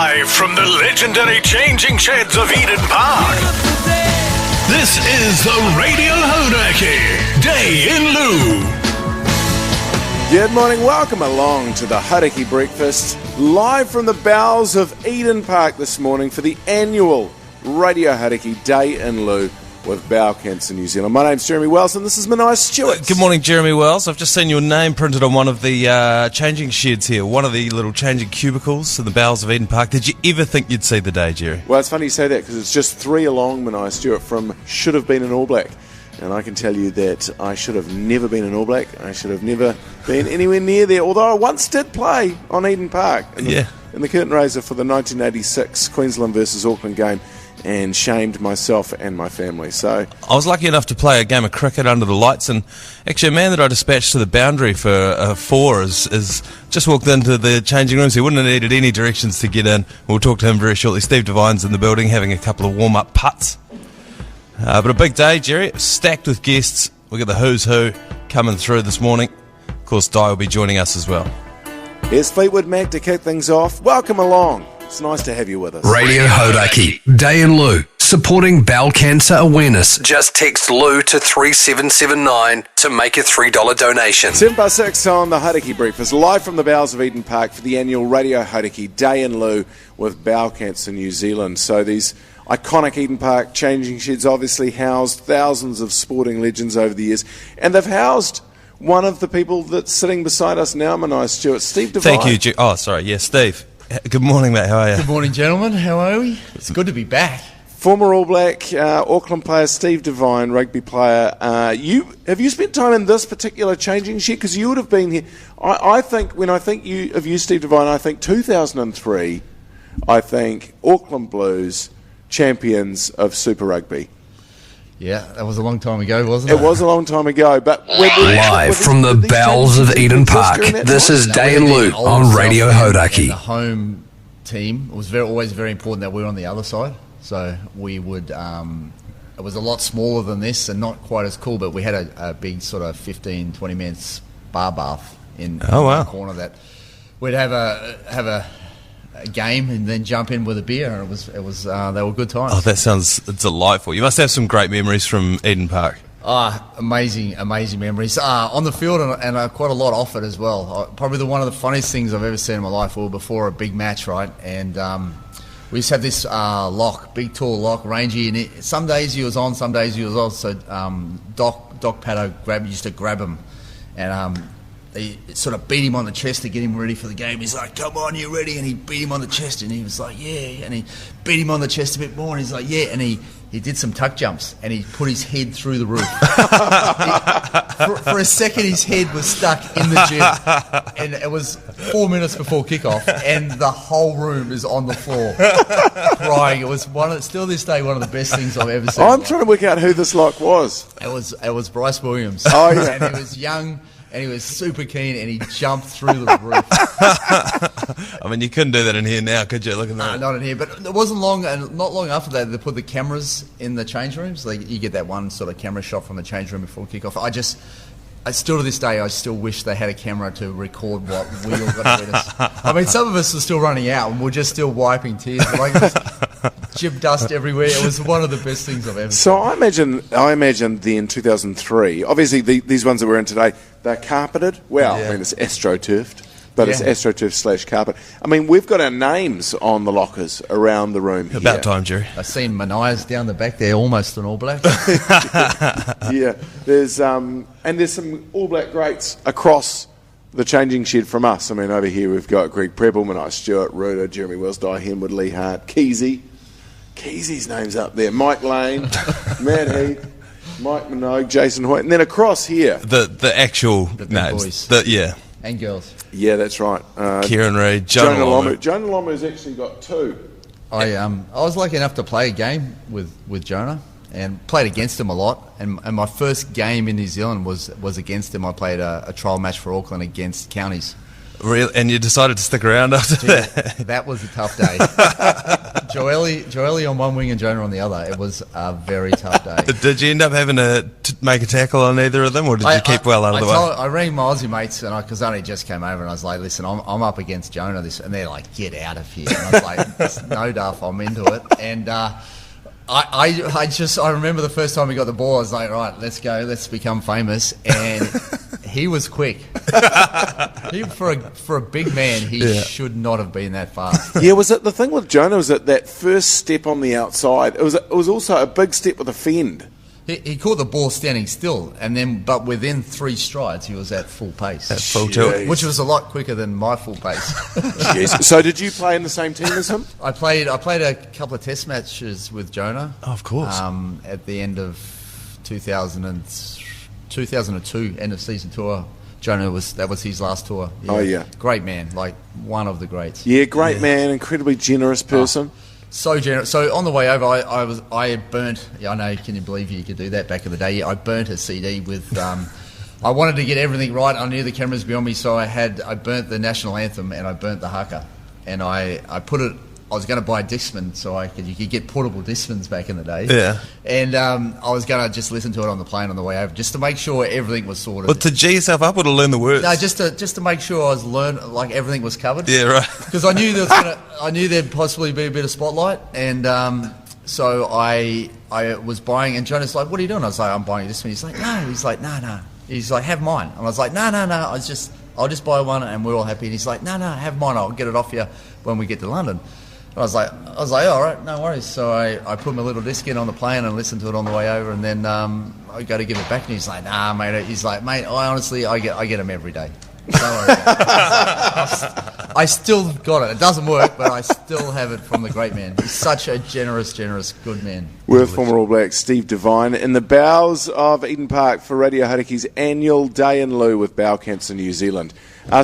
Live from the legendary changing sheds of Eden Park. This is the Radio Hauraki, Dai Henwood. Good morning, welcome along to the Hauraki Breakfast, live from the bowels of Eden Park this morning for the annual Radio Hauraki Dai Henwood with Bowel, New Zealand. My name's Jeremy Wells and this is Minogue Stewart. Good morning, Jeremy Wells. I've just seen your name printed on one of the changing sheds here, one of the little changing cubicles in the bowels of Eden Park. Did you ever think you'd see the day, Jerry? Well, it's funny you say that because it's just 3 along, Minogue Stewart, from should have been an All Black. And I can tell you that I should have never been an All Black. I should have never been anywhere near there, although I once did play on Eden Park in the curtain raiser for the 1986 Queensland versus Auckland game, and shamed myself and my family. So I was lucky enough to play a game of cricket under the lights, and actually a man that I dispatched to the boundary for 4 is just walked into the changing rooms. He wouldn't have needed any directions to get in. We'll talk to him very shortly. Steve Devine's in the building having a couple of warm-up putts. But a big day, Jerry, stacked with guests. We've got the who's who coming through this morning. Of course, Doyle will be joining us as well. Here's Fleetwood Mac to kick things off. Welcome along. It's nice to have you with us. Radio Hauraki, Dai in Loo, supporting bowel cancer awareness. Just text Loo to 3779 to make a $3 donation. 7:06 on the Hauraki Breakfast, live from the bowels of Eden Park for the annual Radio Hauraki Dai in Loo with Bowel Cancer New Zealand. So these iconic Eden Park changing sheds obviously housed thousands of sporting legends over the years, and they've housed one of the people that's sitting beside us now, Minogue Stewart, Steve Devine. Thank you, Steve. Good morning, mate. How are you? Good morning, gentlemen. How are we? It's good to be back. Former All Black, Auckland player Steve Devine, rugby player. Have you spent time in this particular changing shed? Because you would have been here. I think when I think of you, Steve Devine, I think 2003. I think Auckland Blues, champions of Super Rugby. Yeah, that was a long time ago, wasn't it? It was a long time ago, but live from the bowels of Eden Park, this is Dai in Loo on Radio Hauraki. The home team, it was always very important that we were on the other side. So we would, it was a lot smaller than this and not quite as cool, but we had a big sort of 15, 20 minutes bar bath in the corner that we'd have a game and then jump in with a beer, and it was they were good times. Oh, that sounds delightful. You must have some great memories from Eden Park. Amazing memories on the field and quite a lot off it as well. Probably one of the funniest things I've ever seen in my life. We were before a big match, right? And we used to have this big tall lock, rangy, and some days he was on, some days he was off. So Doc Paddo used to grab him, and he sort of beat him on the chest to get him ready for the game. He's like, "Come on, you ready?" And he beat him on the chest, and he was like, "Yeah." And he beat him on the chest a bit more, and he's like, "Yeah." And he did some tuck jumps, and he put his head through the roof. For a second, his head was stuck in the gym, and it was 4 minutes before kickoff, and the whole room is on the floor crying. It was still this day one of the best things I've ever seen. I'm trying to work out who this lock was. It was Bryce Williams. Oh yeah, and he was young. And he was super keen, and he jumped through the roof. I mean, you couldn't do that in here now, could you? Look at that. Not in here. But it wasn't long, and not long after that, they put the cameras in the change rooms. You get that one sort of camera shot from the change room before kickoff. I still to this day, I still wish they had a camera to record what we all got to witness. I mean, some of us are still running out, and we're just still wiping tears. Like, chip dust everywhere. It was one of the best things I've ever seen. So I imagine then 2003, obviously these ones that we're in today, they're carpeted. Well, yeah. I mean, it's astroturfed, but it's astroturf / carpet. I mean, we've got our names on the lockers around the room here. About time, Jerry. I've seen Minogue's down the back there, almost an All Black. Yeah, there's some All Black greats across the changing shed from us. I mean, over here we've got Greg Preble, Minogue Stewart, Rooda'd, Jeremy Wells, Dai Henwood, Leigh Hart, Keyzie. Keysie's name's up there. Mike Lane, Matt Heath, Mike Minogue, Jason Hoyte, and then across here the actual names, boys. And girls. Yeah, that's right. Kieran Reid, Jonah Lomu. Jonah Lomu's actually got 2. I was lucky enough to play a game with Jonah and played against him a lot. And my first game in New Zealand was against him. I played a trial match for Auckland against Counties. Really? And you decided to stick around after that? That was a tough day. Joelle on one wing and Jonah on the other. It was a very tough day. Did you end up having to make a tackle on either of them, or did you keep well out of the way? I rang my Aussie mates, and because I only just came over, and I was like, listen, I'm up against Jonah, and they're like, get out of here. And I was like, no duff, I'm into it. And I remember the first time he got the ball, I was like, right, let's go, let's become famous. And he was quick. For a big man, he should not have been that fast. Yeah, was it the thing with Jonah? Was it that first step on the outside? It was also a big step with a fend. He caught the ball standing still, but within 3 strides, he was at full pace. At full tilt. Which was a lot quicker than my full pace. Jeez. So did you play in the same team as him? I played a couple of test matches with Jonah. Oh, of course. At the end of 2002, end of season tour. Jonah that was his last tour. Yeah. Oh, yeah. Great man, like one of the greats. Yeah, great man, incredibly generous person. So generous. So on the way over, I burnt. I know. Can you believe you could do that back in the day? Yeah, I burnt a CD with. I wanted to get everything right. I knew the cameras beyond me, so I burnt the national anthem and I burnt the haka, and I put it. I was going to buy a Discman so you could get portable Discmans back in the day. Yeah. And I was going to just listen to it on the plane on the way over, just to make sure everything was sorted. But to G yourself up or to learn the words? No, just to make sure I was like everything was covered. Yeah, right. Because I knew I knew there'd possibly be a bit of spotlight, and so I was buying. And Jonah's like, "What are you doing?" I was like, "I'm buying a Discman." He's like, "No." He's like, "No." He's like, "Have mine." And I was like, "No. I'll just buy one, and we're all happy." And he's like, "No, have mine. I'll get it off you when we get to London." I was like, all right, no worries. So I put my little disc in on the plane and listened to it on the way over, and then I go to give it back, and he's like, "Nah, mate." He's like, "Mate, I get them every day. Don't worry about it." I still got it. It doesn't work, but I still have it from the great man. He's such a generous, good man. We're with former All Black Steve Devine in the bowels of Eden Park for Radio Hauraki's annual Dai Henwood with Bowel Cancer New Zealand.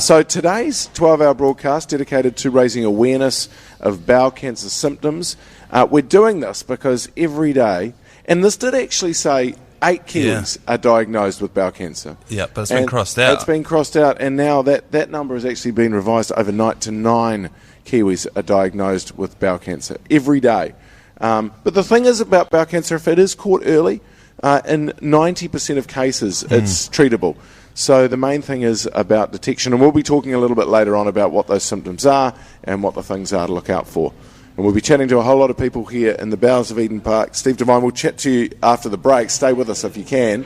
So today's 12-hour broadcast dedicated to raising awareness of bowel cancer symptoms. We're doing this because every day, and this did actually say 8 Kiwis are diagnosed with bowel cancer. Yeah, but it's been crossed out. It's been crossed out, and now that number has actually been revised overnight to 9 Kiwis are diagnosed with bowel cancer every day. But the thing is about bowel cancer, if it is caught early, in 90% of cases, it's treatable. So the main thing is about detection, and we'll be talking a little bit later on about what those symptoms are and what the things are to look out for. And we'll be chatting to a whole lot of people here in the bowels of Eden Park. Steve Devine will chat to you after the break. Stay with us if you can.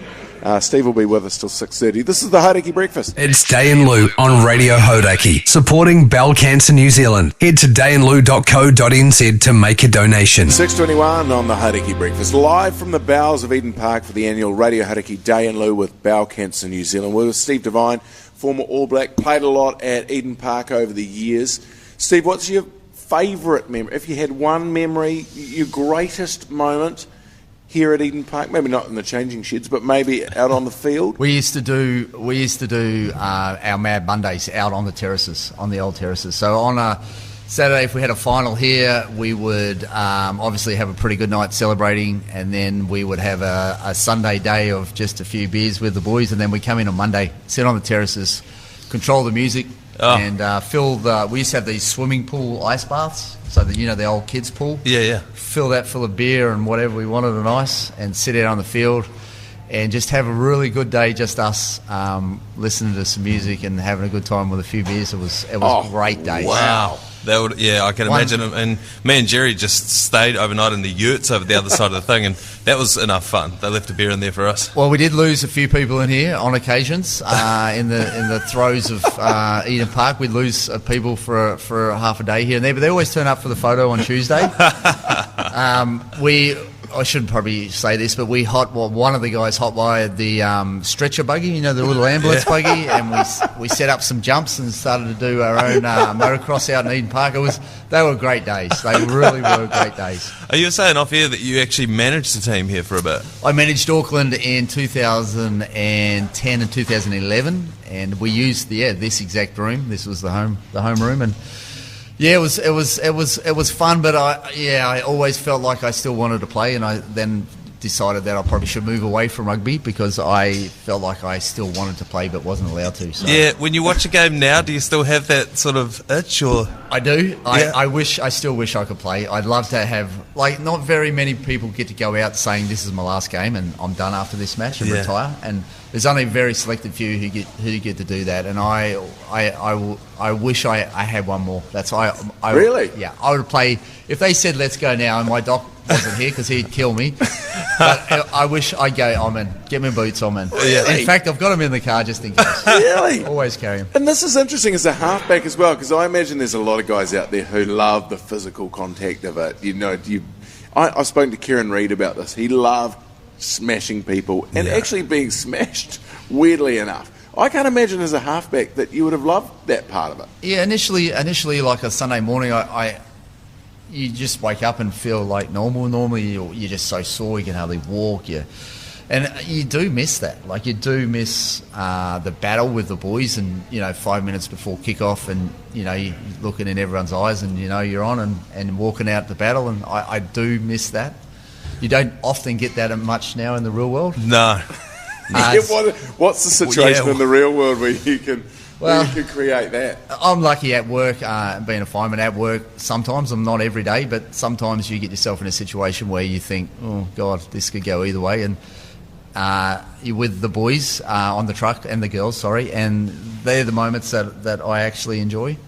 Steve will be with us till 6:30. This is the Hauraki Breakfast. It's Dai and Loo on Radio Hauraki, supporting Bowel Cancer New Zealand. Head to daiandloo.co.nz to make a donation. 6:21 on the Hauraki Breakfast, live from the bowels of Eden Park for the annual Radio Hauraki Dai and Loo with Bowel Cancer New Zealand. We're with Steve Devine, former All Black, played a lot at Eden Park over the years. Steve, what's your favourite memory? If you had one memory, your greatest moment here at Eden Park, maybe not in the changing sheds, but maybe out on the field? We used to do our Mad Mondays out on the terraces, on the old terraces. So on a Saturday, if we had a final here, we would obviously have a pretty good night celebrating, and then we would have a Sunday day of just a few beers with the boys, and then we come in on Monday, sit on the terraces, control the music, and we used to have these swimming pool ice baths, so that, the old kids pool. Yeah. Fill that full of beer and whatever we wanted on ice, and sit out on the field and just have a really good day, just us listening to some music and having a good time with a few beers. It was a great day. Wow. I can imagine. And me and Jerry just stayed overnight in the yurts over the other side of the thing, and that was enough fun. They left a beer in there for us. Well, we did lose a few people in here on occasions in the throes of Eden Park. We'd lose people for half a day here and there, but they always turn up for the photo on Tuesday. I shouldn't probably say this, but one of the guys hot-wired the stretcher buggy, the little ambulance buggy, and we set up some jumps and started to do our own motocross out in Eden Park. They were great days. They really were great days. Are you saying off here that you actually managed the team here for a bit? I managed Auckland in 2010 and 2011, and we used this exact room. This was the home room, and yeah, it was fun, but I always felt like I still wanted to play, and I then decided that I probably should move away from rugby because I felt like I still wanted to play but wasn't allowed to. So. Yeah, when you watch a game now, do you still have that sort of itch? Or I do. Yeah. I still wish I could play. I'd love to have, like, not very many people get to go out saying this is my last game and I'm done after this match and retire. And there's only a very selected few who get to do that. And I wish I had one more. That's I Really? Yeah, I would play if they said let's go now and my doc wasn't here because he'd kill me. But I wish I'd go, I'm in. Get my boots, I'm in. Really? In fact, I've got them in the car just in case. Really? Always carry them. And this is interesting as a halfback as well, because I imagine there's a lot of guys out there who love the physical contact of it. I've spoken to Kieran Reid about this. He loved smashing people and actually being smashed, weirdly enough. I can't imagine as a halfback that you would have loved that part of it. Yeah, initially, like a Sunday morning, you just wake up and feel like normal. Normally, you're just so sore you can hardly walk. And you do miss that. Like, you do miss the battle with the boys and, 5 minutes before kickoff and, you're looking in everyone's eyes and, you're on and walking out the battle. And I do miss that. You don't often get that much now in the real world. no. What's the situation in the real world where you can create that? I'm lucky at work, being a fireman at work. Sometimes, I'm not every day, but sometimes you get yourself in a situation where you think, oh, God, this could go either way. And you're with the boys on the truck and the girls, and they're the moments that I actually enjoy.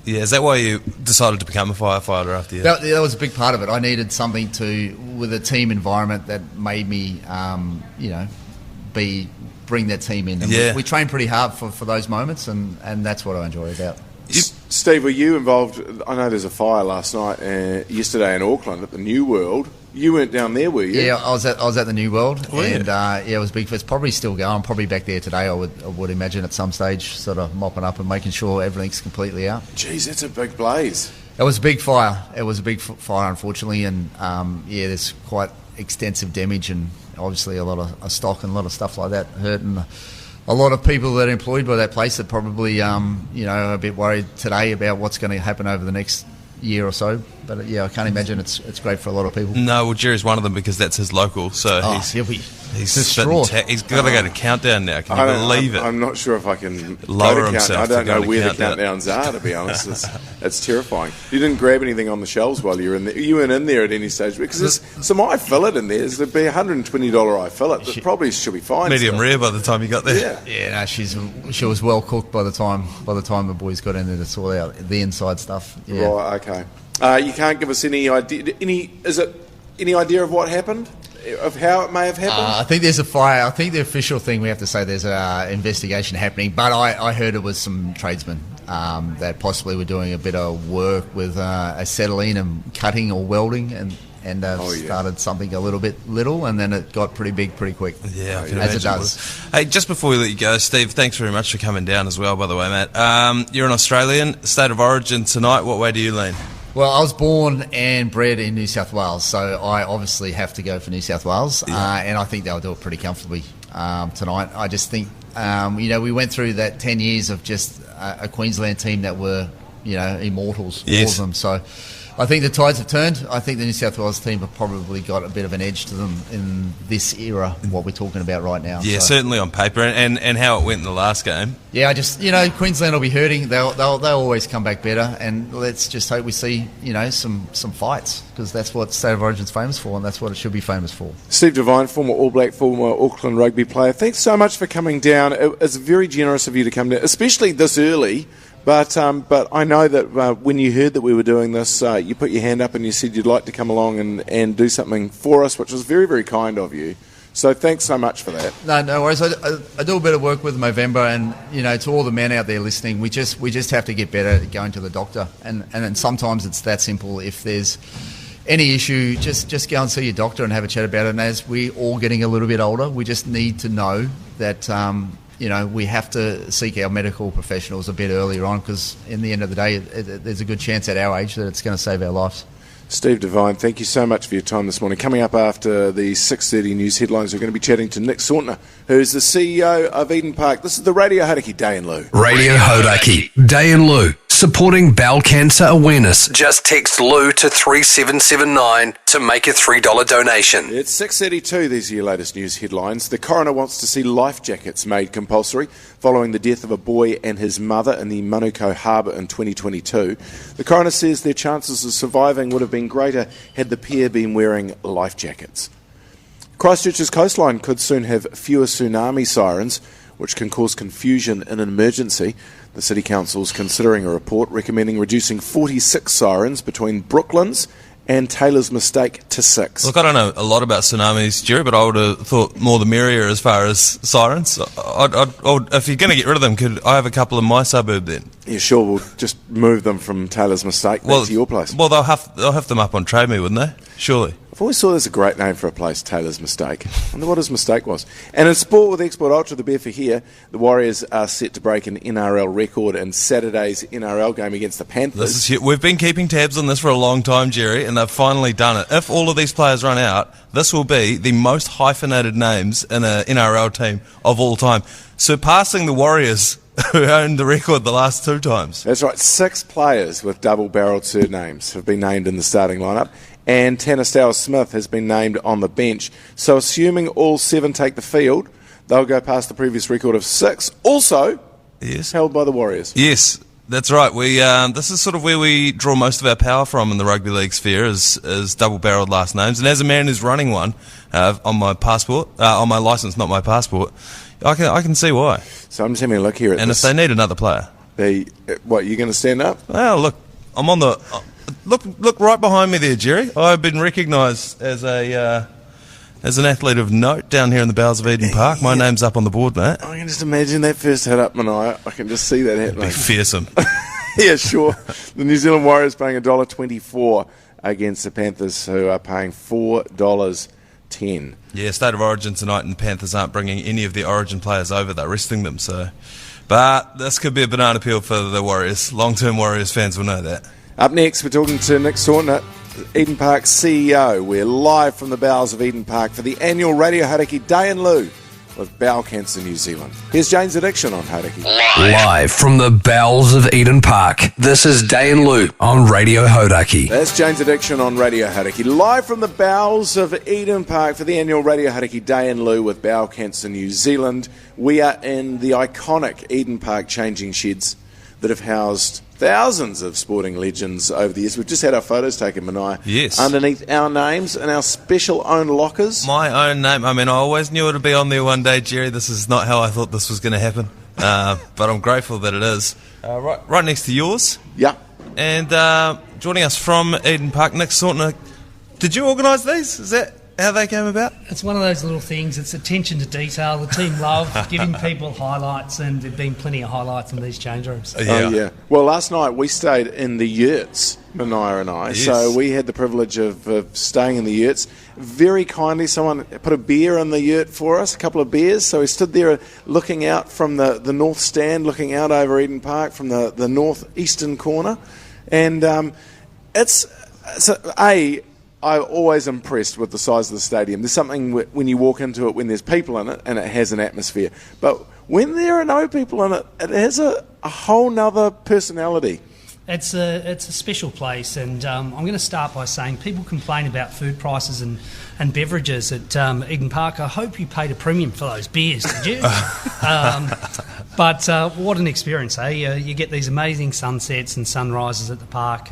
Yeah, is that why you decided to become a firefighter after you? That was a big part of it. I needed something with a team environment that made me, bring that team in. And we train pretty hard for those moments, and that's what I enjoy about. Steve, were you involved? I know there's a fire last night, yesterday in Auckland at the New World. You weren't down there, were you? Yeah, I was at the New World, and it was big. It's probably still going. Probably back there today. I would imagine at some stage, sort of mopping up and making sure everything's completely out. Jeez, that's a big blaze. It was a big fire. It was a big fire, unfortunately, and there's quite extensive damage and obviously a lot of stock and a lot of stuff like that hurt, and a lot of people that are employed by that place are probably are a bit worried today about what's going to happen over the next year or so. But I can't imagine it's great for a lot of people. No, well, Jerry's one of them because that's his local, so he's distraught. He's got to go to Countdown now. Can you believe it? I'm not sure if I can lower go to himself. I don't know where the countdowns are, to be honest. It's terrifying. You didn't grab anything on the shelves while you were in there. You weren't in there at any stage because there's some eye fillet in there. There'd be $120 eye fillet that probably should be fine. Medium rare by the time you got there. Yeah, she was well cooked by the time the boys got in there to sort out the inside stuff. Yeah. Right, okay. You can't give us any idea. Any idea of what happened? Of how it may have happened? I think there's a fire. I think the official thing we have to say there's an investigation happening. But I heard it was some tradesmen that possibly were doing a bit of work with acetylene and cutting or welding and started something a little, and then it got pretty big pretty quick. Yeah, as it does. Hey, just before we let you go, Steve, thanks very much for coming down as well, by the way, mate. You're an Australian, state of origin tonight. What way do you lean? Well, I was born and bred in New South Wales, so I obviously have to go for New South Wales, and I think they'll do it pretty comfortably tonight. I just think, we went through that 10 years of just a Queensland team that were, immortals, all of them. So I think the tides have turned. I think the New South Wales team have probably got a bit of an edge to them in this era, what we're talking about right now. Yeah, certainly on paper, and how it went in the last game. Yeah, I just, Queensland will be hurting. They'll always come back better, and let's just hope we see, some fights, because that's what State of Origin's famous for, and that's what it should be famous for. Steve Devine, former All Black, former Auckland rugby player, thanks so much for coming down. It's very generous of you to come down, especially this early. But I know that when you heard that we were doing this, you put your hand up and you said you'd like to come along and do something for us, which was very, very kind of you. So thanks so much for that. No worries. I do a bit of work with Movember, and to all the men out there listening, we just have to get better at going to the doctor, and sometimes it's that simple. If there's any issue, just go and see your doctor and have a chat about it. And as we're all getting a little bit older, we just need to know that we have to seek our medical professionals a bit earlier on, because in the end of the day, there's a good chance at our age that it's going to save our lives. Steve Devine, thank you so much for your time this morning. Coming up after the 6:30 news headlines, we're going to be chatting to Nick Sautner, who's the CEO of Eden Park. This is the Radio Hauraki Dai In Loo. Radio Hauraki Dai In Loo. supporting bowel cancer awareness. Just text Lou to 3779 to make a $3 donation. It's 6:32, these are your latest news headlines. The coroner wants to see life jackets made compulsory following the death of a boy and his mother in the Minogue harbour in 2022. The coroner says their chances of surviving would have been greater had the pair been wearing life jackets. Christchurch's coastline could soon have fewer tsunami sirens, which can cause confusion in an emergency. The City Council is considering a report recommending reducing 46 sirens between Brooklands and Taylor's Mistake to 6. Look, I don't know a lot about tsunamis, Jerry, but I would have thought more the merrier as far as sirens. If you're going to get rid of them, could I have a couple in my suburb then? Yeah, sure, we'll just move them from Taylor's Mistake back to your place. Well, they'll have them up on Trade Me, wouldn't they? Surely. I've always thought there's a great name for a place, Taylor's Mistake. I wonder what his mistake was. And in sport with Export Ultra, the bear for here, the Warriors are set to break an NRL record in Saturday's NRL game against the Panthers. We've been keeping tabs on this for a long time, Jerry, and they've finally done it. If all of these players run out, this will be the most hyphenated names in an NRL team of all time, surpassing the Warriors, who owned the record the last 2 times. That's right, 6 players with double-barrelled surnames have been named in the starting lineup, and Tanner Smith has been named on the bench. So assuming all 7 take the field, they'll go past the previous record of 6, also held by the Warriors. Yes, that's right. This is sort of where we draw most of our power from in the rugby league sphere, is double-barrelled last names. And as a man who's running one on my passport, on my licence, not my passport, I can see why. So I'm just having a look here at and this. If they need another player, what, you going to stand up? Well, look, I'm on the look right behind me there, Jerry. I've been recognised as an athlete of note down here in the bowels of Eden Park. My name's up on the board, mate. I can just imagine that first hit up, Minogue. I can just see that happening. Be fearsome. Yeah, sure. The New Zealand Warriors paying $1.24 against the Panthers, who are paying $4.10. Yeah, State of Origin tonight, and the Panthers aren't bringing any of the Origin players over. They're resting them. But this could be a banana peel for the Warriors. Long-term Warriors fans will know that. Up next, we're talking to Nick Sautner, Eden Park CEO. We're live from the bowels of Eden Park for the annual Radio Hauraki Dai In Loo with Bowel Cancer New Zealand. Here's Jane's Addiction on Hauraki. Live from the bowels of Eden Park, this is Dai In Loo on Radio Hauraki. That's Jane's Addiction on Radio Hauraki. Live from the bowels of Eden Park for the annual Radio Hauraki Dai In Loo with Bowel Cancer New Zealand. We are in the iconic Eden Park changing sheds that have housed thousands of sporting legends over the years. We've just had our photos taken, Minogue. Yes. Underneath our names and our special own lockers. My own name. I mean, I always knew it would be on there one day, Jerry. This is not how I thought this was going to happen. But I'm grateful that it is. Right next to yours. Yeah. And joining us from Eden Park, Nick Sautner. Did you organise these? Is that how they came about? It's one of those little things. It's attention to detail. The team love giving people highlights, and there have been plenty of highlights in these change rooms. Yeah. Oh, yeah. Well, last night we stayed in the yurts, Minogue and I. Yes. So we had the privilege of staying in the yurts. Very kindly, someone put a beer in the yurt for us, a couple of beers. So we stood there looking out from the north stand, looking out over Eden Park from the northeastern corner. And I'm always impressed with the size of the stadium. There's something when you walk into it when there's people in it and it has an atmosphere. But when there are no people in it, it has a whole nother personality. It's a special place, and I'm going to start by saying people complain about food prices and beverages at Eden Park. I hope you paid a premium for those beers, did you? But what an experience, eh? You get these amazing sunsets and sunrises at the park.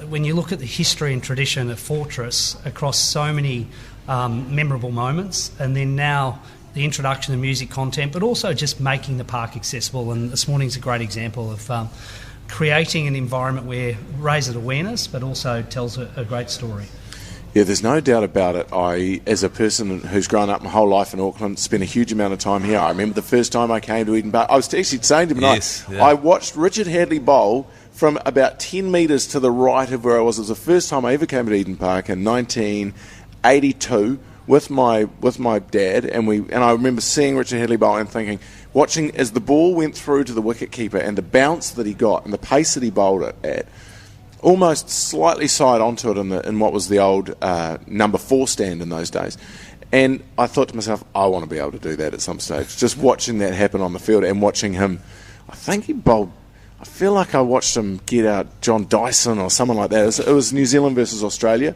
When you look at the history and tradition of Fortress across so many memorable moments, and then now the introduction of music content, but also just making the park accessible. And this morning's a great example of creating an environment where raises awareness, but also tells a great story. Yeah, there's no doubt about it. I, as a person who's grown up my whole life in Auckland, spent a huge amount of time here. I remember the first time I came to Eden Park. I was actually saying to him, I watched Richard Hadley bowl from about 10 metres to the right of where I was. It was the first time I ever came to Eden Park in 1982 with my dad, and I remember seeing Richard Hadley bowl and thinking, watching as the ball went through to the wicket-keeper and the bounce that he got and the pace that he bowled it at, almost slightly side onto it in what was the old number 4 stand in those days. And I thought to myself, I want to be able to do that at some stage. Just watching that happen on the field and watching him, I think he bowled I feel like I watched him get out John Dyson or someone like that. It was New Zealand versus Australia.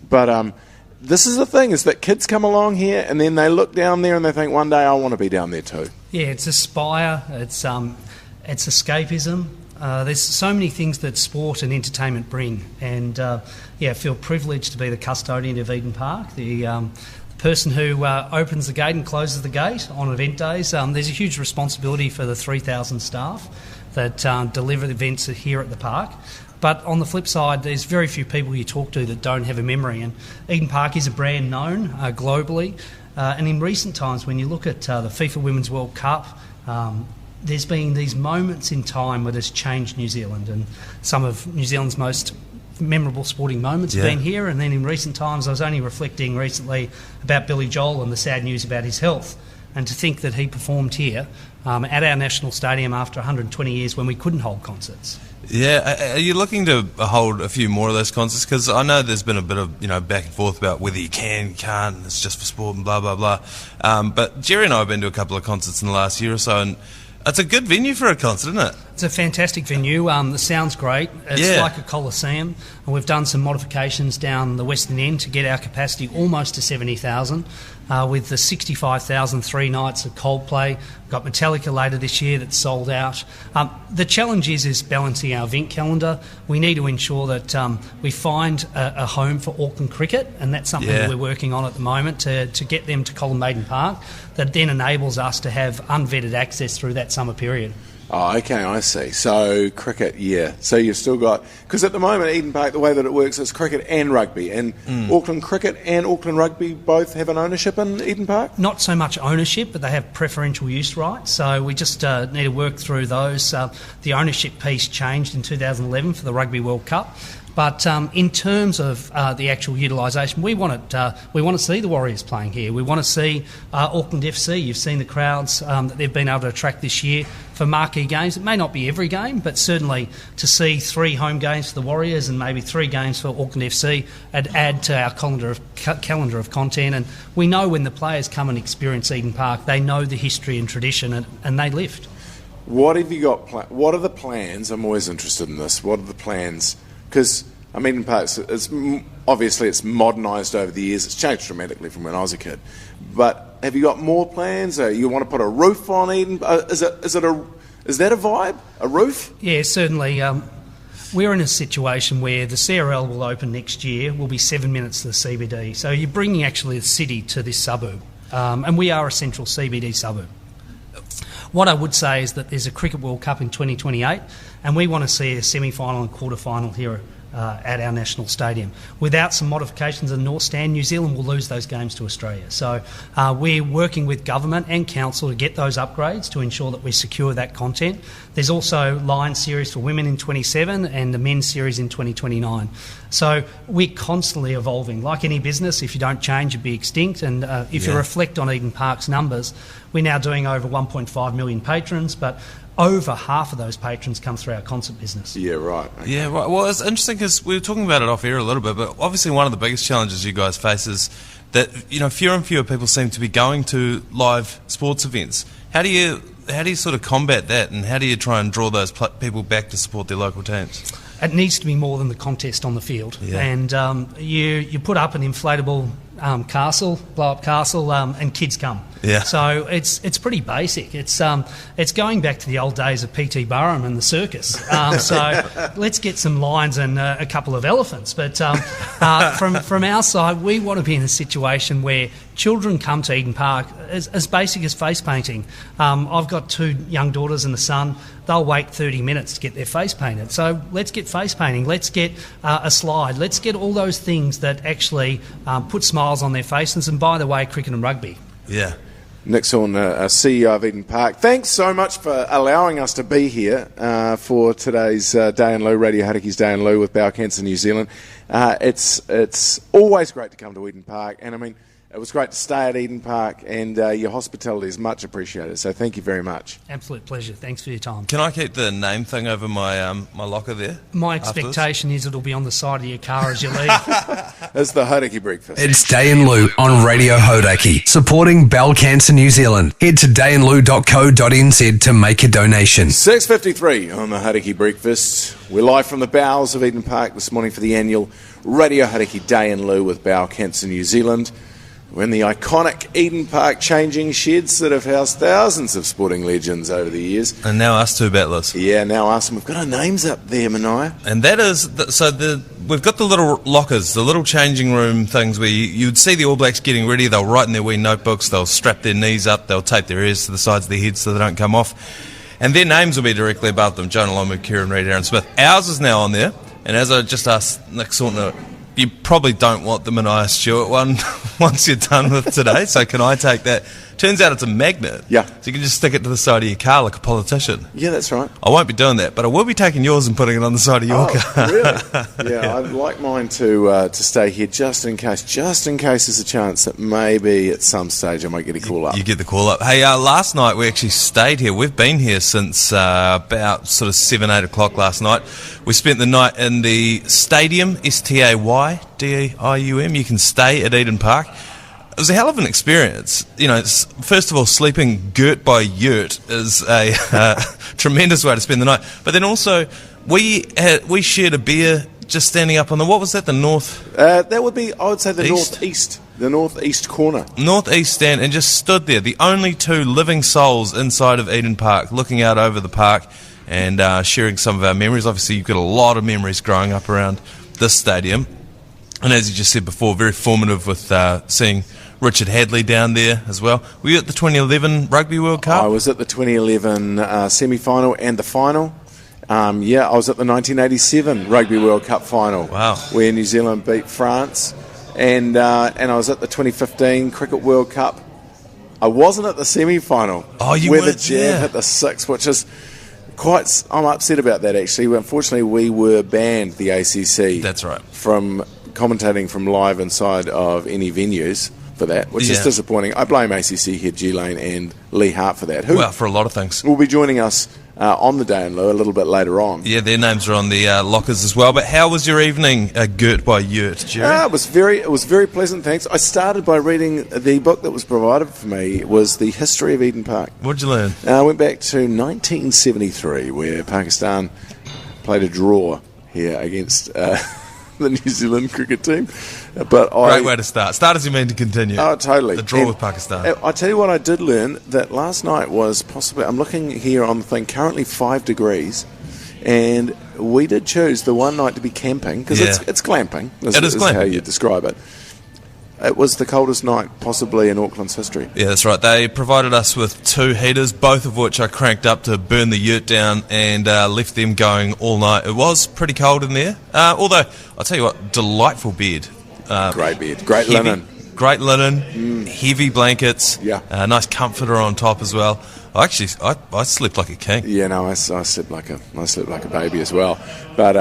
But this is the thing, is that kids come along here and then they look down there and they think, one day I want to be down there too. Yeah, it's aspire, it's escapism. There's so many things that sport and entertainment bring, and I feel privileged to be the custodian of Eden Park, the person who opens the gate and closes the gate on event days. There's a huge responsibility for the 3,000 staff that deliver the events here at the park. But on the flip side, there's very few people you talk to that don't have a memory, and Eden Park is a brand known globally. And in recent times, when you look at the FIFA Women's World Cup, there's been these moments in time where it's changed New Zealand, and some of New Zealand's most memorable sporting moments have been here. And then in recent times, I was only reflecting recently about Billy Joel and the sad news about his health, and to think that he performed here at our national stadium after 120 years when we couldn't hold concerts. Yeah, are you looking to hold a few more of those concerts? Because I know there's been a bit of back and forth about whether you can, you can't, it's just for sport and blah, blah, blah. But Jerry and I have been to a couple of concerts in the last year or so, and it's a good venue for a concert, isn't it? It's a fantastic venue. The sound's great. It's like a coliseum. And we've done some modifications down the western end to get our capacity almost to 70,000. With the 65,000 3 nights of Coldplay. We've got Metallica later this year that's sold out. The challenge is balancing our event calendar. We need to ensure that we find a home for Auckland Cricket, and that's something that we're working on at the moment to get them to Colin Park. That then enables us to have unvetted access through that summer period. Oh, okay, I see. So cricket, So you've still got... Because at the moment, Eden Park, the way that it works is cricket and rugby. And Auckland Cricket and Auckland Rugby both have an ownership in Eden Park? Not so much ownership, but they have preferential use rights. So we just need to work through those. The ownership piece changed in 2011 for the Rugby World Cup. But in terms of the actual utilisation, we want to see the Warriors playing here. We want to see Auckland FC. You've seen the crowds that they've been able to attract this year for marquee games. It may not be every game, but certainly to see 3 home games for the Warriors and maybe 3 games for Auckland FC and add to our calendar of content. And we know when the players come and experience Eden Park, they know the history and tradition, and they lift. What have you got? What are the plans? I'm always interested in this. What are the plans? Because Eden Park, obviously it's modernised over the years. It's changed dramatically from when I was a kid. But have you got more plans? You want to put a roof on Eden? Is that a vibe? A roof? Yeah, certainly. We're in a situation where the CRL will open next year. Will be 7 minutes to the CBD. So you're bringing actually the city to this suburb, and we are a central CBD suburb. What I would say is that there's a Cricket World Cup in 2028, and we want to see a semi-final and quarter-final here at our national stadium. Without some modifications in the North Stand, New Zealand will lose those games to Australia. So we're working with government and council to get those upgrades to ensure that we secure that content. There's also Lions series for women in 27 and the men's series in 2029. So we're constantly evolving. Like any business, if you don't change, you'd be extinct. And if you reflect on Eden Park's numbers, we're now doing over 1.5 million patrons, but over half of those patrons come through our concert business. Yeah, right. Okay. Yeah, right. Well, it's interesting because we were talking about it off air a little bit, but obviously one of the biggest challenges you guys face is that fewer and fewer people seem to be going to live sports events. How do you sort of combat that, and how do you try and draw those people back to support their local teams? It needs to be more than the contest on the field. Yeah. And you put up an inflatable castle, blow-up castle, and kids come. Yeah. So it's pretty basic. It's going back to the old days of P.T. Barham and the circus. So let's get some lions and a couple of elephants. But from our side, we want to be in a situation where children come to Eden Park as basic as face painting. I've got 2 young daughters and a son. They'll wait 30 minutes to get their face painted. So let's get face painting. Let's get a slide. Let's get all those things that actually put smiles on their faces. And by the way, cricket and rugby. Yeah. Nick Sautner, CEO of Eden Park. Thanks so much for allowing us to be here for today's Dai Henwood, Radio Hauraki's Dai Henwood with Bowel Cancer New Zealand. It's always great to come to Eden Park, and I mean, It was great to stay at Eden Park, and your hospitality is much appreciated, so thank you very much. Absolute pleasure. Thanks for your time. Can I keep the name thing over my my locker there? My expectation is it'll be on the side of your car as you leave. It's the Hauraki Breakfast. It's Dai and Loo on Radio Hauraki, supporting bowel cancer New Zealand. Head to daiandloo.co.nz to make a donation. 6:53 on the Hauraki Breakfast. We're live from the bowels of Eden Park this morning for the annual Radio Hauraki Dai and Loo with Bowel Cancer New Zealand. We're in the iconic Eden Park changing sheds that have housed thousands of sporting legends over the years. And now us two battlers. Yeah, now us, and we've got our names up there, Minogue. And that is, we've got the little lockers, the little changing room things where you'd see the All Blacks getting ready, they'll write in their wee notebooks, they'll strap their knees up, they'll tape their ears to the sides of their heads so they don't come off. And their names will be directly above them, Jonah Lomu, Kieran Reid, Aaron Smith. Ours is now on there, and as I just asked Nick Sautner, you probably don't want the Mania Stewart one once you're done with today, so can I take that? Turns out it's a magnet. Yeah. So you can just stick it to the side of your car like a politician. Yeah, that's right. I won't be doing that, but I will be taking yours and putting it on the side of your car. Really? Yeah, I'd like mine to stay here just in case there's a chance that maybe at some stage I might get a call up. You get the call up. Hey, last night we actually stayed here. We've been here since about sort of 7, 8 o'clock last night. We spent the night in the stadium, STAYDIUM. You can stay at Eden Park. It was a hell of an experience. You know, first of all, sleeping girt by yurt is a tremendous way to spend the night. But then also, we shared a beer just standing up on the, what was that, the north? That would be, I would say, the East? northeast. The northeast corner. Northeast stand, and just stood there. The only two living souls inside of Eden Park, looking out over the park and sharing some of our memories. Obviously, you've got a lot of memories growing up around this stadium. And as you just said before, very formative with seeing Richard Hadley down there as well. Were you at the 2011 Rugby World Cup? I was at the 2011 semi-final and the final. I was at the 1987 Rugby World Cup final. Wow. Where New Zealand beat France. And I was at the 2015 Cricket World Cup. I wasn't at the semi-final. Oh, you where weren't the jab there. hit the 6, which is quite... I'm upset about that, actually. Unfortunately, we were banned, the ACC. That's right. From commentating from live inside of any venues for that, which is disappointing. I blame ACC head G Lane and Leigh Hart for that. Who for a lot of things. will be joining us on the Dai and Loo a little bit later on. Yeah, their names are on the lockers as well. But how was your evening, girt by yurt, Jerry? It was very pleasant, thanks. I started by reading the book that was provided for me. It was The History of Eden Park. What'd you learn? I went back to 1973, where Pakistan played a draw here against the New Zealand cricket team. But Great way to start. Start as you mean to continue. Oh, totally. The draw with Pakistan. I tell you what I did learn, that last night was possibly, I'm looking here on the thing, currently 5 degrees, and we did choose the one night to be camping, because it's glamping, is glamping, how you describe it. It was the coldest night possibly in Auckland's history. Yeah, that's right. They provided us with 2 heaters, both of which I cranked up to burn the yurt down and left them going all night. It was pretty cold in there, although, I'll tell you what, delightful bed. Great bed, great linen. Great linen, heavy blankets, nice comforter on top as well. I slept like a king. Yeah, no, I slept like a baby as well. But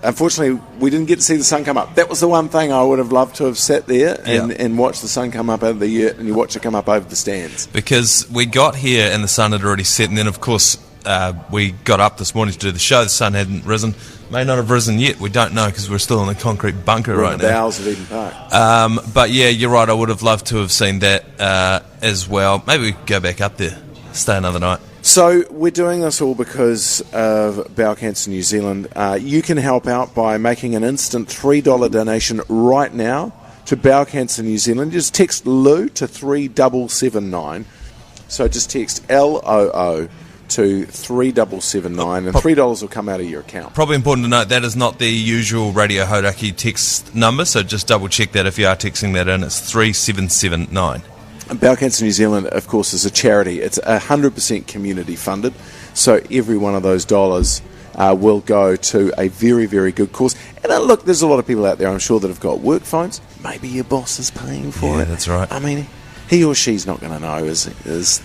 unfortunately, we didn't get to see the sun come up. That was the one thing I would have loved to have sat there and watched the sun come up over the yurt, and you watch it come up over the stands. Because we got here and the sun had already set, and then of course we got up this morning to do the show. The sun hadn't risen. May not have risen yet. We don't know because we're still in the concrete bunker right now. The bowels of Eden Park. But yeah, you're right. I would have loved to have seen that as well. Maybe we could go back up there, stay another night. So we're doing this all because of Bowel Cancer New Zealand. You can help out by making an instant $3 donation right now to Bowel Cancer New Zealand. Just text Loo to 3779. So just text LOO to 3779, and $3 will come out of your account. Probably important to note that is not the usual Radio Hauraki text number, so just double check that if you are texting that in. It's 3779. Bowel Cancer New Zealand, of course, is a charity. It's 100% community funded, so every one of those dollars will go to a very, very good cause. And look, there's a lot of people out there, I'm sure, that have got work phones. Maybe your boss is paying for it. Yeah, that's right. I mean, he or she's not going to know,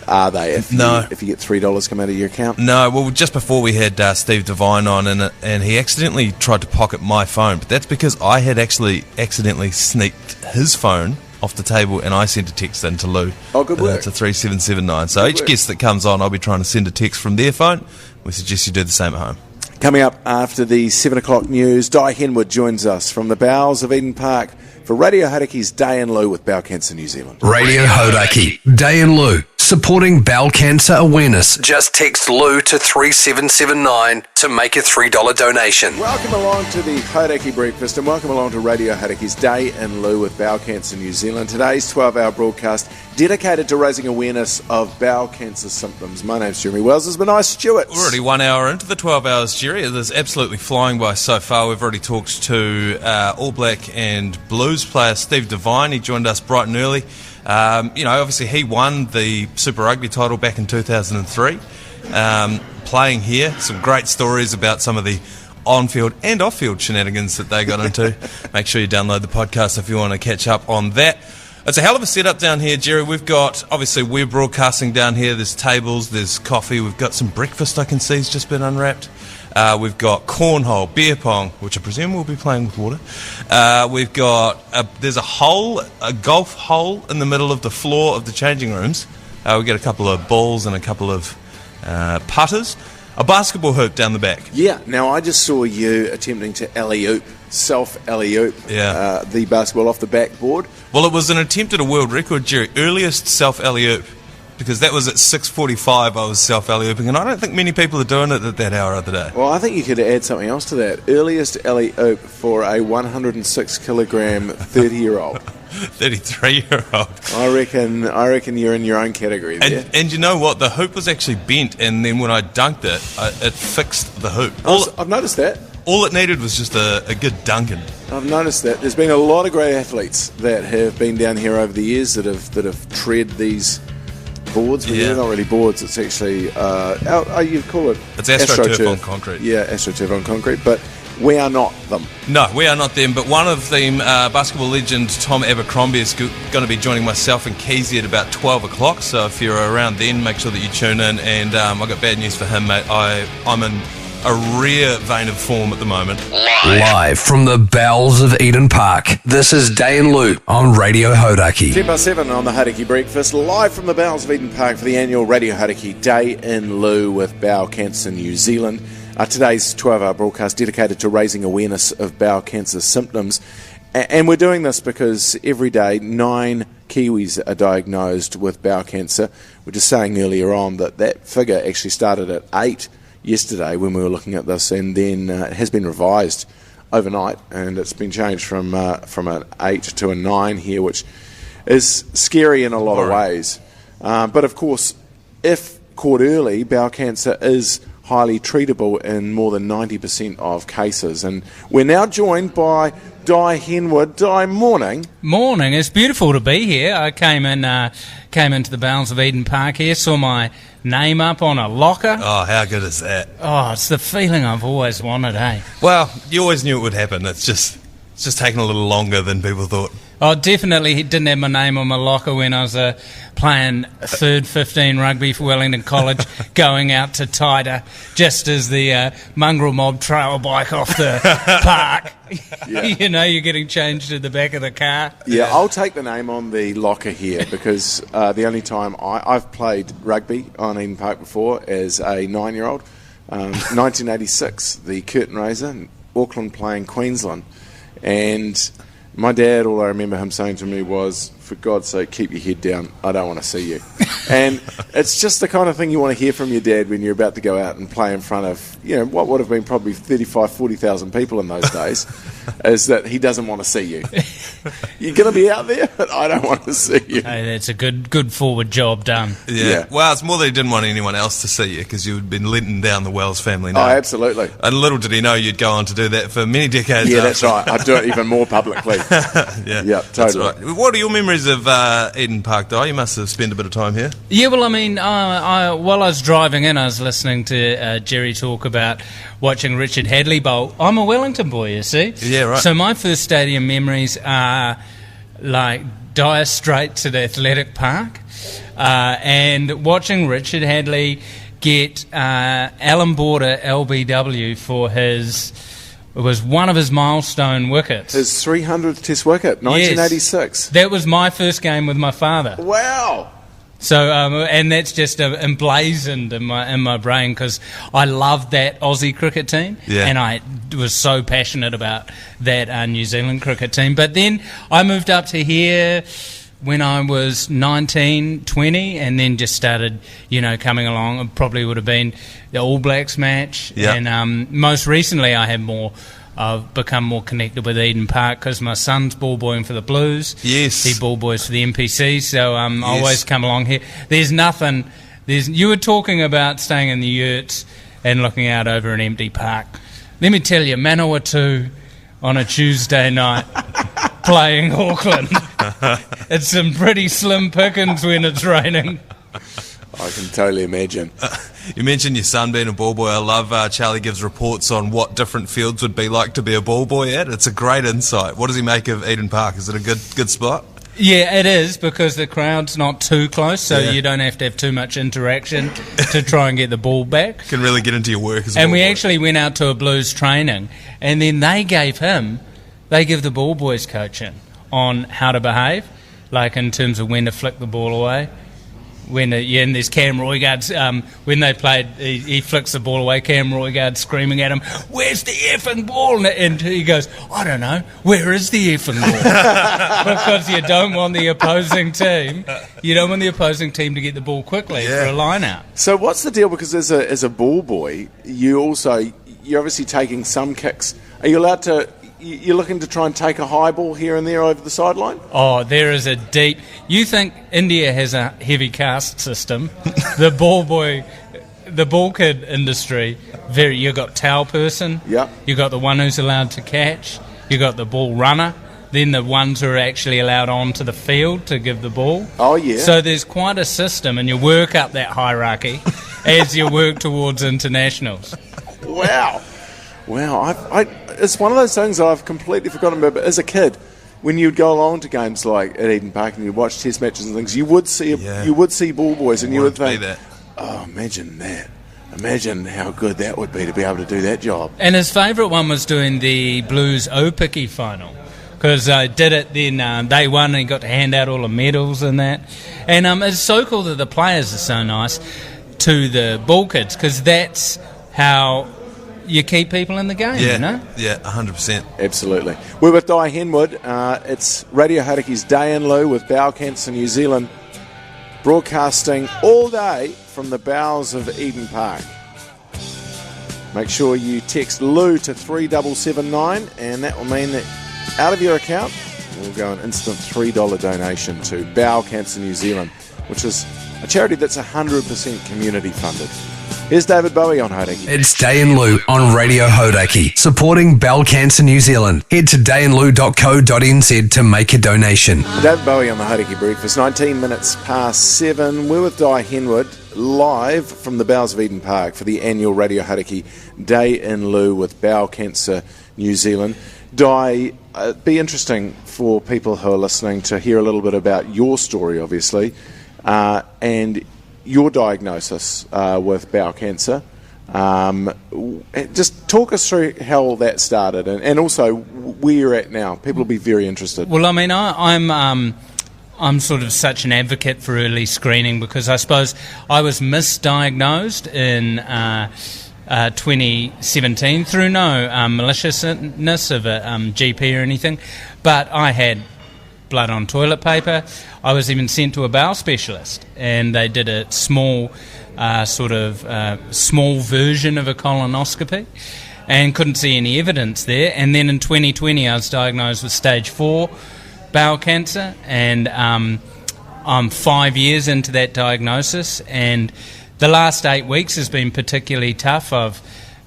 are they, if you get $3 come out of your account? No, well, just before we had Steve Devine on, and he accidentally tried to pocket my phone, but that's because I had actually accidentally sneaked his phone off the table, and I sent a text in to Lou. Oh, good work. To 3779. So each guest that comes on, I'll be trying to send a text from their phone. We suggest you do the same at home. Coming up after the 7 o'clock news, Dai Henwood joins us from the bowels of Eden Park for Radio Hauraki's Dai In Loo with Bowel Cancer New Zealand. Radio Hauraki, Dai In Loo, supporting bowel cancer awareness. Just text Lou to 3779 to make a $3 donation. Welcome along to the Hauraki Breakfast and welcome along to Radio Hauraki's Dai In Loo with Bowel Cancer New Zealand. Today's 12-hour broadcast dedicated to raising awareness of bowel cancer symptoms. My name's Jeremy Wells. It's been nice, Stuart. We're already 1 hour into the 12 hours, Jerry. It is absolutely flying by so far. We've already talked to All Black and Blues player Steve Devine. He joined us bright and early. Obviously he won the Super Rugby title back in 2003. Playing here, some great stories about some of the on-field and off-field shenanigans that they got into. Make sure you download the podcast if you want to catch up on that. It's a hell of a setup down here, Jerry. We've got, obviously, we're broadcasting down here. There's tables, there's coffee. We've got some breakfast I can see has just been unwrapped. We've got cornhole, beer pong, which I presume we'll be playing with water. We've got, there's a golf hole in the middle of the floor of the changing rooms. We've got a couple of balls and a couple of putters. A basketball hoop down the back. Yeah, now I just saw you attempting to alley-oop, self-alley-oop the basketball off the backboard. Well, it was an attempt at a world record, Jerry. Earliest self-alley-oop. Because that was at 6:45 I was self-alley-ooping, and I don't think many people are doing it at that hour of the day. Well, I think you could add something else to that. Earliest alley-oop for a 106-kilogram 30-year-old. 33-year-old. I reckon you're in your own category there. And you know what? The hoop was actually bent, and then when I dunked it, it fixed the hoop. I've noticed that. All it needed was just a good dunking. I've noticed that. There's been a lot of great athletes that have been down here over the years that have tread these boards. But they're not really boards. It's actually, you call it... It's AstroTurf on concrete. Yeah, AstroTurf on concrete. But we are not them. No, we are not them. But one of them, basketball legend Tom Abercrombie, is going to be joining myself and Keyzie at about 12 o'clock. So if you're around then, make sure that you tune in. And I've got bad news for him, mate. I'm in a rare vein of form at the moment. Live from the bowels of Eden Park, this is Dai In Loo on Radio Hauraki. 10:07 on the Hauraki Breakfast, live from the bowels of Eden Park for the annual Radio Hauraki Dai In Loo with Bowel Cancer New Zealand. Today's 12-hour broadcast dedicated to raising awareness of bowel cancer symptoms. And we're doing this because every day 9 Kiwis are diagnosed with bowel cancer. We're just saying earlier on that figure actually started at 8 yesterday when we were looking at this, and then it has been revised overnight, and it's been changed from an 8 to a 9 here, which is scary in a lot of ways. But of course, if caught early, bowel cancer is highly treatable in more than 90% of cases. And we're now joined by Dai Henwood. Dai, morning. Morning. It's beautiful to be here. I came into the bowels of Eden Park here, saw my name up on a locker. Oh, how good is that? Oh, it's the feeling I've always wanted, eh? Well, you always knew it would happen. It's just taken a little longer than people thought. Oh, definitely he didn't have my name on my locker when I was playing third 15 rugby for Wellington College, going out to Taita, just as the mongrel mob trail bike off the park. Yeah. You know, you're getting changed in the back of the car. Yeah, I'll take the name on the locker here because the only time I've played rugby on Eden Park before as a 9-year-old, 1986, the curtain raiser, in Auckland playing Queensland. And my dad, all I remember him saying to me was, for God's sake, keep your head down. I don't want to see you. And it's just the kind of thing you want to hear from your dad when you're about to go out and play in front of, what would have been probably 35,000, 40,000 people in those days, is that he doesn't want to see you. You're going to be out there, but I don't want to see you. Hey, that's a good forward job done. Yeah. Well, it's more that he didn't want anyone else to see you because you had been letting down the Wells family name. Oh, absolutely. And little did he know you'd go on to do that for many decades. Yeah, that's right. I'd do it even more publicly. Yeah, totally. That's right. What are your memories of Eden Park, Dai? You must have spent a bit of time here. Yeah, well, I mean, while I was driving in, I was listening to Jerry talk about watching Richard Hadley bowl. I'm a Wellington boy, you see. Yeah, right. So my first stadium memories are like Dire Straits at Athletic Park and watching Richard Hadley get Alan Border LBW for his It was one of his milestone wickets. His 300th Test wicket, 1986. Yes. That was my first game with my father. Wow. So, and that's just emblazoned in my brain because I loved that Aussie cricket team, and I was so passionate about that New Zealand cricket team. But then I moved up to here when I was 19, 20, and then just started, coming along. It probably would have been the All Blacks match, and most recently I've become more connected with Eden Park because my son's ball boying for the Blues. Yes. He ball boys for the NPC, so I always come along here. You were talking about staying in the yurts and looking out over an empty park. Let me tell you, Manawatu on a Tuesday night playing Auckland. It's some pretty slim pickings when it's raining. I can totally imagine. You mentioned your son being a ball boy. I love Charlie gives reports on what different fields would be like to be a ball boy at. It's a great insight. What does he make of Eden Park? Is it a good spot? Yeah, it is because the crowd's not too close, so you don't have to have too much interaction to try and get the ball back. Can really get into your work as a And ball we boy. actually went out to a Blues training, and then they give the ball boys coaching on how to behave, like in terms of when to flick the ball away. And there's Cam Roygaard, when they played, he flicks the ball away, Cam Roygaard screaming at him, "Where's the effing ball?" And he goes, "I don't know, where is the effing ball?" Because you don't want the opposing team to get the ball quickly for a line-out. So what's the deal? Because as a ball boy, you're obviously taking some kicks. Are you allowed to... You're looking to try and take a high ball here and there over the sideline? Oh, there is a deep... You think India has a heavy caste system. The ball kid industry, you got towel person, you got the one who's allowed to catch, you got the ball runner, then the ones who are actually allowed onto the field to give the ball. Oh, yeah. So there's quite a system, and you work up that hierarchy as you work towards internationals. Wow. It's one of those things I've completely forgotten about. But as a kid, when you'd go along to games like at Eden Park and you'd watch Test matches and things, you would see ball boys, and you would think, "Oh, imagine that! Imagine how good that would be to be able to do that job." And his favourite one was doing the Blues Opiki final because I did it then. They won and he got to hand out all the medals and that. And it's so cool that the players are so nice to the ball kids because that's how you keep people in the game, Yeah, 100%. Absolutely. We're with Dai Henwood. It's Radio Hauraki's Dai In Loo with Bowel Cancer New Zealand, broadcasting all day from the bowels of Eden Park. Make sure you text Lou to 3779, and that will mean that out of your account will go an instant $3 donation to Bowel Cancer New Zealand, which is a charity that's 100% community funded. Here's David Bowie on Hauraki. It's Dai In Loo on Radio Hauraki, supporting Bowel Cancer New Zealand. Head to daiandloo.co.nz to make a donation. David Bowie on the Hauraki Breakfast, 19 minutes past 7. We're with Dai Henwood, live from the bowels of Eden Park for the annual Radio Hauraki Dai In Loo with Bowel Cancer New Zealand. Dai, it'd be interesting for people who are listening to hear a little bit about your story, obviously, and your diagnosis with bowel cancer. Just talk us through how that started and also where you're at now. People will be very interested. Well, I mean, I'm sort of such an advocate for early screening because I suppose I was misdiagnosed in 2017 through no maliciousness of a GP or anything, but I had blood on toilet paper. I was even sent to a bowel specialist, and they did a small small version of a colonoscopy and couldn't see any evidence there. And then in 2020 I was diagnosed with stage 4 bowel cancer, and I'm 5 years into that diagnosis, and the last 8 weeks has been particularly tough. I've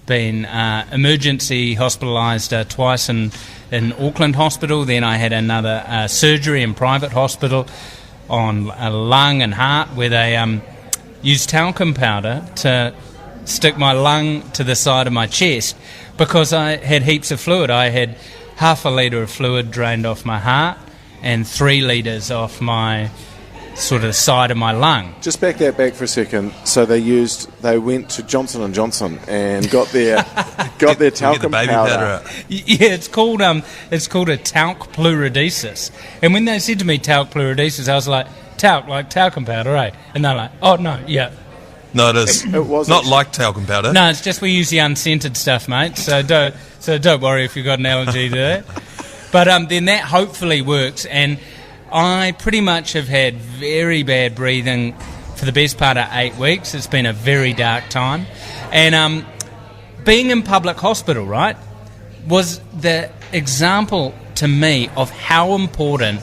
been emergency hospitalised twice in Auckland Hospital. Then I had another surgery in private hospital on a lung and heart where they used talcum powder to stick my lung to the side of my chest because I had heaps of fluid. I had half a litre of fluid drained off my heart and 3 litres off my sort of the side of my lung. Just back that back for a second. So they went to Johnson & Johnson and got their talcum powder. Yeah, it's called a talc pleurodesis. And when they said to me talc pleurodesis, I was like talcum powder, eh? And they're like, oh no, yeah. No, it is. It was not actually like talcum powder. No, it's just we use the unscented stuff, mate. So don't worry if you've got an allergy to that. But then that hopefully works, and I pretty much have had very bad breathing for the best part of 8 weeks. It's been a very dark time. And being in public hospital, right, was the example to me of how important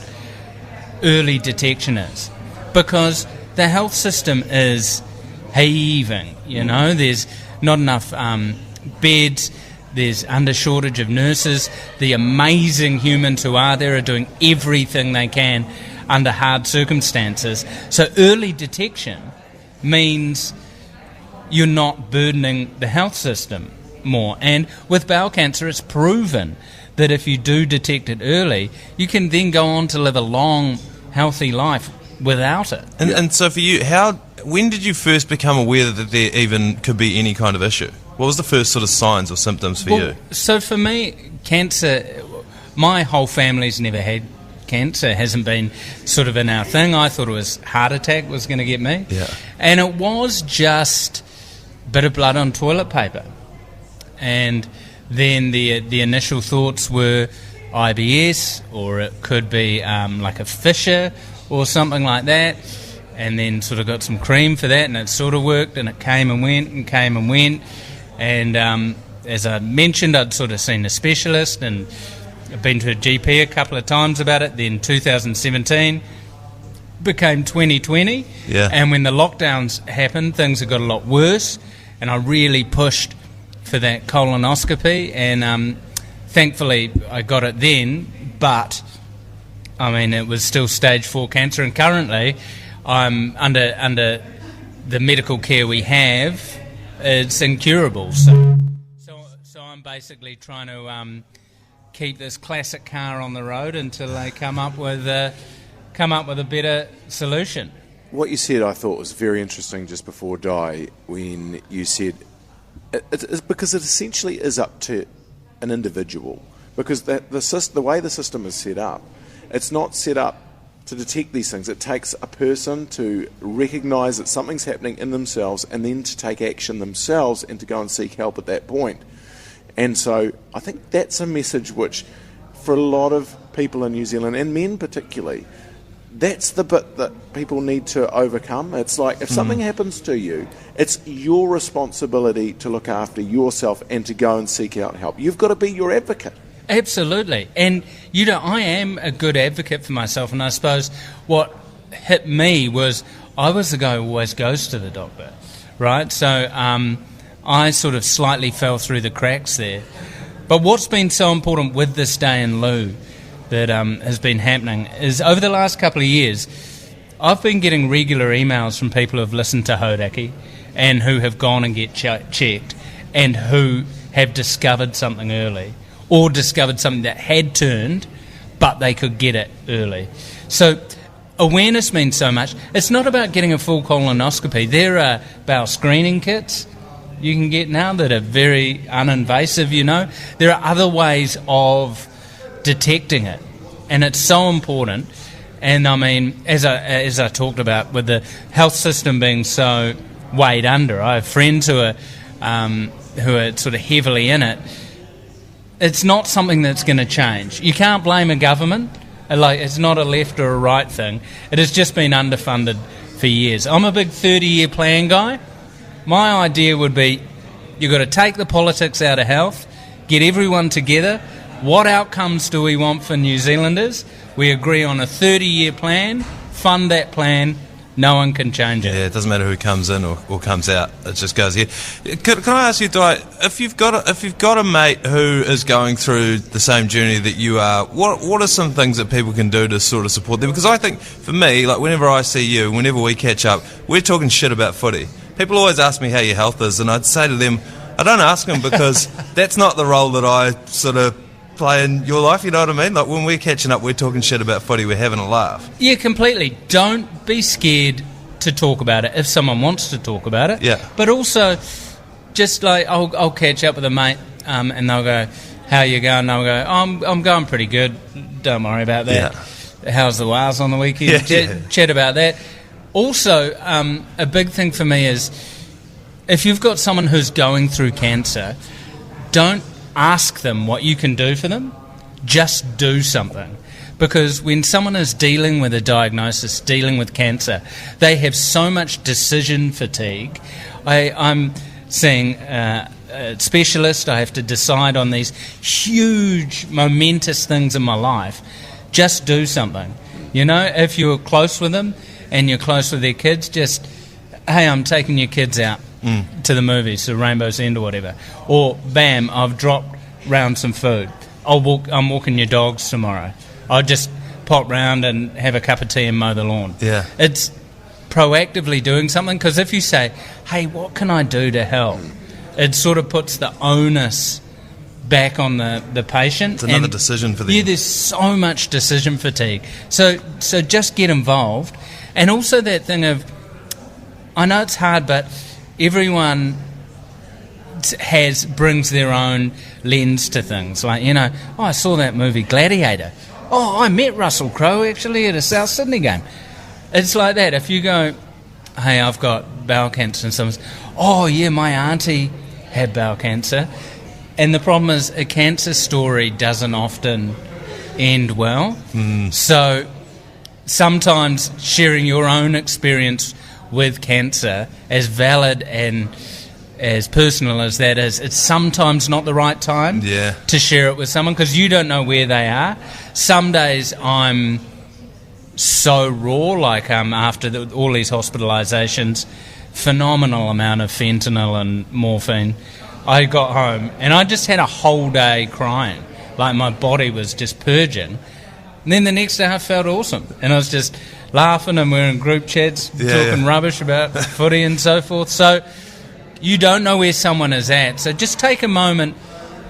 early detection is. Because the health system is heaving, you know. There's not enough beds. There's under shortage of nurses. The amazing humans who are there are doing everything they can under hard circumstances. So early detection means you're not burdening the health system more. And with bowel cancer, it's proven that if you do detect it early, you can then go on to live a long, healthy life without it. And so for you, when did you first become aware that there even could be any kind of issue? What was the first sort of signs or symptoms for you? So for me, cancer, my whole family's never had cancer. It hasn't been sort of in our thing. I thought it was heart attack was going to get me. Yeah. And it was just a bit of blood on toilet paper. And then the initial thoughts were IBS, or it could be like a fissure or something like that. And then sort of got some cream for that, and it sort of worked, and it came and went and came and went. And as I mentioned, I'd sort of seen a specialist, and I've been to a GP a couple of times about it. Then 2017 became 2020, and when the lockdowns happened, things got a lot worse, and I really pushed for that colonoscopy, and thankfully I got it then, but I mean it was still stage 4 cancer, and currently I'm under the medical care we have. It's incurable. So I'm basically trying to keep this classic car on the road until they come up with a better solution. What you said, I thought, was very interesting just before Dai, when you said it's because it essentially is up to an individual, because the way the system is set up, it's not set up to detect these things. It takes a person to recognise that something's happening in themselves, and then to take action themselves and to go and seek help at that point. And so I think that's a message which, for a lot of people in New Zealand, and men particularly, that's the bit that people need to overcome. It's like, if something happens to you, it's your responsibility to look after yourself and to go and seek out help. You've got to be your advocate. Absolutely. And, I am a good advocate for myself, and I suppose what hit me was I was the guy who always goes to the doctor, right? So I sort of slightly fell through the cracks there. But what's been so important with this day in Loo that has been happening is over the last couple of years, I've been getting regular emails from people who have listened to Hauraki and who have gone and get checked and who have discovered something early, or discovered something that had turned, but they could get it early. So awareness means so much. It's not about getting a full colonoscopy. There are bowel screening kits you can get now that are very uninvasive, There are other ways of detecting it, and it's so important. And I mean, as I talked about, with the health system being so weighed under, I have friends who are sort of heavily in it. It's not something that's going to change. You can't blame a government. It's not a left or a right thing. It has just been underfunded for years. I'm a big 30-year plan guy. My idea would be you've got to take the politics out of health, get everyone together. What outcomes do we want for New Zealanders? We agree on a 30-year plan, fund that plan. No one can change it. Yeah, it doesn't matter who comes in or comes out. It just goes here. Can I ask you, Dai, if you've got a mate who is going through the same journey that you are, what are some things that people can do to sort of support them? Because I think, for me, like whenever I see you, whenever we catch up, we're talking shit about footy. People always ask me how your health is, and I'd say to them, I don't ask them, because that's not the role that I sort of play in your life, you know what I mean? Like, when we're catching up, we're talking shit about footy, we're having a laugh. Yeah, completely. Don't be scared to talk about it if someone wants to talk about it. Yeah. But also, just like, I'll catch up with a mate, and they'll go, how you going? And I'll go, I'm going pretty good. Don't worry about that. Yeah. How's the wires on the weekend? Chat about that. Also, a big thing for me is, if you've got someone who's going through cancer, don't ask them what you can do for them. Just do something. Because when someone is dealing with a diagnosis, dealing with cancer, they have so much decision fatigue. I'm seeing a specialist. I have to decide on these huge, momentous things in my life. Just do something. You know, if you're close with them and you're close with their kids, just, hey, I'm taking your kids out to the movies, to Rainbow's End or whatever. Or, bam, I've dropped round some food. I'm walking your dogs tomorrow. I'll just pop round and have a cup of tea and mow the lawn. Yeah. It's proactively doing something, because if you say, hey, what can I do to help? It sort of puts the onus back on the patient. It's another decision for them. Yeah, there's so much decision fatigue. So just get involved. And also that thing of, I know it's hard, but everyone brings their own lens to things. Like, you know, I saw that movie Gladiator. Oh, I met Russell Crowe actually at a South Sydney game. It's like that. If you go, hey, I've got bowel cancer, and someone's, oh yeah, my auntie had bowel cancer. And the problem is, a cancer story doesn't often end well. So sometimes sharing your own experience with cancer, as valid and as personal as that is, it's sometimes not the right time to share it with someone, because you don't know where they are. Some days I'm so raw, like after all these hospitalisations, phenomenal amount of fentanyl and morphine. I got home and I just had a whole day crying, like my body was just purging. And then the next day I felt awesome, and I was just laughing, and we're in group chats talking rubbish about footy and so forth. So you don't know where someone is at, so just take a moment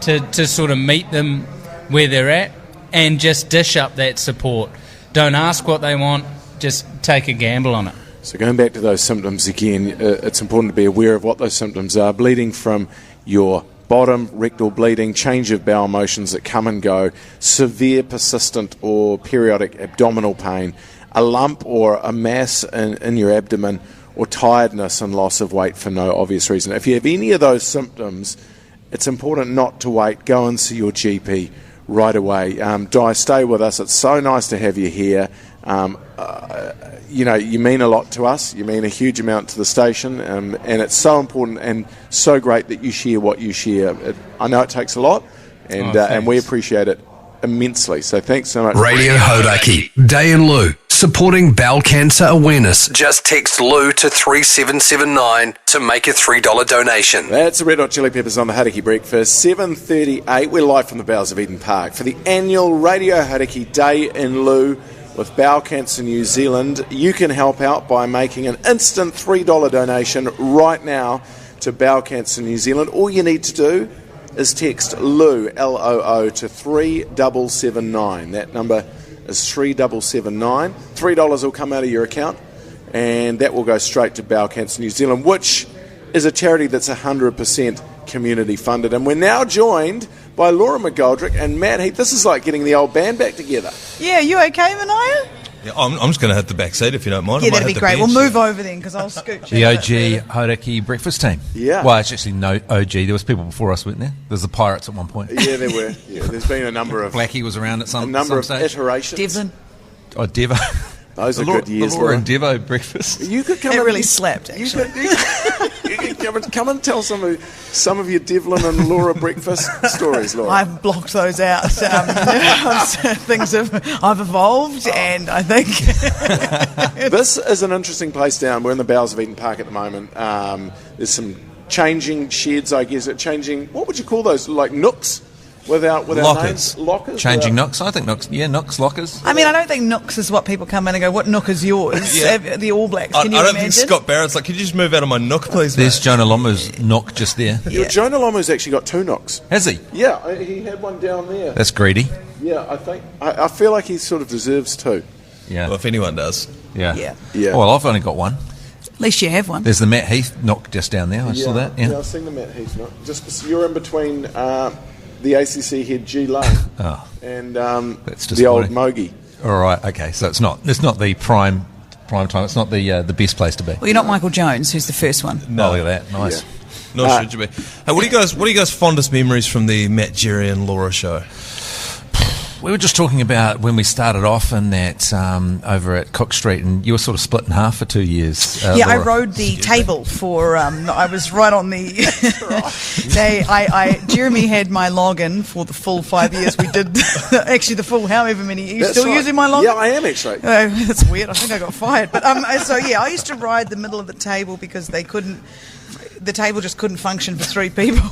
to sort of meet them where they're at and just dish up that support. Don't ask what they want, just take a gamble on it. So going back to those symptoms again, it's important to be aware of what those symptoms are. Bleeding from your bottom, rectal bleeding, change of bowel motions that come and go, severe, persistent or periodic abdominal pain, a lump or a mass in your abdomen, or tiredness and loss of weight for no obvious reason. If you have any of those symptoms, it's important not to wait. Go and see your GP right away. Dai, stay with us. It's so nice to have you here. You know, you mean a lot to us. You mean a huge amount to the station, and it's so important and so great that you share what you share. I know it takes a lot, and we appreciate it immensely. So thanks so much. Radio Hauraki, Dai and Loo, supporting bowel cancer awareness. Just text Loo to 3779 to make a $3 donation. That's the Red Hot Chili Peppers on the Hauraki Breakfast, 7:38. We're live from the Bowels of Eden Park for the annual Radio Hauraki Dai and Loo with Bowel Cancer New Zealand. You can help out by making an instant $3 donation right now to Bowel Cancer New Zealand. All you need to do is text Loo, L-O-O, to 3779. That number is 3779. $3 will come out of your account, and that will go straight to Bowel Cancer New Zealand, which is a charity that's 100% community funded. And we're now joined by Laura McGoldrick and Matt Heath. This is like getting the old band back together. Yeah, you okay, Manoia? Yeah, I'm just going to hit the back seat if you don't mind. Yeah, that'd be great. We'll move over then, because I'll scooch the OG Hauraki breakfast team. Yeah. Well, it's actually no OG. There was people before us, weren't there? There was the Pirates at one point. Yeah, there were. Yeah, there's been a number of... Blackie was around at some stage. Iterations. Devin. Oh, Devo. Those are good years, Laura and Devo breakfast. You could come. It really slapped, actually. You could come and tell some of your Devlin and Laura breakfast stories, Laura. I've blocked those out. Things I've evolved, and I think this is an interesting place down. We're in the Bowels of Eden Park at the moment. There's some changing sheds, I guess. Changing. What would you call those? Like nooks. with our Lockers. names. Lockers. Changing nooks. I think nooks. Yeah, nooks, lockers. I mean, I don't think nooks is what people come in and go, what nook is yours? Yeah. The All Blacks. I Can you don't imagine? think Scott Barrett's like, could you just move out of my nook, please, mate? There's Jonah Lomu's knock just there. Yeah. Jonah Lomu's actually got 2 knocks. Has he? Yeah, he had one down there. That's greedy. Yeah, I think I feel like he sort of deserves 2. Yeah. Well, if anyone does. Yeah. Yeah. Well, I've only got one. At least you have one. There's the Matt Heath knock just down there. I saw that. Yeah. I've seen the Matt Heath knock. Just you're in between the ACC head G Lane and That's the old disappointing. Mogie. All right. Okay. So it's not the prime time. It's not the best place to be. Well, you're not Michael Jones, who's the first one. No. Oh, look at that. Nice. Yeah. Nor should you be. Hey, what are you guys' fondest memories from the Matt, Jerry and Laura show? We were just talking about when we started off in that over at Cook Street, and you were sort of split in half for 2 years. Yeah, I Laura. rode the table for. I was right on the. Jeremy had my login for the full 5 years. We did actually the full however many. Are you That's still right. using my login? Yeah, I am actually. That's weird. I think I got fired. But so yeah, I used to ride the middle of the table because they couldn't. The table just couldn't function for 3 people.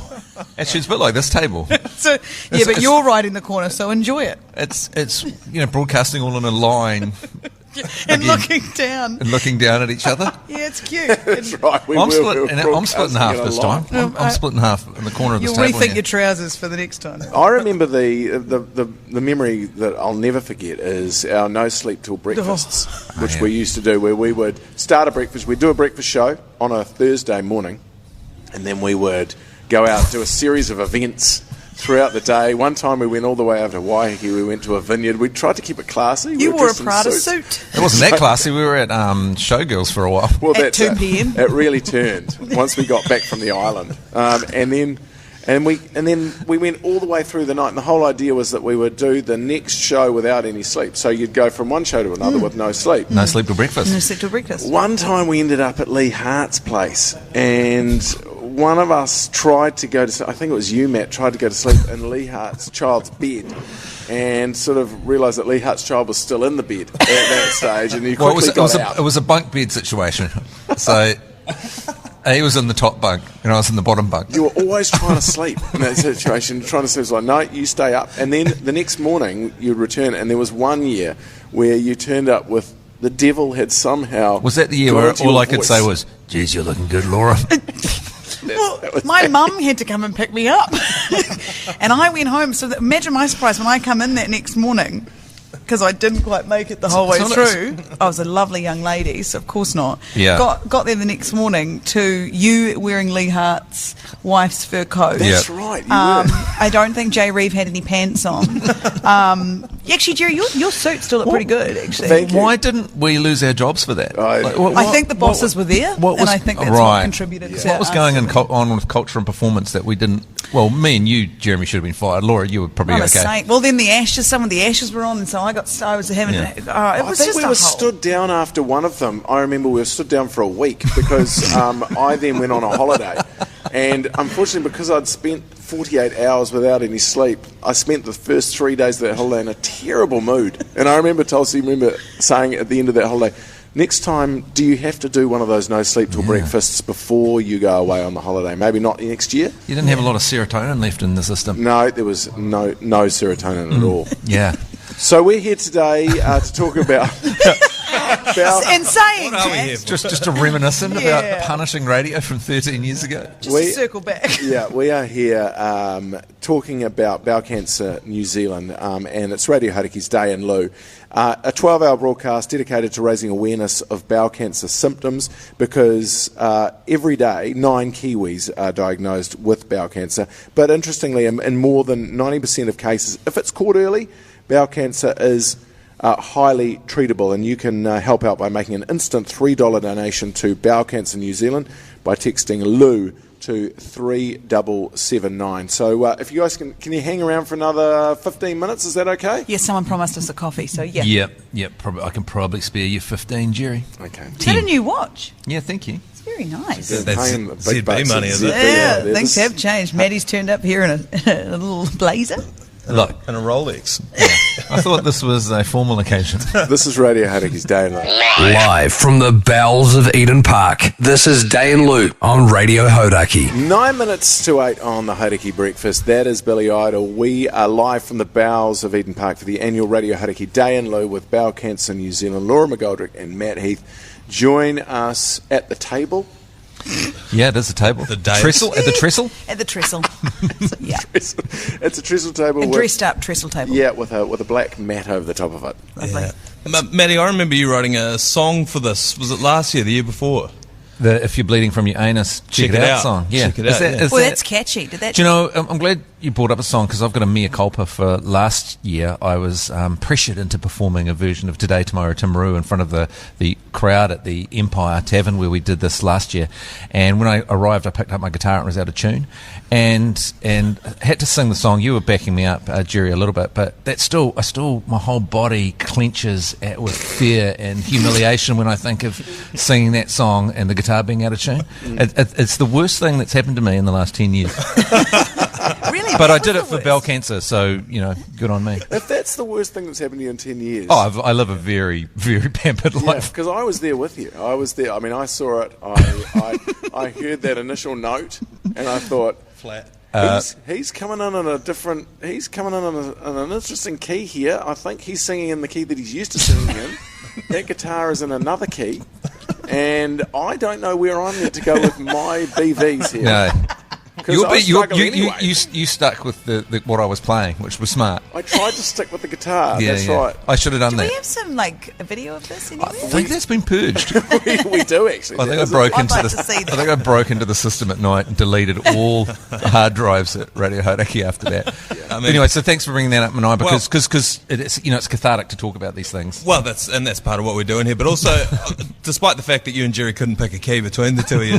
Actually, it's a bit like this table. So yeah, but you're right in the corner, so enjoy it. It's broadcasting all in a line And looking down. and looking down at each other. Yeah, it's cute. That's right. I'm split in half this time. I'm split in half in the corner of this You'll table. rethink your trousers for the next time. I remember the memory that I'll never forget is our no sleep till breakfasts, which we used to do, where we would start a breakfast. We'd do a breakfast show on a Thursday morning, and then we would go out and do a series of events throughout the day. One time we went all the way over to Waiheke. We went to a vineyard. We tried to keep it classy. You were wore a dressed in Prada suits. suit. It wasn't that classy. We were at Showgirls for a while. Well, At that's 2 it. p.m. It really turned once we got back from the island, and then we went all the way through the night. And the whole idea was that we would do the next show without any sleep. So you'd go from one show to another with no sleep. No sleep till breakfast. No sleep till breakfast. One time we ended up at Leigh Hart's place, and one of us tried to go to, I think it was you, Matt, tried to go to sleep in Leigh Hart's child's bed, and sort of realised that Leigh Hart's child was still in the bed at that stage, and he quickly got out. It was a bunk bed situation. So he was in the top bunk and I was in the bottom bunk. You were always trying to sleep in that situation, trying to sleep. It was like, no, you stay up. And then the next morning you'd return, and there was one year where you turned up with the devil had somehow... Was that the year got where into all your I could voice. say was, geez, you're looking good, Laura? Well, my mum had to come and pick me up. And I went home. So imagine my surprise when I come in that next morning, because I didn't quite make it the whole way through. I was a lovely young lady, so of course not. Yeah. Got there the next morning to you wearing Leigh Hart's wife's fur coat. That's right, you were. I don't think Jay Reeve had any pants on. Actually, Jerry, your suit still looked pretty good, actually. Thank you. Why didn't we lose our jobs for that? I think the bosses were there, and I think that's what contributed to What was us. going on with culture and performance that we didn't... Well, me and you, Jeremy, should have been fired. Laura, you were probably I'm a okay. saint. Well, then some of the ashes were on, and so I was having. Yeah. It I was think just we a were whole. stood down after one of them. I remember we were stood down for a week because I then went on a holiday. And unfortunately, because I'd spent 48 hours without any sleep, I spent the first 3 days of that holiday in a terrible mood. And I remember Tulsi saying at the end of that holiday, next time, do you have to do one of those no sleep till breakfasts before you go away on the holiday? Maybe not next year? You didn't have a lot of serotonin left in the system. No, there was no serotonin at all. Yeah. So we're here today to talk about... And saying What are we that, here for? Just a reminiscent Yeah. about punishing radio from 13 years ago. just to circle back. Yeah, we are here talking about bowel cancer New Zealand, and it's Radio Hauraki's Dai In Loo, a 12-hour broadcast dedicated to raising awareness of bowel cancer symptoms, because every day 9 Kiwis are diagnosed with bowel cancer. But interestingly, in more than 90% of cases, if it's caught early, bowel cancer is highly treatable, and you can help out by making an instant $3 donation to Bowel Cancer New Zealand by texting LOO to 3779. So if you guys can you hang around for another 15 minutes? Is that okay? Yes, someone promised us a coffee, so yeah. Yep. I can probably spare you 15, Jerry. Okay. Is that a new watch? Yeah, thank you. It's very nice. That's Paying the big ZB bucks money, at is it? ZB, Yeah, they're things just- have changed. Maddie's turned up here in a little blazer. Look. And a Rolex. I thought this was a formal occasion. This is Radio Hauraki's Dai and Loo. Live from the bowels of Eden Park, this is Dai and Loo on Radio Hauraki. 9 minutes to 8 on the Hauraki Breakfast. That is Billy Idol. We are live from the bowels of Eden Park for the annual Radio Hauraki Dai and Loo with Bowel Cancer New Zealand, Laura McGoldrick and Matt Heath. Join us at the table. Yeah, there's a table. The Dai- trestle at the trestle. At the trestle. Yeah. It's a trestle table. A dressed up trestle table. Yeah, with a black mat over the top of it. Lovely. Maddie, I remember you writing a song for this. Was it last year, the year before? The If You're Bleeding From Your Anus, Check It Out song. Yeah. Check it out, yeah. Well, that's catchy. Did that? Do you know, I'm glad you brought up a song because I've got a mea culpa for last year. I was pressured into performing a version of Today, Tomorrow, Timaru in front of the crowd at the Empire Tavern where we did this last year. And when I arrived, I picked up my guitar and it was out of tune. And had to sing the song. You were backing me up, Jerry, a little bit, but that's still, my whole body clenches with fear and humiliation when I think of singing that song and the guitar being out of tune. It's the worst thing that's happened to me in the last 10 years. Really? But I did it for bowel cancer, so, good on me. If that's the worst thing that's happened to you in 10 years... Oh, I live a very, very pampered life. Because I was there with you. I was there. I mean, I saw it. I heard that initial note, and I thought... Flat. He's coming in a different... He's coming in an interesting key here. I think he's singing in the key that he's used to singing in. That guitar is in another key. And I don't know where I'm meant to go with my BVs here. No. Anyway. You stuck with the what I was playing, which was smart. I tried to stick with the guitar. Yeah, that's yeah. right. I should have done Do that. we have some, a video of this anywhere? I think that's been purged. we do, actually. I think I broke into the system at night and deleted all the hard drives at Radio Hauraki after that. Yeah. I mean, anyway, so thanks for bringing that up, Minogue, because it's it's cathartic to talk about these things. Well, that's part of what we're doing here. But also, despite the fact that you and Jerry couldn't pick a key between the two of you,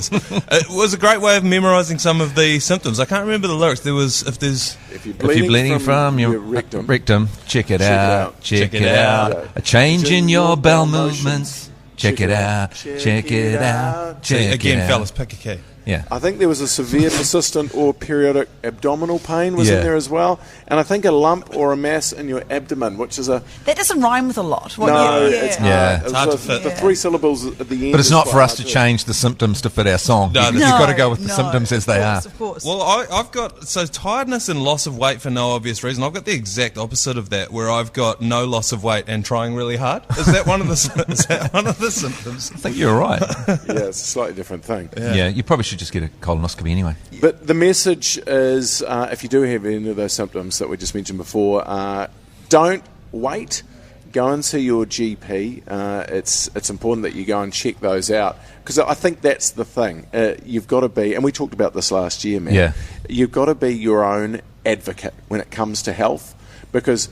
it was a great way of memorising some of the symptoms. I can't remember the lyrics. There was if you're bleeding from your rectum, check it out. Check it out. A change in your bowel movements. Check it out. Check it out. Again, fellas, pick a key. Yeah. I think there was a severe, persistent, or periodic abdominal pain was in there as well, and I think a lump or a mass in your abdomen, which is a... That doesn't rhyme with a lot. It's hard. Yeah. It's hard to fit. The 3 syllables at the end. But it's not for us to change the symptoms to fit our song. No, You've got to go with the symptoms as they are. Of course. Well, I've got tiredness and loss of weight for no obvious reason. I've got the exact opposite of that, where I've got no loss of weight and trying really hard. Is that one of the symptoms? I think you're right. Yeah, it's a slightly different thing. Yeah, you probably should just get a colonoscopy anyway. But the message is, if you do have any of those symptoms that we just mentioned before, don't wait. Go and see your GP. It's important that you go and check those out, because I think that's the thing. You've got to be, and we talked about this last year, man. Yeah. You've got to be your own advocate when it comes to health, because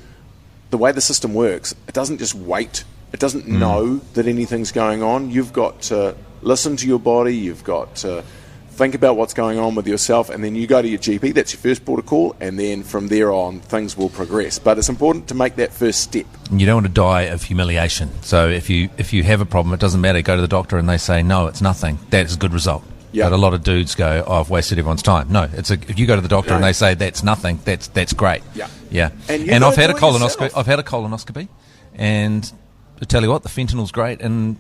the way the system works, it doesn't just wait. It doesn't know that anything's going on. You've got to listen to your body. You've got to think about what's going on with yourself, and then you go to your GP. That's your first port of call, and then from there on, things will progress. But it's important to make that first step. You don't want to die of humiliation. So if you have a problem, it doesn't matter. Go to the doctor and they say, no, it's nothing. That's a good result. Yeah. But a lot of dudes go, oh, I've wasted everyone's time. No, if you go to the doctor and they say that's nothing, that's great. Yeah. Yeah. And I've had a colonoscopy. yourself. I've had a colonoscopy, and I tell you what, the fentanyl's great. And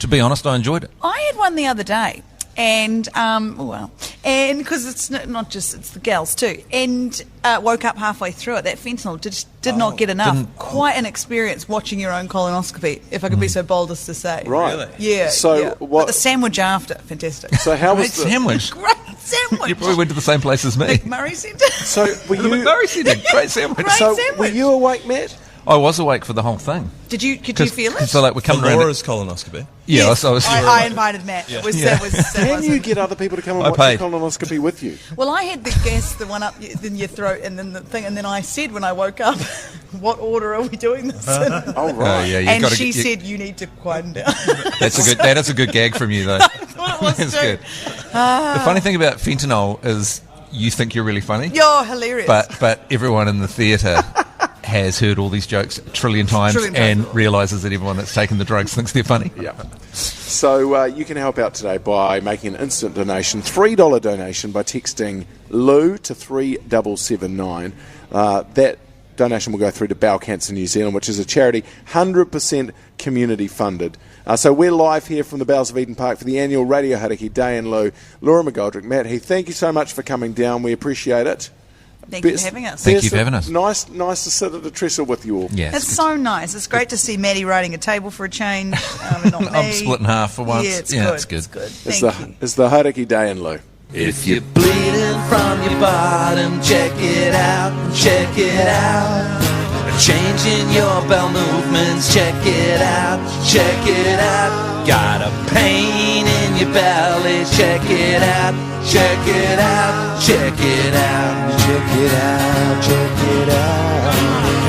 to be honest, I enjoyed it. I had one the other day. And because it's not just, it's the gals too, and woke up halfway through it. That fentanyl did not get enough. Quite an experience watching your own colonoscopy, if I could be so bold as to say. Right. Really? Yeah. So yeah. what? But the sandwich after, fantastic. So how was Great sandwich. Great sandwich. You probably went to the same place as me. Murray Centre. So were The you? McMurray Centre. Great sandwich. Great So sandwich. were you awake, Matt? I was awake for the whole thing. Could you feel it? So like we're coming around. Laura's colonoscopy. Yeah, Yes, I was. I invited Matt. It was, that was, that Can you wasn't- get other people to come and I watch paid. the colonoscopy with you? Well, I had the gas, the one up in your throat, and then the thing, and then I said when I woke up, "What order are we doing this in?" Oh, right. Yeah, And she said, "You need to quieten down." That is a good gag from you though. What it was That's too. good. The funny thing about fentanyl is you think you're really funny, You're hilarious. but everyone in the theatre has heard all these jokes a trillion times and realises that everyone that's taken the drugs thinks they're funny. Yeah. So you can help out today by making an instant donation, $3 donation by texting Loo to 3779. That donation will go through to Bowel Cancer New Zealand, which is a charity 100% community funded. So we're live here from the Bowels of Eden Park for the annual Radio Hauraki Dai in Loo. Laura McGoldrick, Matt Heath, thank you so much for coming down. We appreciate it. Thank you for having us. Thank you for having us. Nice to sit at the trestle with you all. Yeah, it's so nice. It's great to see Maddie riding a table for a change. And not me. I'm split in half for once. Yeah, it's good. It's good. It's the Hauraki Dai in Loo. If you're bleeding from your bottom, check it out, check it out. Changing your bowel movements, check it out, check it out. Got a pain in your belly, check it out, check it out, check it out, check it out, check it out.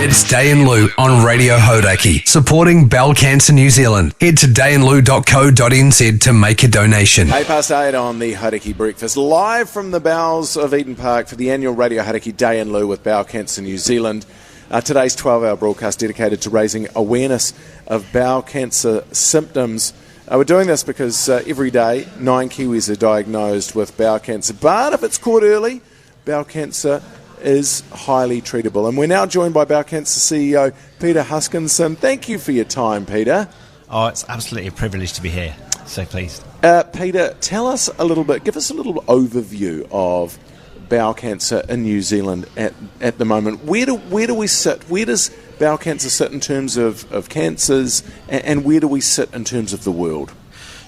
It's Dai in Loo on Radio Hauraki, supporting Bowel Cancer New Zealand. Head to daiandloo.co.nz to make a donation. 8:08 on the Hauraki Breakfast, live from the Bowels of Eden Park for the annual Radio Hauraki Dai in Loo with Bowel Cancer New Zealand. Today's 12-hour broadcast dedicated to raising awareness of bowel cancer symptoms. We're doing this because every day 9 Kiwis are diagnosed with bowel cancer. But if it's caught early, bowel cancer is highly treatable. And we're now joined by Bowel Cancer CEO Peter Huskinson. Thank you for your time, Peter. Oh, it's absolutely a privilege to be here. So pleased. Peter, tell us a little bit, give us a little overview of bowel cancer in New Zealand at the moment. Where do we sit? Where does bowel cancer sit in terms of cancers, and where do we sit in terms of the world?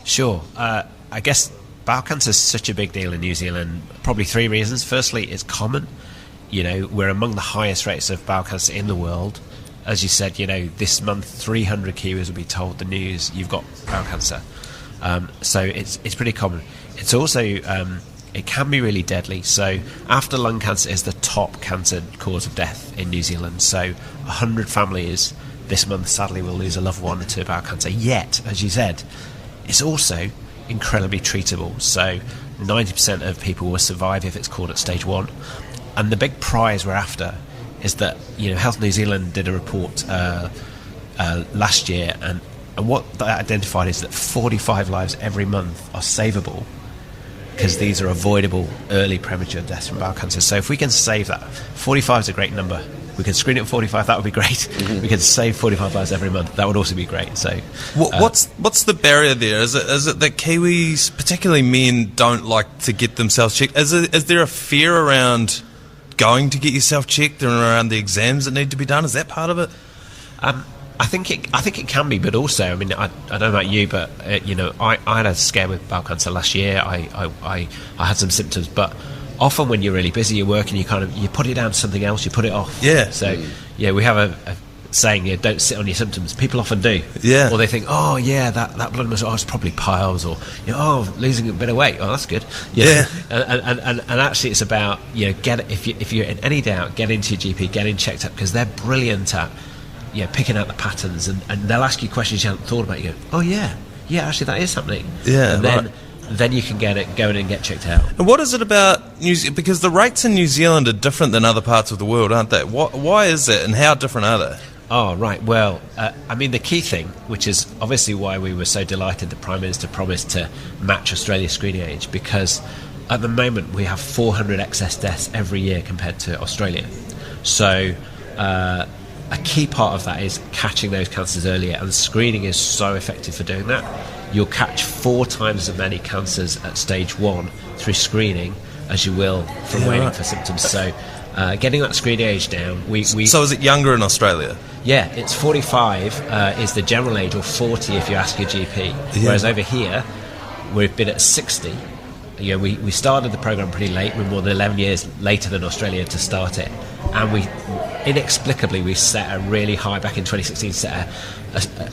Sure. I guess bowel cancer is such a big deal in New Zealand. Probably 3 reasons. Firstly, it's common. You know, we're among the highest rates of bowel cancer in the world. As you said, you know, this month 300 Kiwis will be told the news you've got bowel cancer. So it's pretty common. It's also it can be really deadly. So after lung cancer is the top cancer cause of death in New Zealand. So 100 families this month sadly will lose a loved one to bowel cancer. Yet, as you said, it's also incredibly treatable. So 90% of people will survive if it's caught at stage 1. And the big prize we're after is that, you know, Health New Zealand did a report last year, and what they identified is that 45 lives every month are savable because these are avoidable early premature deaths from bowel cancer. So if we can save that, 45 is a great number. We can screen it at 45, that would be great. Mm-hmm. We can save 45 lives every month, that would also be great. So, what's the barrier there? Is it that Kiwis, particularly men, don't like to get themselves checked? Is there a fear around going to get yourself checked and around the exams that need to be done? Is that part of it? I think it can be, but also, I mean, I don't know about you, but you know, I had a scare with bowel cancer last year. I had some symptoms, but often when you're really busy, you're working, you put it down to something else, you put it off. Yeah. So yeah, we have a saying, yeah, don't sit on your symptoms. People often do. Yeah. Or they think, oh yeah, that blood muscle, it's probably piles, or you know, oh, losing a bit of weight. Oh, that's good. Yeah. And actually, it's about, you know, if you're in any doubt, get into your GP, get in checked up, because they're brilliant at, you know, picking out the patterns, and they'll ask you questions you haven't thought about. You go, oh yeah, actually that is happening. Yeah. And then you can go in and get checked out. And what is it about New Zealand? Because the rates in New Zealand are different than other parts of the world, aren't they? Why is that, and how different are they? Oh, right. Well, I mean, the key thing, which is obviously why we were so delighted the Prime Minister promised to match Australia's screening age, because at the moment we have 400 excess deaths every year compared to Australia. So a key part of that is catching those cancers earlier, and screening is so effective for doing that. You'll catch 4 times as many cancers at stage 1 through screening as you will from waiting for symptoms. So getting that screening age down, So is it younger in Australia? Yeah, it's 45 is the general age, or 40 if you ask your GP. Yeah. Whereas over here, we've been at 60. You know, we started the programme pretty late. We're more than 11 years later than Australia to start it. And we set a really high, back in 2016, set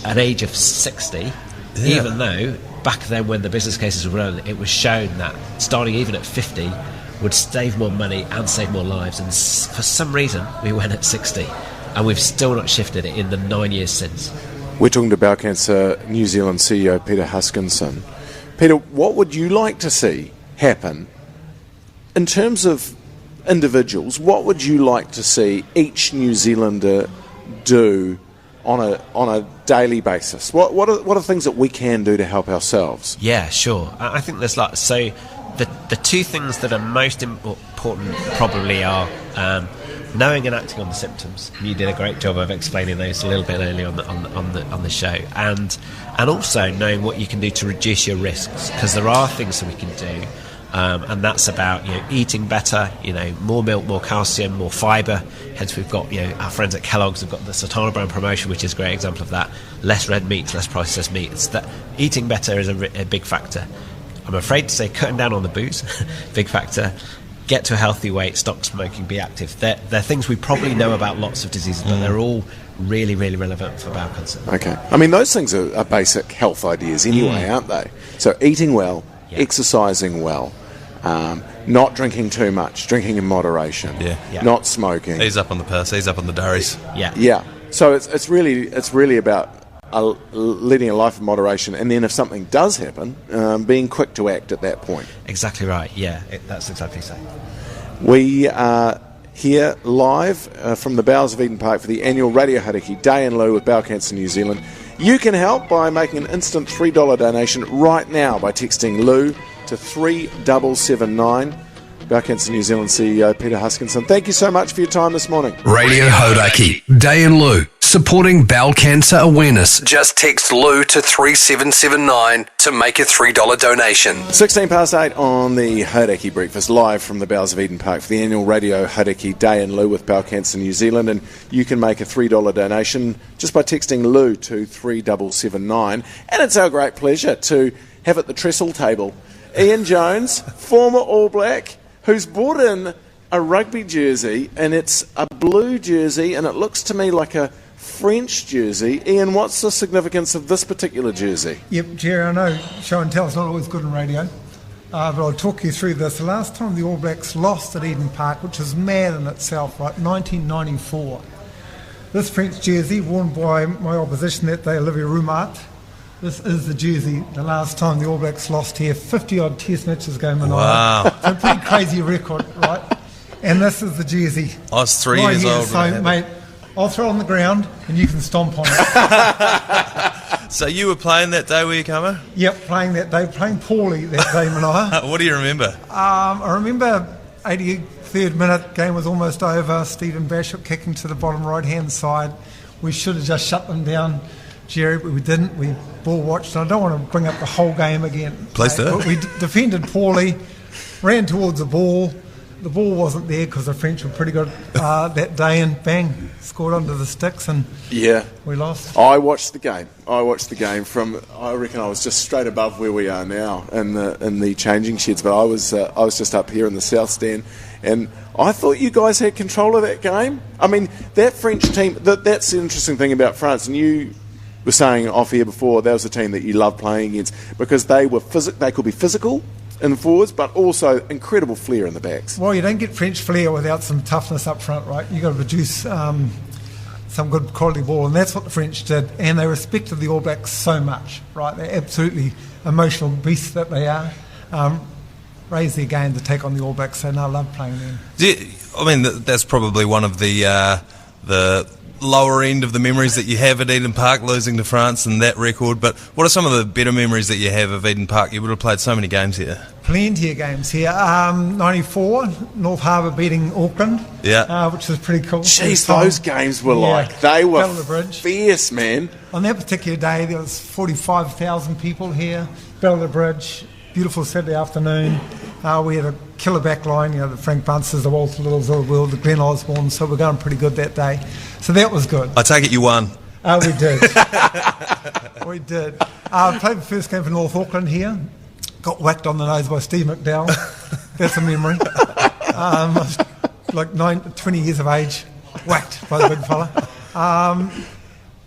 an age of 60, even though back then when the business cases were run, it was shown that starting even at 50 would save more money and save more lives. And for some reason, we went at 60. And we've still not shifted it in the 9 years since. We're talking to Bowel Cancer New Zealand CEO Peter Huskinson. Peter, what would you like to see happen in terms of individuals? What would you like to see each New Zealander do on a daily basis? What are things that we can do to help ourselves? Yeah, sure. I think there's so the two things that are most important probably are knowing and acting on the symptoms. You did a great job of explaining those a little bit earlier on the show, and also knowing what you can do to reduce your risks, because there are things that we can do, and that's about eating better, more milk, more calcium, more fibre. Hence we've got our friends at Kellogg's have got the Sautner brand promotion, which is a great example of that. Less red meats, less processed meats. That eating better is a big factor. I'm afraid to say cutting down on the booze, big factor. Get to a healthy weight, stop smoking, be active. They're things we probably know about lots of diseases, but they're all really, really relevant for bowel cancer. Okay. I mean, those things are basic health ideas anyway, aren't they? So eating well, exercising well, not drinking too much, drinking in moderation, not smoking. Ease up on the piss, ease up on the dairies. Yeah. So it's really about leading a life of moderation, and then if something does happen, being quick to act at that point. Exactly right. Yeah, that's exactly so. We are here live from the Bowels of Eden Park for the annual Radio Hauraki Dai in Loo with Bowel Cancer New Zealand. You can help by making an instant $3 donation right now by texting Lou to 3779. Bowel Cancer New Zealand CEO Peter Huskinson, thank you so much for your time this morning. Radio Hauraki, Dai in Loo, supporting bowel cancer awareness. Just text Lou to 3779 to make a $3 donation. 8:16 on the Hauraki Breakfast, live from the Bowels of Eden Park for the annual Radio Hauraki Dai in Loo with Bowel Cancer New Zealand, and you can make a $3 donation just by texting Lou to 3779. And it's our great pleasure to have at the trestle table Ian Jones, former All Black, who's brought in a rugby jersey, and it's a blue jersey, and it looks to me like a French jersey. Ian, what's the significance of this particular jersey? Yep, Jerry, I know show and tell is not always good on radio, but I'll talk you through this. The last time the All Blacks lost at Eden Park, which is mad in itself, right, 1994. This French jersey, worn by my opposition that day, Olivier Rooda'd, this is the jersey the last time the All Blacks lost here, 50-odd test matches ago, Minogue. Wow. It's a pretty crazy record, right? And this is the jersey. I was 3 years old. So, mate, I'll throw it on the ground and you can stomp on it. So you were playing that day, were you, Kama? Yep, playing that day, playing poorly that day, Minogue. What do you remember? I remember 83rd minute, game was almost over, Stephen Bashop kicking to the bottom right-hand side. We should have just shut them down, Jerry, but we didn't. We ball watched. I don't want to bring up the whole game again. Please do. But we defended poorly, ran towards the ball. The ball wasn't there because the French were pretty good that day, and bang, scored under the sticks, and we lost. I watched the game from. I reckon I was just straight above where we are now in the changing sheds, but I was just up here in the south stand, and I thought you guys had control of that game. I mean, that French team. That's the interesting thing about France, and you were saying off here before, that was a team that you love playing against because they were they could be physical in the forwards, but also incredible flair in the backs. Well, you don't get French flair without some toughness up front, right? You've got to produce some good quality ball, and that's what the French did, and they respected the All Blacks so much, right? They're absolutely emotional beasts that they are. Raised their game to take on the All Blacks, so I love playing them. I mean, that's probably one of the lower end of the memories that you have at Eden Park, losing to France and that record, but what are some of the better memories that you have of Eden Park? You would have played so many games here. Plenty of games here. 94, North Harbour beating Auckland, which was pretty cool. Jeez, those games were they were fierce, man. On that particular day, there was 45,000 people here, Battle of the Bridge, beautiful Saturday afternoon. We had a killer back line, the Frank Bunces, the Walter Littles of the world, the Glenn Osborne, so we're going pretty good that day. So that was good. I take it you won. We did. We did. Played the first game for North Auckland here. Got whacked on the nose by Steve McDowell. That's a memory. Like 20 years of age, whacked by the big fella.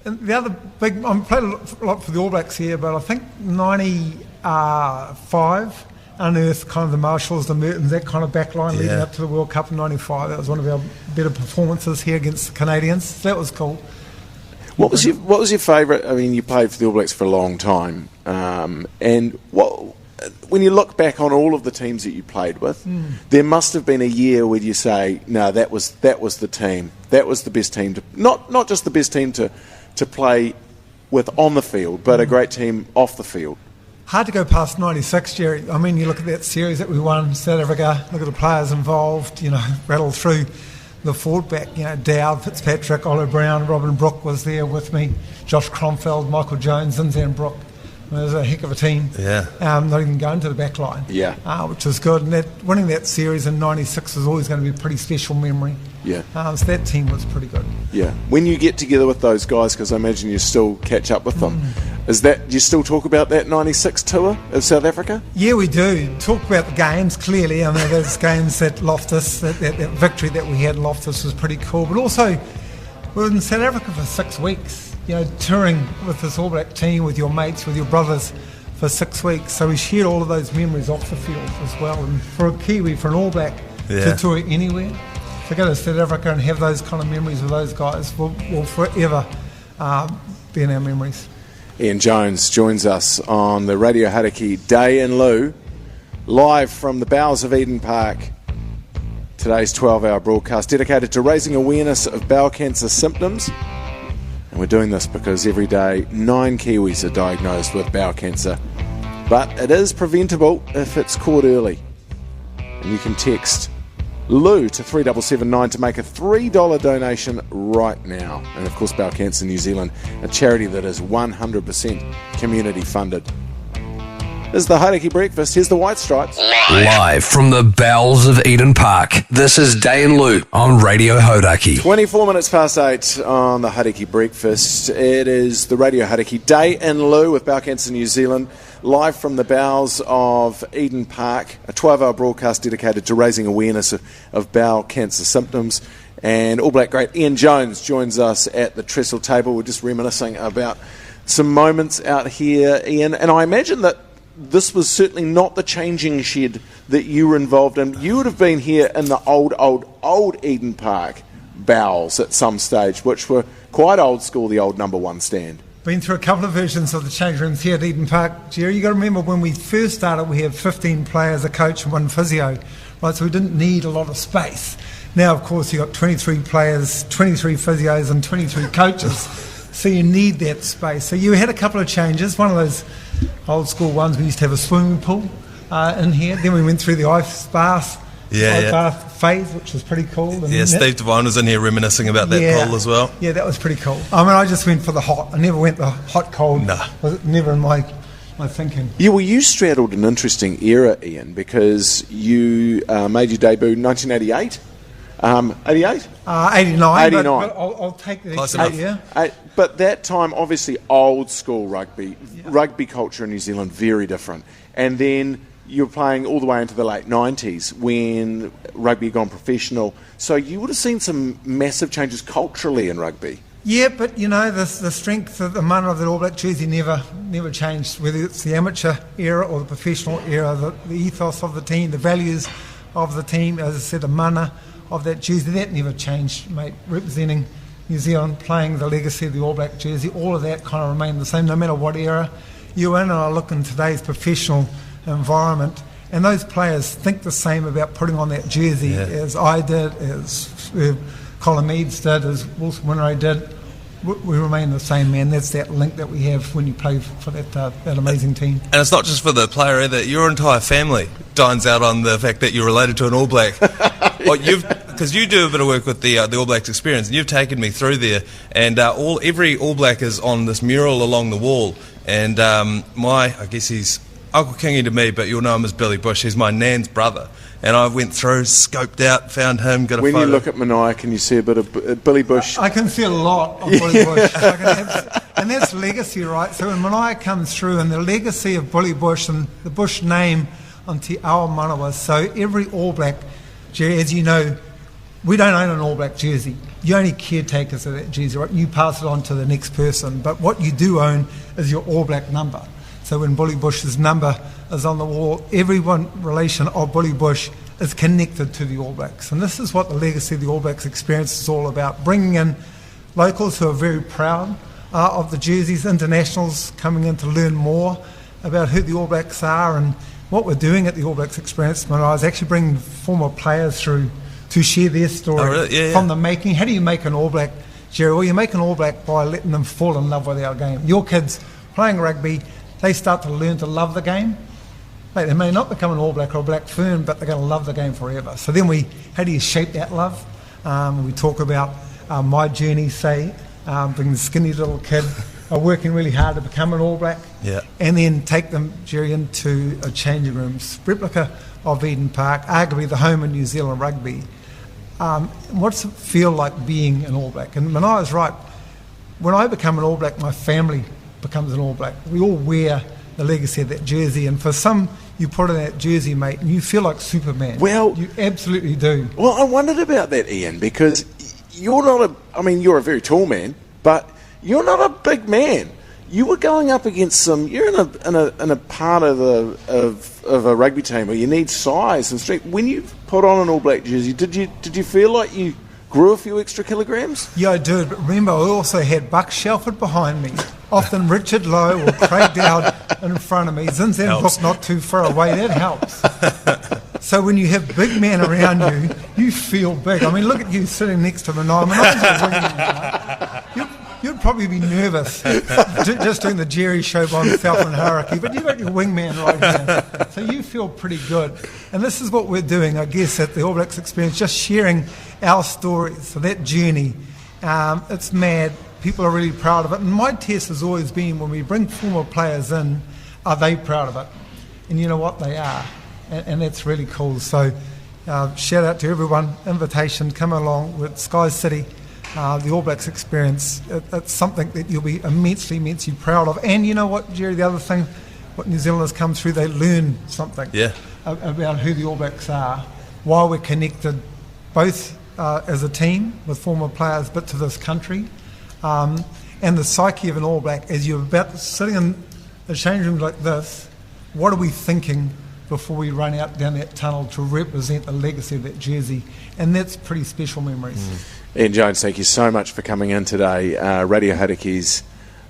And the other big, I played a lot for the All Blacks here, but I think 95 unearthed kind of the Marshalls, the Mertons, that kind of back line leading up to the World Cup in 95. That was one of our better performances here against the Canadians. So that was cool. What was your favourite? I mean, you played for the All Blacks for a long time, and when you look back on all of the teams that you played with, there must have been a year where you say, no, that was the team. That was the best team to not just the best team to play with on the field, but a great team off the field. Hard to go past 96, Jerry. I mean, you look at that series that we won, South Africa, look at the players involved, rattle through the forward back, Dowd, Fitzpatrick, Oliver Brown, Robin Brooke was there with me, Josh Cromfeld, Michael Jones, Zinzan Brooke. It was a heck of a team. Yeah. Not even going to the back line. Yeah. Which was good. And winning that series in 96 is always going to be a pretty special memory. Yeah. So that team was pretty good. Yeah. When you get together with those guys, because I imagine you still catch up with them, do you still talk about that 96 tour of South Africa? Yeah, we do. Talk about the games, clearly. I mean, those games at Loftus, that victory that we had at Loftus was pretty cool. But also, we were in South Africa for 6 weeks. Touring with this All Black team, with your mates, with your brothers for 6 weeks. So we shared all of those memories off the field as well. And for a Kiwi, for an All Black to tour anywhere, to go to South Africa and have those kind of memories with those guys will forever be in our memories. Ian Jones joins us on the Radio Hauraki Dai In Loo, live from the bowels of Eden Park. Today's 12-hour broadcast dedicated to raising awareness of bowel cancer symptoms. And we're doing this because every day 9 Kiwis are diagnosed with bowel cancer. But it is preventable if it's caught early. And you can text Lou to 3779 to make a $3 donation right now. And of course, Bowel Cancer New Zealand, a charity that is 100% community funded. This is the Hauraki Breakfast. Here's the White Stripes. Live from the bowels of Eden Park, this is Dai In Loo on Radio Hauraki. 24 minutes past 8 on the Hauraki Breakfast. It is the Radio Hauraki Dai In Loo with Bowel Cancer New Zealand, live from the bowels of Eden Park, a 12-hour broadcast dedicated to raising awareness of bowel cancer symptoms. And All Black great Ian Jones joins us at the trestle table. We're just reminiscing about some moments out here, Ian. And I imagine that this was certainly not the changing shed that you were involved in. You would have been here in the old Eden Park bowels at some stage, which were quite old school, the old number 1 stand. Been through a couple of versions of the change rooms here at Eden Park. Jerry, you got to remember when we first started, we had 15 players, a coach and 1 physio, right? So we didn't need a lot of space. Now, of course, you've got 23 players, 23 physios and 23 coaches. So you need that space. So you had a couple of changes. One of those old school ones, we used to have a swimming pool in here. Then we went through the ice bath phase, which was pretty cool. And Steve Devine was in here reminiscing about that pool as well. Yeah, that was pretty cool. I mean, I just went for the hot. I never went the hot cold. No. Was never in my thinking. Yeah, well, you straddled an interesting era, Ian, because you made your debut in 1988. 88? 89. 89. But I'll take the Close extra year. But that time, obviously, old school rugby. Yeah. Rugby culture in New Zealand, very different. And then you were playing all the way into the late 90s when rugby had gone professional. So you would have seen some massive changes culturally in rugby. Yeah, but the strength of the mana of the All Black jersey never changed, whether it's the amateur era or the professional era. The ethos of the team, the values of the team, as I said, the mana of that jersey, that never changed, mate. Representing New Zealand, playing the legacy of the All Black jersey, all of that kind of remained the same, no matter what era you're in. And I look in today's professional environment, and those players think the same about putting on that jersey as I did, as Colin Meads did, as Wilson Winray did. We remain the same, man. That's that link that we have when you play for that amazing team. And it's not just for the player either. Your entire family dines out on the fact that you're related to an All Black. Because you do a bit of work with the All Blacks experience, and you've taken me through there. And every All Black is on this mural along the wall. And I guess he's Uncle Kingy to me, but you'll know him as Billy Bush. He's my nan's brother. And I went through, scoped out, found him, got a photo. When you look at Minogue, can you see a bit of Billy Bush? I can see a lot of Billy Bush. And that's legacy, right? So when Minogue comes through, and the legacy of Billy Bush and the Bush name on Te Ao Manawa. So every All Black, Jerry, as you know, we don't own an All Black jersey. You only caretakers of that jersey, right? You pass it on to the next person. But what you do own is your All Black number. So when Billy Bush's number is on the wall, every relation of Billy Bush is connected to the All Blacks. And this is what the legacy of the All Blacks experience is all about, bringing in locals who are very proud of the jerseys, internationals coming in to learn more about who the All Blacks are and what we're doing at the All Blacks experience. When I was actually bringing former players through to share their story from the making. How do you make an All Black, Jerry? Well, you make an All Black by letting them fall in love with our game. Your kids playing rugby, they start to learn to love the game. Mate, they may not become an All Black or a Black Fern, but they're going to love the game forever. So then how do you shape that love? We talk about my journey, say, being the skinny little kid, working really hard to become an All Black, and then take them, Jerry, into a changing room, replica of Eden Park, arguably the home of New Zealand rugby. What's it feel like being an All Black? And Manoa's right. When I become an All Black, my family becomes an All Black. We all wear the legacy of that jersey, and for some, you put on that jersey, mate, and you feel like Superman. Well, you absolutely do. Well, I wondered about that, Ian, because you're not you're a very tall man, but you're not a big man. You were going up against you're in a part of a rugby team where you need size and strength. When you put on an All Black jersey, did you feel like you grew a few extra kilograms? Yeah, I did. But remember, I also had Buck Shelford behind me, often Richard Lowe or Craig Dowd in front of me. Zinzan not too far away. That helps. So when you have big men around you, you feel big. I mean, look at you sitting next to Minogue. You'd probably be nervous just doing the Jerry show by himself in Hauraki, but you've got your wingman right here. So you feel pretty good. And this is what we're doing, I guess, at the All Blacks Experience, just sharing our stories. So that journey, it's mad. People are really proud of it. And my test has always been, when we bring former players in, are they proud of it? And you know what? They are. And that's really cool. So shout out to everyone. Invitation, come along with Sky City. The All Blacks Experience, it's something that you'll be immensely, immensely proud of. And you know what, Jerry, the other thing, what New Zealanders come through, they learn something about who the All Blacks are, while we're connected both as a team with former players, but to this country. And the psyche of an All Black, as you're about sitting in a change room like this, what are we thinking before we run out down that tunnel to represent the legacy of that jersey? And that's pretty special memories. Ian Jones, thank you so much for coming in today. Radio Hauraki's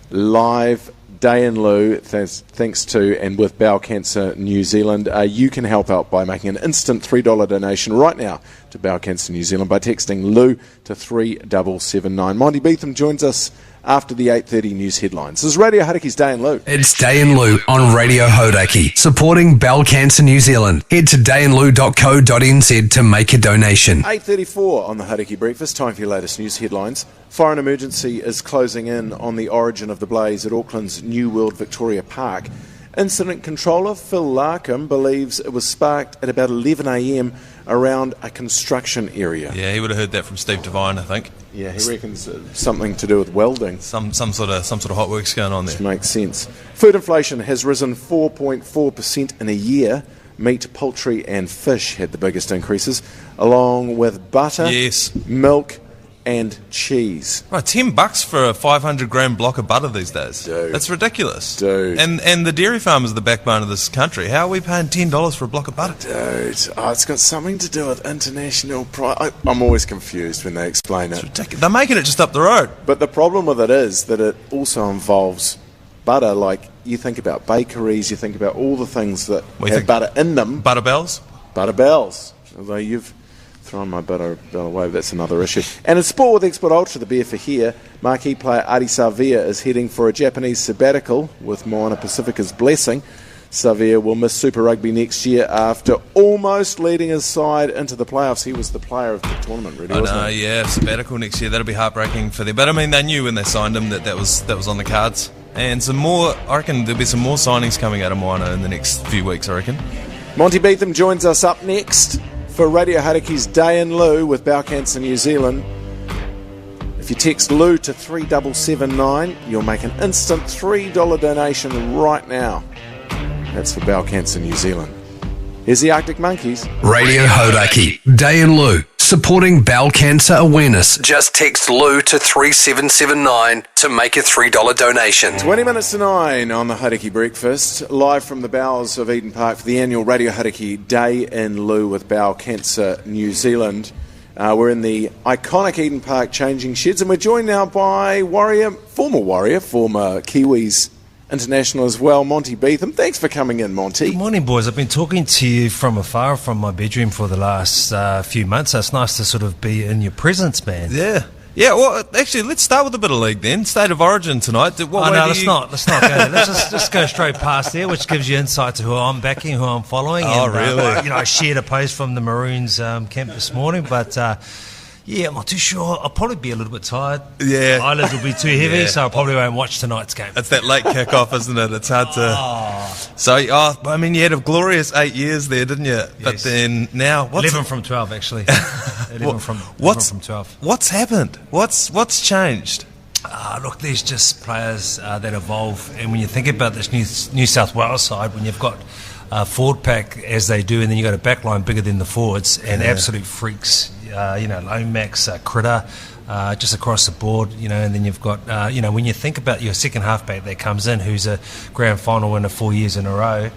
live Dai In Loo, thanks to and with Bowel Cancer New Zealand. You can help out by making an instant $3 donation right now to Bowel Cancer New Zealand by texting Lou to 3779. Monty Betham joins us after the 8:30 news headlines. This is Radio Hauraki's Dai In Loo. It's Dai In Loo on Radio Hauraki, supporting Bowel Cancer New Zealand. Head to daiinloo.co.nz to make a donation. 8:34 on the Hauraki Breakfast. Time for your latest news headlines. Fire and emergency is closing in on the origin of the blaze at Auckland's New World Victoria Park. Incident controller Phil Larkham believes it was sparked at about 11 a.m. around a construction area. Yeah, he would have heard that from Steve Devine, I think. Yeah, he reckons something to do with welding. Some sort of hot works going on there. Which makes sense. Food inflation has risen 4.4% in a year. Meat, poultry and fish had the biggest increases, along with butter, milk and cheese. Right, $10 for a 500-gram block of butter these days. Dude. That's ridiculous. Dude. And the dairy farmers are the backbone of this country. How are we paying $10 for a block of butter? Dude, it's got something to do with international price. I'm always confused when they explain it. Ridiculous. They're making it just up the road. But the problem with it is that it also involves butter. Like, you think about bakeries, you think about all the things that have butter in them. Butter bells? Butter bells. Although you've thrown my butter bell away, that's another issue. And in sport with Export Ultra, the beer for here, marquee player Adi Savia is heading for a Japanese sabbatical with Moana Pacifica's blessing. Savia will miss Super Rugby next year after almost leading his side into the playoffs. He was the player of the tournament, really, wasn't he? Yeah, sabbatical next year. That'll be heartbreaking for them. But I mean, they knew when they signed him that was on the cards. And some more, I reckon there'll be some more signings coming out of Moana in the next few weeks, I reckon. Monty Betham joins us up next for Radio Hauraki's Dai In Loo with Bowel Cancer New Zealand. If you text Lou to 3779, you'll make an instant $3 donation right now. That's for Bowel Cancer New Zealand. Here's the Arctic Monkeys. Radio Hauraki, Dai In Loo, supporting bowel cancer awareness. Just text Lou to 3779 to make a $3 donation. 20 minutes to 9 on the Hauraki Breakfast, live from the bowels of Eden Park for the annual Radio Hauraki Dai In Loo with Bowel Cancer New Zealand. We're in the iconic Eden Park changing sheds, and we're joined now by former Kiwis international as well, Monty Betham. Thanks for coming in, Monty. Good morning, boys. I've been talking to you from afar from my bedroom for the last few months, so it's nice to sort of be in your presence, man. Yeah. Yeah, well, actually, let's start with a bit of league then. State of origin tonight. Let's not go there. Let's just go straight past there, which gives you insight to who I'm backing, who I'm following. Oh, really? I shared a post from the Maroons camp this morning, but I'm not too sure. I'll probably be a little bit tired. Yeah. My eyelids will be too heavy, so I probably won't watch tonight's game. It's that late kick-off, isn't it? It's hard to... So, you had a glorious 8 years there, didn't you? Yes. But then now... 11 from 12, actually. 11 from 12. What's happened? What's changed? Look, there's just players that evolve. And when you think about this New South Wales side, when you've got forward pack as they do, and then you've got a back line bigger than the forwards, and absolute freaks, Lomax, Critter, just across the board, and then you've got, when you think about your second halfback that comes in, who's a grand final winner 4 years in a row,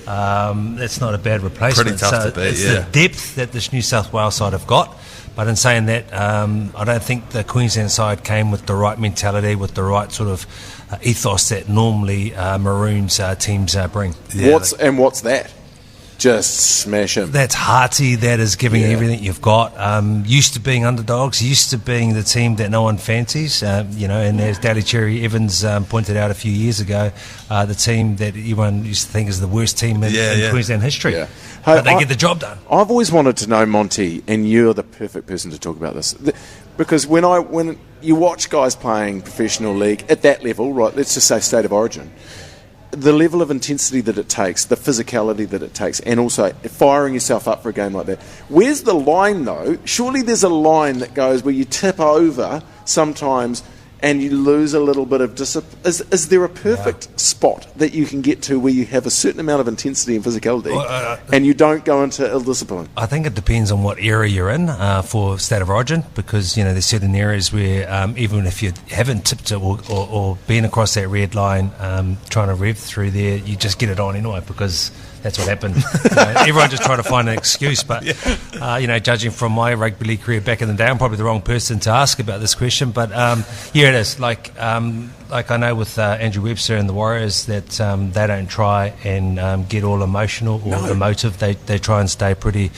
that's not a bad replacement. Pretty tough to beat, it's the depth that this New South Wales side have got. But in saying that, I don't think the Queensland side came with the right mentality, with the right sort of ethos that normally Maroons teams bring. Yeah. What's that? Just smash him. That's hearty. That is giving everything you've got. Used to being underdogs. Used to being the team that no one fancies. And as Daly Cherry Evans pointed out a few years ago, the team that everyone used to think is the worst team in Queensland history. Yeah. But they get the job done. I've always wanted to know, Monty, and you're the perfect person to talk about this, because when you watch guys playing professional league at that level, right? Let's just say State of Origin. The level of intensity that it takes, the physicality that it takes, and also firing yourself up for a game like that. Where's the line, though? Surely there's a line that goes where you tip over sometimes and you lose a little bit of discipline. Is there a perfect spot that you can get to where you have a certain amount of intensity and physicality and you don't go into ill-discipline? I think it depends on what area you're in for State of Origin, because there's certain areas where even if you haven't tipped it or been across that red line trying to rev through there, you just get it on anyway, because that's what happened. Everyone just trying to find an excuse, but judging from my rugby league career back in the day, I'm probably the wrong person to ask about this question. But it is like I know with Andrew Webster and the Warriors that they don't try and get all emotional or emotive. They try and stay pretty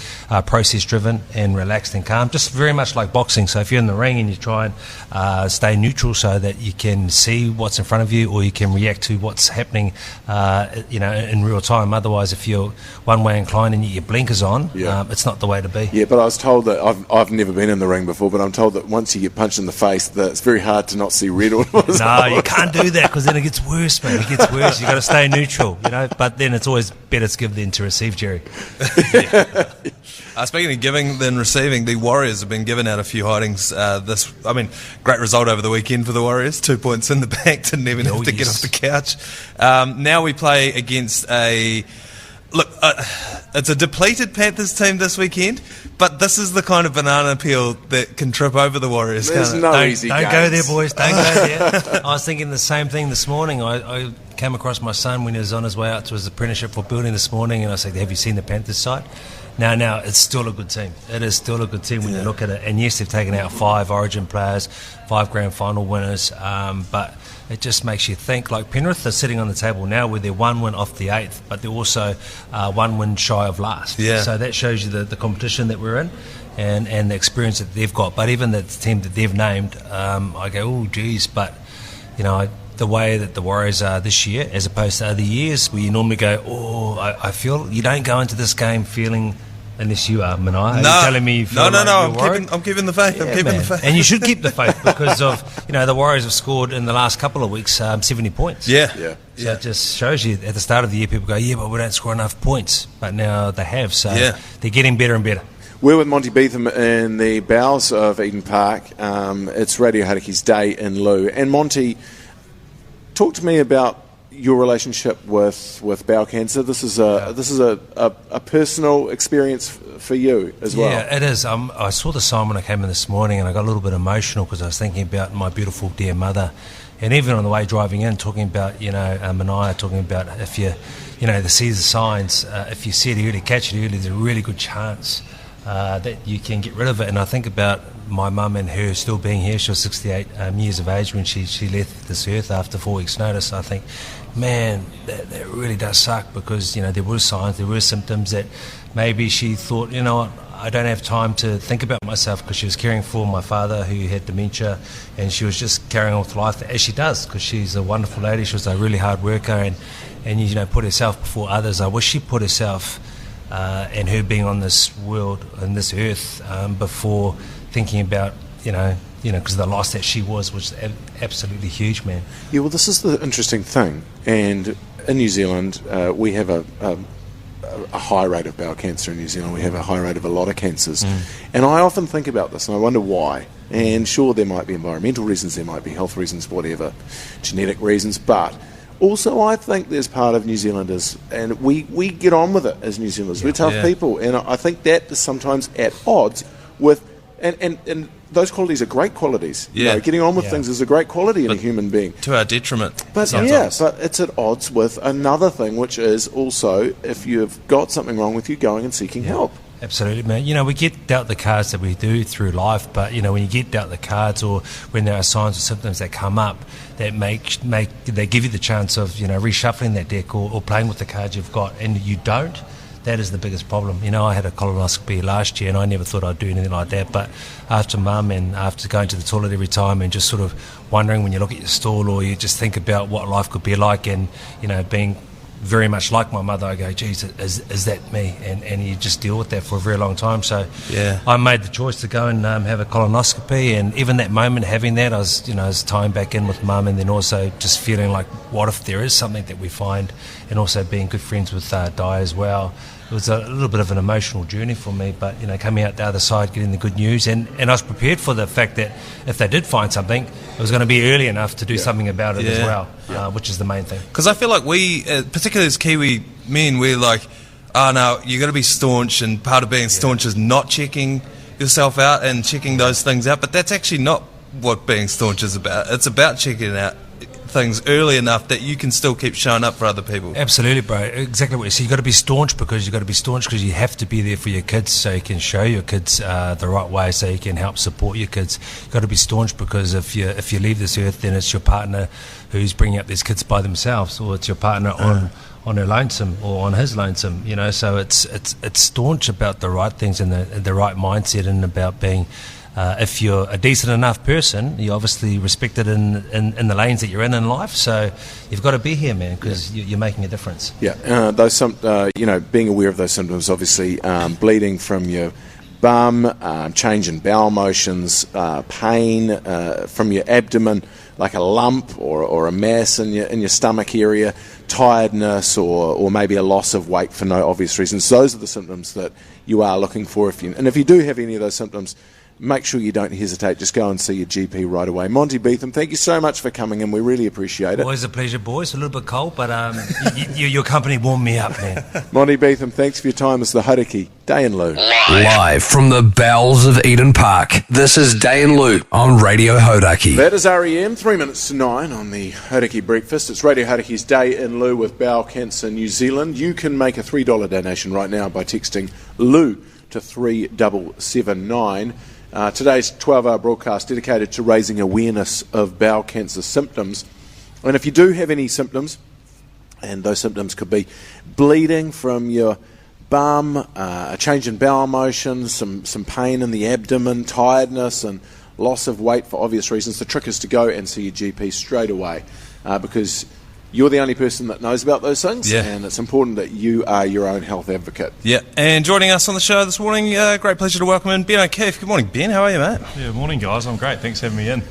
process driven and relaxed and calm, just very much like boxing. So if you're in the ring and you try and stay neutral so that you can see what's in front of you or you can react to what's happening in real time. Otherwise, if you're one way inclined and you get your blinkers on, it's not the way to be. Yeah, but I was told that I've never been in the ring before, but I'm told that once you get punched in the face, that it's very hard to not see red. No, you can't do that, because then it gets worse, man. It gets worse. You've got to stay neutral, But then it's always better to give than to receive, Jerry. Speaking of giving than receiving, the Warriors have been given out a few hidings. Great result over the weekend for the Warriors. 2 points in the bank. Didn't even have to get off the couch. Now we play against it's a depleted Panthers team this weekend, but this is the kind of banana peel that can trip over the Warriors. There's no easy games. Don't go there, boys. Don't go there. I was thinking the same thing this morning. I came across my son when he was on his way out to his apprenticeship for building this morning, and I said, have you seen the Panthers side? Now, it's still a good team. It is still a good team when you look at it. And yes, they've taken out 5 Origin players, 5 grand final winners, but it just makes you think. Like Penrith are sitting on the table now where they're 1 win off the 8th, but they're also 1 win shy of last. Yeah. So that shows you the competition that we're in and the experience that they've got. But even the team that they've named, I go, oh, geez, but, the way that the Warriors are this year as opposed to other years where you normally go, I feel you don't go into this game feeling... Unless you are, Minogue. No, telling me you feel I'm keeping the faith. I'm keeping the faith. And you should keep the faith because of, the Warriors have scored in the last couple of weeks 70 points. Yeah. So it just shows you at the start of the year people go, but we don't score enough points. But now they have, so they're getting better and better. We're with Monty Betham in the bowels of Eden Park. It's Radio Hauraki's Dai In Loo. And Monty, talk to me about your relationship with bowel cancer. This is a personal experience for you as well. Yeah, it is. I saw the sign when I came in this morning, and I got a little bit emotional because I was thinking about my beautiful dear mother, and even on the way driving in, talking about Minogue, talking about if you see the signs, if you see it early, catch it early, there's a really good chance that you can get rid of it. And I think about my mum and her still being here. She was 68 years of age when she left this earth after 4 weeks' notice. I think, man, that really does suck because, there were signs, there were symptoms that maybe she thought, I don't have time to think about myself, because she was caring for my father who had dementia, and she was just carrying on with life as she does, because she's a wonderful lady. She was a really hard worker, and you know, put herself before others. I wish she put herself and her being on this world and this earth before thinking about, you know, because the loss that she was absolutely huge, man. Yeah, well, this is the interesting thing, and in New Zealand we have a high rate of bowel cancer in New Zealand. We have a high rate of a lot of cancers, and I often think about this and I wonder why. And sure, there might be environmental reasons, there might be health reasons, whatever, genetic reasons, but also I think there's part of New Zealanders, and we get on with it as New Zealanders. We're tough people, and I think that is sometimes at odds with, and those qualities are great qualities. Yeah. You know, getting on with things is a great quality in a human being. To our detriment. But sometimes. but it's at odds with another thing, which is also, if you've got something wrong with you, going and seeking help. Absolutely, man. You know, we get dealt the cards that we do through life, but, you know, when you get dealt the cards, or when there are signs or symptoms that come up that they give you the chance of, you know, reshuffling that deck or playing with the cards you've got, and you don't, that is the biggest problem. You know, I had a colonoscopy last year, and I never thought I'd do anything like that, but after Mum, and after going to the toilet every time, and just sort of wondering when you look at your stool, or you just think about what life could be like, and, you know, being very much like my mother, I go, geez, is that me? And you just deal with that for a very long time. So I made the choice to go and have a colonoscopy, and even that moment having that, I was tying back in with Mum, and then also just feeling like, what if there is something that we find, and also being good friends with Dai as well. It was a little bit of an emotional journey for me, but, you know, coming out the other side, getting the good news, and I was prepared for the fact that if they did find something, it was going to be early enough to do something about it as well, which is the main thing. Because I feel like we, particularly as Kiwi men, we're like, oh no, you got to be staunch, and part of being staunch is not checking yourself out and checking those things out, but that's actually not what being staunch is about. It's about checking out things early enough that you can still keep showing up for other people. Absolutely, bro. Exactly what you say. You've got to be staunch because you have to be there for your kids, so you can show your kids the right way, so you can help support your kids. You've got to be staunch because if you leave this earth, then it's your partner who's bringing up these kids by themselves, or it's your partner on her lonesome or on his lonesome, you know. So it's staunch about the right things and the right mindset, and about being if you're a decent enough person, you're obviously respected in the lanes that you're in life. So you've got to be here, man, because you're making a difference. Yeah, being aware of those symptoms, obviously, bleeding from your bum, change in bowel motions, pain from your abdomen, like a lump or a mass in your stomach area, tiredness, or maybe a loss of weight for no obvious reasons. Those are the symptoms that you are looking for. If you do have any of those symptoms, make sure you don't hesitate. Just go and see your GP right away. Monty Betham, thank you so much for coming in. We really appreciate it. Always a pleasure, boys. A little bit cold, but your company warmed me up, man. Monty Betham, thanks for your time. It's the Hauraki, Dai and Loo. Live from the bowels of Eden Park, this is Dai and Loo on Radio Hauraki. That is REM, 3 minutes to 9 on the Hauraki Breakfast. It's Radio Hauraki's Dai and Loo with Bowel Cancer New Zealand. You can make a $3 donation right now by texting Loo to 3779. Today's 12-hour broadcast dedicated to raising awareness of bowel cancer symptoms. And if you do have any symptoms, and those symptoms could be bleeding from your bum, a change in bowel motion, some pain in the abdomen, tiredness, and loss of weight for obvious reasons, the trick is to go and see your GP straight away, because you're the only person that knows about those things, and it's important that you are your own health advocate. Yeah, and joining us on the show this morning, great pleasure to welcome in Ben O'Keefe. Good morning, Ben. How are you, mate? Yeah, morning, guys. I'm great. Thanks for having me in.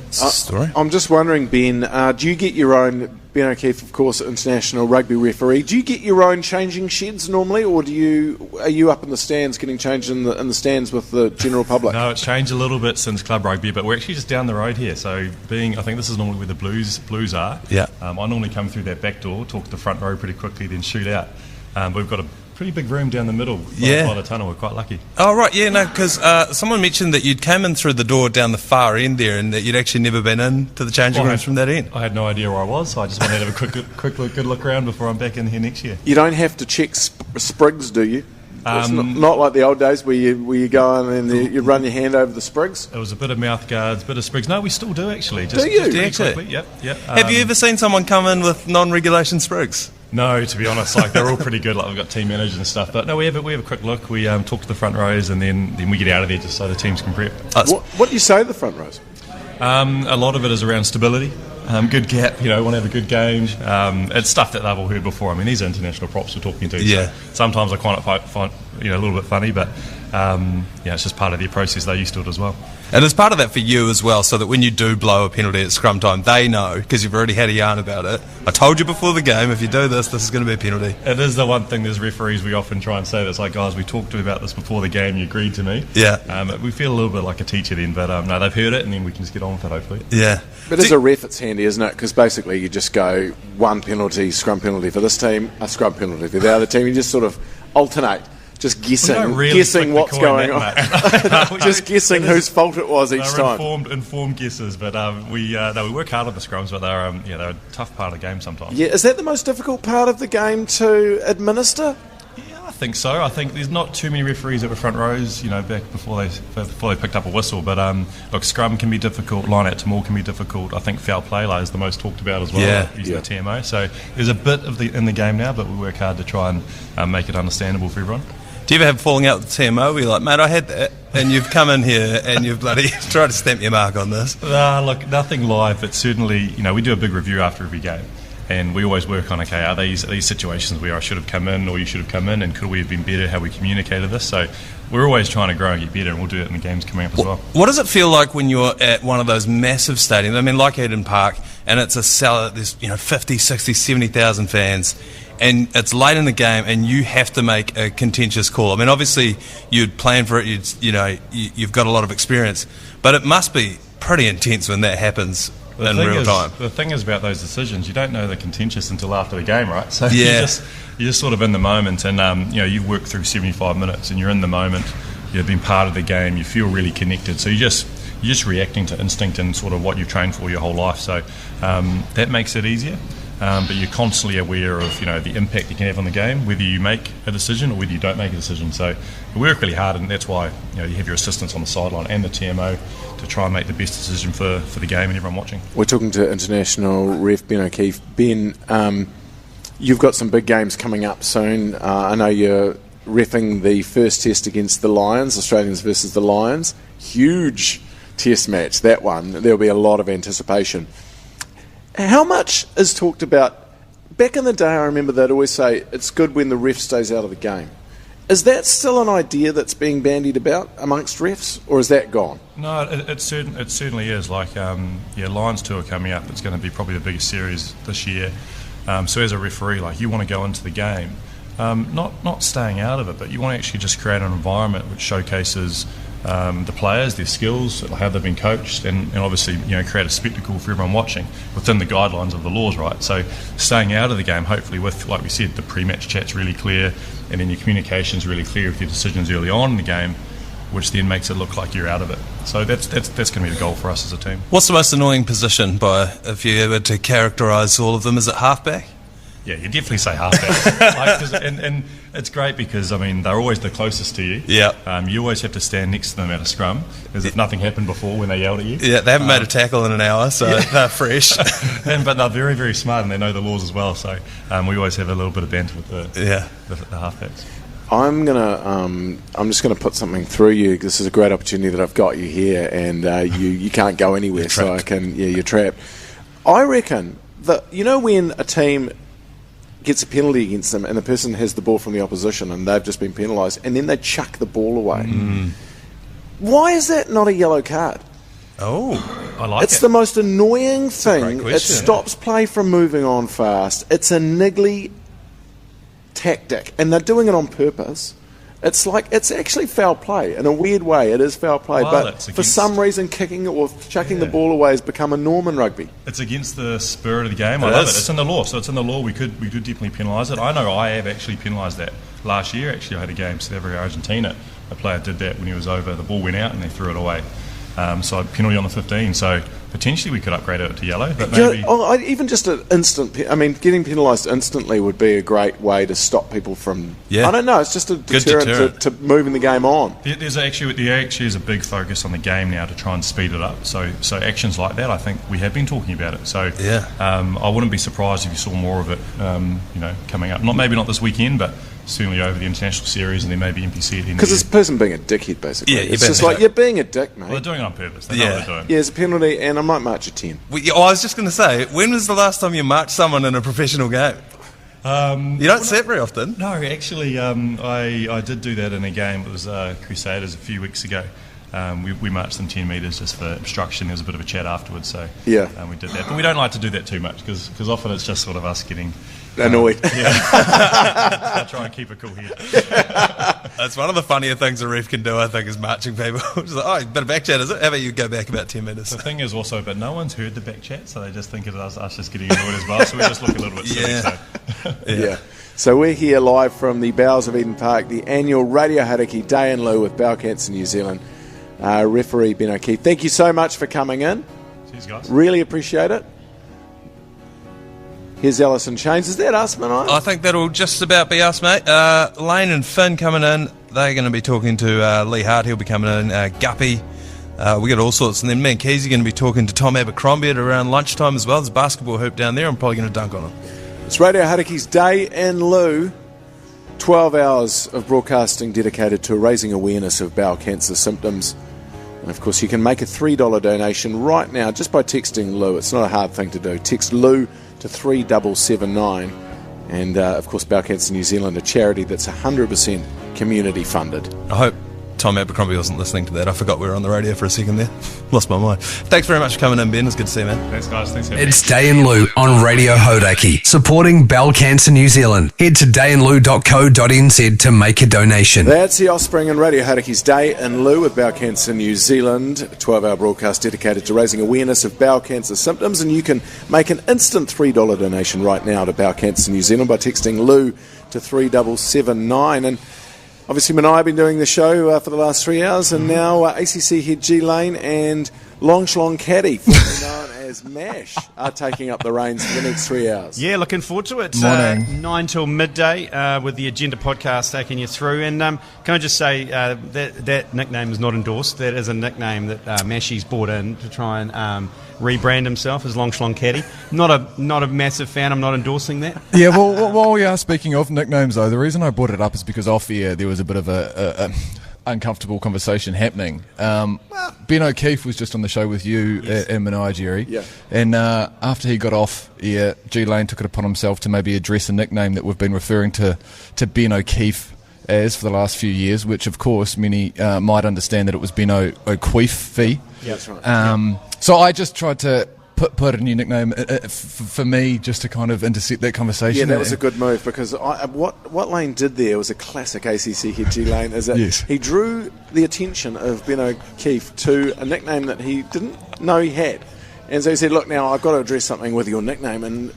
I'm just wondering, Ben, do you get your own, Ben O'Keefe, of course, international rugby referee, do you get your own changing sheds normally, or are you up in the stands getting changed in the stands with the general public? No, it's changed a little bit since club rugby, but we're actually just down the road here. So I think this is normally where the Blues are. Yeah. I normally come through that back door, talk to the front row pretty quickly, then shoot out. But we've got a pretty big room down the middle by the tunnel. We're quite lucky. Oh, right, yeah, no, because someone mentioned that you'd came in through the door down the far end there, and that you'd actually never been in to the changing rooms from that end. I had no idea where I was, so I just wanted to have a good look around before I'm back in here next year. You don't have to check sprigs, do you? It's not like the old days where you go in and you run your hand over the sprigs. It was a bit of mouth guards, a bit of sprigs. No, we still do actually. Do you? Just Do you actually? quickly. Yep. Have you ever seen someone come in with non-regulation sprigs? No, to be honest, they're all pretty good. Like we've got team managers and stuff, but no, we have a quick look. We talk to the front rows, and then we get out of there just so the teams can prep. What do you say to the front rows? A lot of it is around stability. Good gap, want to have a good game. It's stuff that they've all heard before. I mean, these are international props we're talking to. Yeah. So sometimes I find it a little bit funny, but it's just part of their process. They're used to it as well. And it's part of that for you as well, so that when you do blow a penalty at scrum time, they know, because you've already had a yarn about it. I told you before the game, if you do this is going to be a penalty. It is the one thing, there's referees we often try and say that's like, guys, we talked to you about this before the game, you agreed to me. Yeah. We feel a little bit like a teacher then, but no, they've heard it, and then we can just get on with it, hopefully. Yeah. But as a ref, it's handy, isn't it? Because basically you just go one penalty, scrum penalty for this team, a scrum penalty for the other team. You just sort of alternate. Just guessing what's going on. Just guessing whose fault it was each time. Informed guesses, but we work hard on the scrums, but they're a tough part of the game sometimes. Yeah, is that the most difficult part of the game to administer? Yeah, I think so. I think there's not too many referees that were front rows, back before they picked up a whistle. But look, scrum can be difficult, line out to maul can be difficult. I think foul play is the most talked about as well, using the TMO. So there's a bit of in the game now, but we work hard to try and make it understandable for everyone. Do you ever have falling out with the TMO where you're like, mate, I had that, and you've come in here and you've bloody tried to stamp your mark on this? Look, nothing live, but certainly, we do a big review after every game, and we always work on, are these situations where I should have come in or you should have come in, and could we have been better how we communicated this? So we're always trying to grow and get better, and we'll do it in the games coming up as well. What does it feel like when you're at one of those massive stadiums? I mean, like Eden Park, and it's a cellar, there's 50, 60, 70,000 fans, and it's late in the game and you have to make a contentious call. I mean, obviously you'd plan for it, you've got a lot of experience, but it must be pretty intense when that happens in real time. The thing is about those decisions, you don't know they're contentious until after the game, right? So yeah. you're just sort of in the moment, and you've worked through 75 minutes and you're in the moment, you've been part of the game, you feel really connected, so you're just reacting to instinct and sort of what you've trained for your whole life, so that makes it easier. But you're constantly aware of the impact you can have on the game, whether you make a decision or whether you don't make a decision. So we work really hard, and that's why you have your assistants on the sideline and the TMO to try and make the best decision for the game and everyone watching. We're talking to international ref Ben O'Keefe. Ben, you've got some big games coming up soon. I know you're reffing the first test against the Lions, Australians versus the Lions. Huge test match, that one. There'll be a lot of anticipation. How much is talked about? Back in the day, I remember they'd always say it's good when the ref stays out of the game. Is that still an idea that's being bandied about amongst refs, or is that gone? No, it certainly is. Like, Lions Tour coming up, it's going to be probably the biggest series this year. So as a referee, you want to go into the game, not staying out of it, but you want to actually just create an environment which showcases the players, their skills, how they've been coached, and obviously create a spectacle for everyone watching within the guidelines of the laws, right? So staying out of the game, hopefully with, like we said, the pre-match chat's really clear, and then your communication's really clear with your decisions early on in the game, which then makes it look like you're out of it. So that's going to be the goal for us as a team. What's the most annoying position, if you were to characterise all of them? Is it halfback? Yeah, you definitely say halfback. And it's great because, they're always the closest to you. Yeah. You always have to stand next to them at a scrum, as if nothing happened before when they yelled at you. Yeah, they haven't made a tackle in an hour, so they're fresh. But they're very, very smart, and they know the laws as well. So we always have a little bit of banter with the halfbacks. I'm just gonna put something through you. This is a great opportunity that I've got you here, and you can't go anywhere, so I can. Yeah, you're trapped. I reckon that when a team gets a penalty against them and the person has the ball from the opposition and they've just been penalised, and then they chuck the ball away. Why is that not a yellow card? Oh, I like it. It's the most annoying thing. Great It stops play from moving on fast. It's a niggly tactic, and they're doing it on purpose. It's actually foul play in a weird way. It is foul play, but for some reason, kicking it or chucking the ball away has become a norm in rugby. It's against the spirit of the game. I love it. It's in the law, so it's in the law. We could definitely penalise it. I know I have actually penalised that last year. Actually, I had a game, South Africa Argentina. A player did that when he was over. The ball went out and they threw it away. So a penalty on the 15. So potentially we could upgrade it to yellow, but maybe... Even just an instant... getting penalised instantly would be a great way to stop people from... I don't know, it's just a deterrent to moving the game on. There actually is a big focus on the game now to try and speed it up. So actions like that, I think we have been talking about it. So I wouldn't be surprised if you saw more of it, coming up. Maybe not this weekend, but certainly over the international series, and then maybe NPC at the end. Because it's a person being a dickhead, basically. Yeah, it's just like, you're being a dick, mate. Well, they're doing it on purpose. They know what they're doing. Yeah, it's a penalty, and I might march a 10. I was just going to say, when was the last time you marched someone in a professional game? You don't see it very often. No, actually, I did do that in a game. It was Crusaders a few weeks ago. We marched them 10 metres just for obstruction. There was a bit of a chat afterwards, so we did that. But we don't like to do that too much because often it's just sort of us getting annoyed. I try and keep a cool head. That's one of the funnier things a ref can do, I think, is marching people. It's like, bit of back chat, is it? How about you go back about 10 minutes? The thing is also, but no one's heard the back chat, so they just think it was us just getting annoyed as well. So we just look a little bit silly. So we're here live from the Bowels of Eden Park, the annual Radio Hauraki Dai In Loo with Bowel Cancer New Zealand. Referee Ben O'Keefe, thank you so much for coming in. Cheers, guys. Really appreciate it. Here's Alison Chains. Is that us, Minogue? I think that'll just about be us, mate. Lane and Finn coming in. They're going to be talking to Leigh Hart. He'll be coming in. Guppy. We got all sorts. And then me and Keyzie are going to be talking to Tom Abercrombie at around lunchtime as well. There's a basketball hoop down there. I'm probably going to dunk on him. It's Radio Hauraki's Dai In Loo. 12 hours of broadcasting dedicated to raising awareness of bowel cancer symptoms. And of course, you can make a $3 donation right now just by texting Lou. It's not a hard thing to do. Text Lou to 3779. And of course, Bowel Cancer New Zealand, a charity that's 100% community funded. I hope Tom Abercrombie wasn't listening to that. I forgot we were on the radio for a second there. Lost my mind. Thanks very much for coming in, Ben. It's good to see you, man. Thanks, guys. Thanks for having me. It's Dai In Loo on Radio Hauraki, supporting Bowel Cancer New Zealand. Head to daiinloo.co.nz to make a donation. That's the offspring in Radio Hauraki's Dai In Loo with Bowel Cancer New Zealand. A 12-hour broadcast dedicated to raising awareness of bowel cancer symptoms. And you can make an instant $3 donation right now to Bowel Cancer New Zealand by texting Lou to 3779. And obviously, Minogue have been doing the show for the last 3 hours, and now ACC head G Lane and Long Schlong Caddy, formerly known as MASH, are taking up the reins for the next 3 hours. Yeah, looking forward to it. Morning. 9 till midday with the Agenda podcast taking you through. And can I just say that nickname is not endorsed. That is a nickname that Mashy's brought in to try and rebrand himself as Long Schlong Caddy. Not a massive fan. I'm not endorsing that. Yeah, well, while we are speaking of nicknames, though, the reason I brought it up is because off air there was a bit of a uncomfortable conversation happening. Ben O'Keefe was just on the show with you and Minogue, Jerry. Yeah. And after he got off air, G Lane took it upon himself to maybe address a nickname that we've been referring to Ben O'Keefe as for the last few years, which of course many might understand that it was Ben O'Queefe. Yeah, that's right. So I just tried to put a new nickname for me just to kind of intercept that conversation. Yeah, that was a good move because what Lane did there was a classic ACC head G Lane. Is that he drew the attention of Ben O'Keefe to a nickname that he didn't know he had. And so he said, look, now I've got to address something with your nickname. And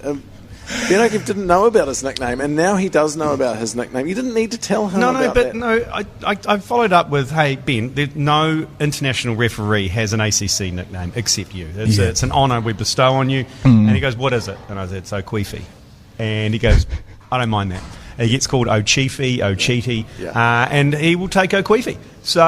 Ben O'Keefe didn't know about his nickname, and now he does know about his nickname. You didn't need to tell him about that. I followed up with, hey, Ben, no international referee has an ACC nickname except you. It's an honour we bestow on you. And he goes, what is it? And I said, it's O'Queefy. And he goes, I don't mind that. He gets called O'Chiefy, O'Cheaty, and he will take O'Queefy. So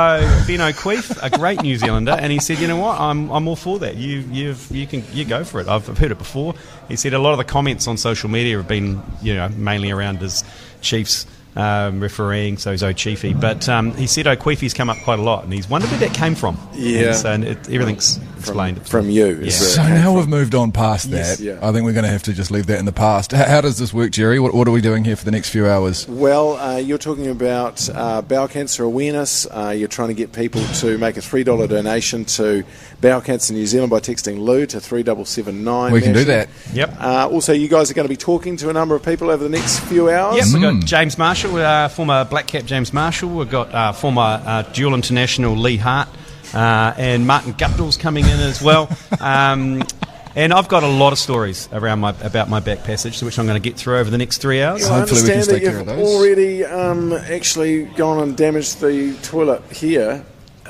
Ben O'Queefe, a great New Zealander, and he said, you know what, I'm all for that. You go for it. I've heard it before. He said a lot of the comments on social media have been, mainly around his Chiefs refereeing, so he's O'Chiefy. But he said O'Queefy's come up quite a lot, and he's wondered where that came from. Yeah. And everything's explained. From you. Yeah. So now we've moved on past that. Yes. I think we're going to have to just leave that in the past. How does this work, Jerry? What are we doing here for the next few hours? Well, you're talking about bowel cancer awareness. You're trying to get people to make a $3 donation to Bowel Cancer New Zealand by texting Lou to 3779. We can do that. Yep. Also, you guys are going to be talking to a number of people over the next few hours. Yep, we've got James Marshall, former Black Cap James Marshall. We've got former dual international Leigh Hart. And Martin Guptill's coming in as well. And I've got a lot of stories about my back passage, which I'm going to get through over the next 3 hours. I understand that you've already actually gone and damaged the toilet here.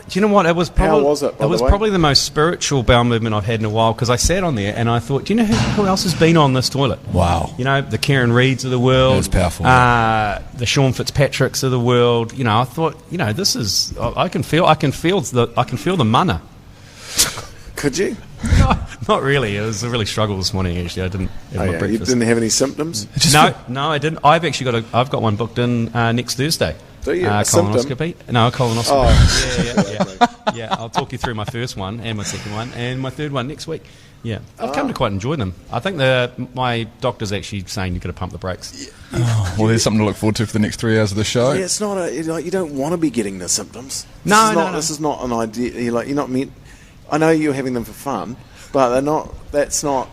Do you know what? It was probably, How was it, by It was the way? probably the most spiritual bowel movement I've had in a while, because I sat on there and I thought, do you know who else has been on this toilet? Wow. You know, the Karen Reeds of the world. That was powerful. The Sean Fitzpatricks of the world. You know, I thought, you know, this is. I can feel the mana. Could you? No, not really. It was a really struggle this morning. Actually, I didn't have my You breakfast. didn't have any symptoms? No, I didn't. I've actually got one booked in next Thursday. Do you? A Colonoscopy? symptom? No, a colonoscopy. Oh. Yeah. I'll talk you through my first one and my second one and my third one next week. Yeah, I've come to quite enjoy them. I think my doctor's actually saying you've got to pump the brakes. Well, there's something to look forward to for the next 3 hours of the show. Yeah, it's not you don't want to be getting the symptoms. No. This is not an idea. You're not meant. I know you're having them for fun, but they're not. That's not.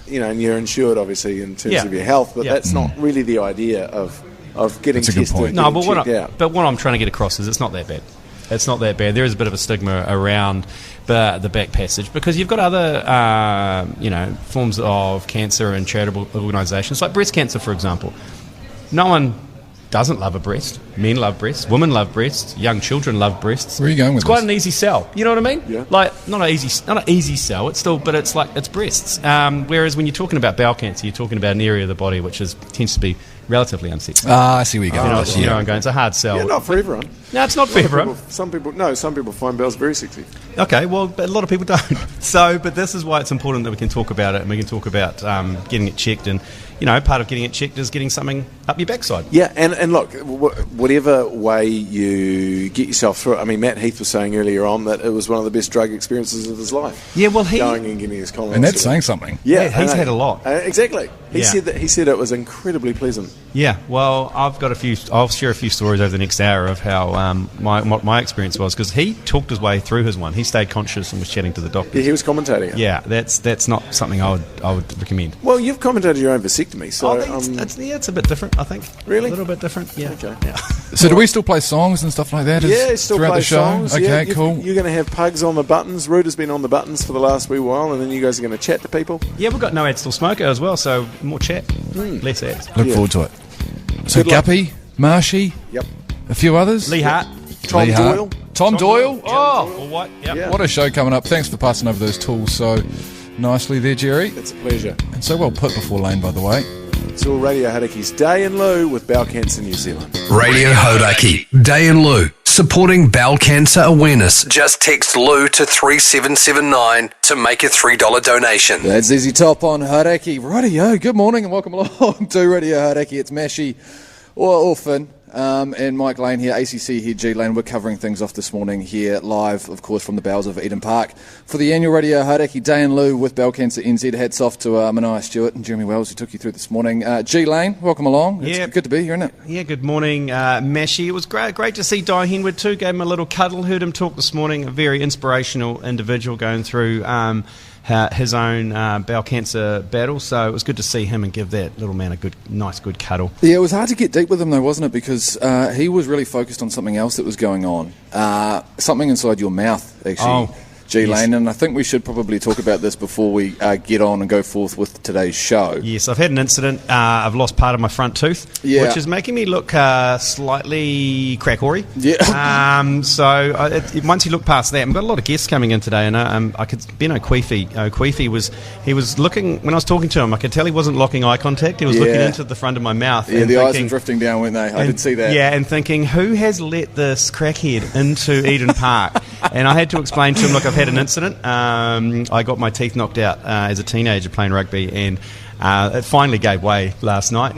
You know, and you're insured obviously in terms of your health, but that's not really the idea of getting That's a good tested. point. No, but what I'm trying to get across is it's not that bad. It's not that bad. There is a bit of a stigma around the back passage, because you've got other forms of cancer and charitable organisations like breast cancer, for example. No one doesn't love a breast. Men love breasts. Women love breasts. Young children love breasts. Where are you going with It's quite this? an easy sell. You know what I mean? Yeah. Like not an easy sell. It's still, but it's like it's breasts. Whereas when you're talking about bowel cancer, you're talking about an area of the body which tends to be relatively unsexy. I see where you're going. You know where I'm going. It's a hard sell. Yeah, not for everyone. No, it's not for everyone. Some people find bowels very sexy. Okay, well, but a lot of people don't. So, but this is why it's important that we can talk about it, and we can talk about getting it checked. And, you know, part of getting it checked is getting something up your backside. Yeah, and look, whatever way you get yourself through it. I mean, Matt Heath was saying earlier on that it was one of the best drug experiences of his life. Yeah, well, going and getting his colonoscopy. And that's saying something. Yeah, he's had a lot. Exactly. He Yeah. said that. He said it was incredibly pleasant. Yeah, well, I'll share a few stories over the next hour of how what my experience was, because he talked his way through his one. He stayed conscious and was chatting to the doctor. Yeah, he was commentating it. Yeah, that's not something I would recommend. Well, you've commentated your own vasectomy, so it's a bit different, I think. Really? A little bit different. Yeah. Okay. Yeah. So do we still play songs and stuff like that? Yeah, still throughout play the show? songs. Okay, yeah, cool. You're going to have Pugs on the buttons. Rooda'd's been on the buttons for the last wee while, and then you guys are going to chat to people. Yeah, we've got No Ad Still Smoker as well, so more chat, less ads. Look forward to it. So Good luck. Guppy, Marshy, Yep. a few others. Leigh Hart. Tom Leigh Hart. Doyle. Tom Doyle. Oh, all white. Yep. Yeah. What a show coming up. Thanks for passing over those tools so nicely there, Jerry. It's a pleasure. And so well put before Lane, by the way. It's all Radio Hauraki's Dai In Loo with Bowel Cancer New Zealand. Radio Hauraki, Dai In Loo, supporting bowel cancer awareness. Just text Lou to 3779 to make a $3 donation. That's Easy Top on Hauraki. Rightio, good morning and welcome along to Radio Hauraki. It's Mashy or Finn. And Mike Lane here, ACC head G Lane. We're covering things off this morning here live, of course, from the bowels of Eden Park for the annual Radio Hauraki Dai In Loo with Bowel Cancer NZ. Hats off to Minogue Stewart and Jeremy Wells who took you through this morning. G Lane, welcome along. It's good to be here, isn't it? Yeah, good morning, Mashy. It was great to see Dai Henwood too. Gave him a little cuddle. Heard him talk this morning. A very inspirational individual going through his own bowel cancer battle. So it was good to see him and give that little man a nice good cuddle. Yeah, it was hard to get deep with him though, wasn't it? Because he was really focused on something else that was going on. Something inside your mouth, actually. Oh, G Lane, yes. and I think we should probably talk about this before we get on and go forth with today's show. Yes, I've had an incident. I've lost part of my front tooth, which is making me look slightly crack-hoary. Yeah. So once you look past that, I've got a lot of guests coming in today, and I could. Ben O'Queefy was looking when I was talking to him. I could tell he wasn't locking eye contact. He was looking into the front of my mouth. Yeah, and the thinking, eyes were drifting down, weren't they? I did see that. Yeah, and thinking, who has let this crackhead into Eden Park? And I had to explain to him, look, I've had an incident. I got my teeth knocked out as a teenager playing rugby, and it finally gave way last night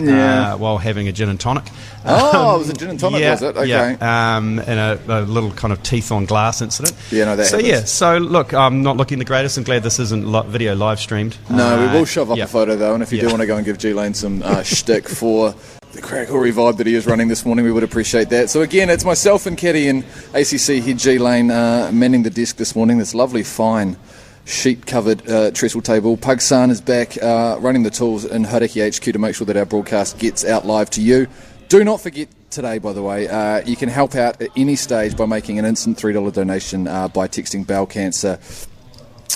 while having a gin and tonic. Oh, it was a gin and tonic, was it? Okay. Yeah, and a little kind of teeth on glass incident. Yeah, no, that happens. So look, I'm not looking the greatest. I'm glad this isn't video live streamed. No, we will shove up a photo though, and if you do want to go and give G Lane some shtick for the crack-hoary vibe that he is running this morning, we would appreciate that. So again, it's myself and Caddy and ACC head G Lane manning the desk this morning. This lovely fine sheet-covered trestle table. Pug San is back running the tools in Hauraki HQ to make sure that our broadcast gets out live to you. Do not forget today, by the way, you can help out at any stage by making an instant $3 donation by texting Bowel Cancer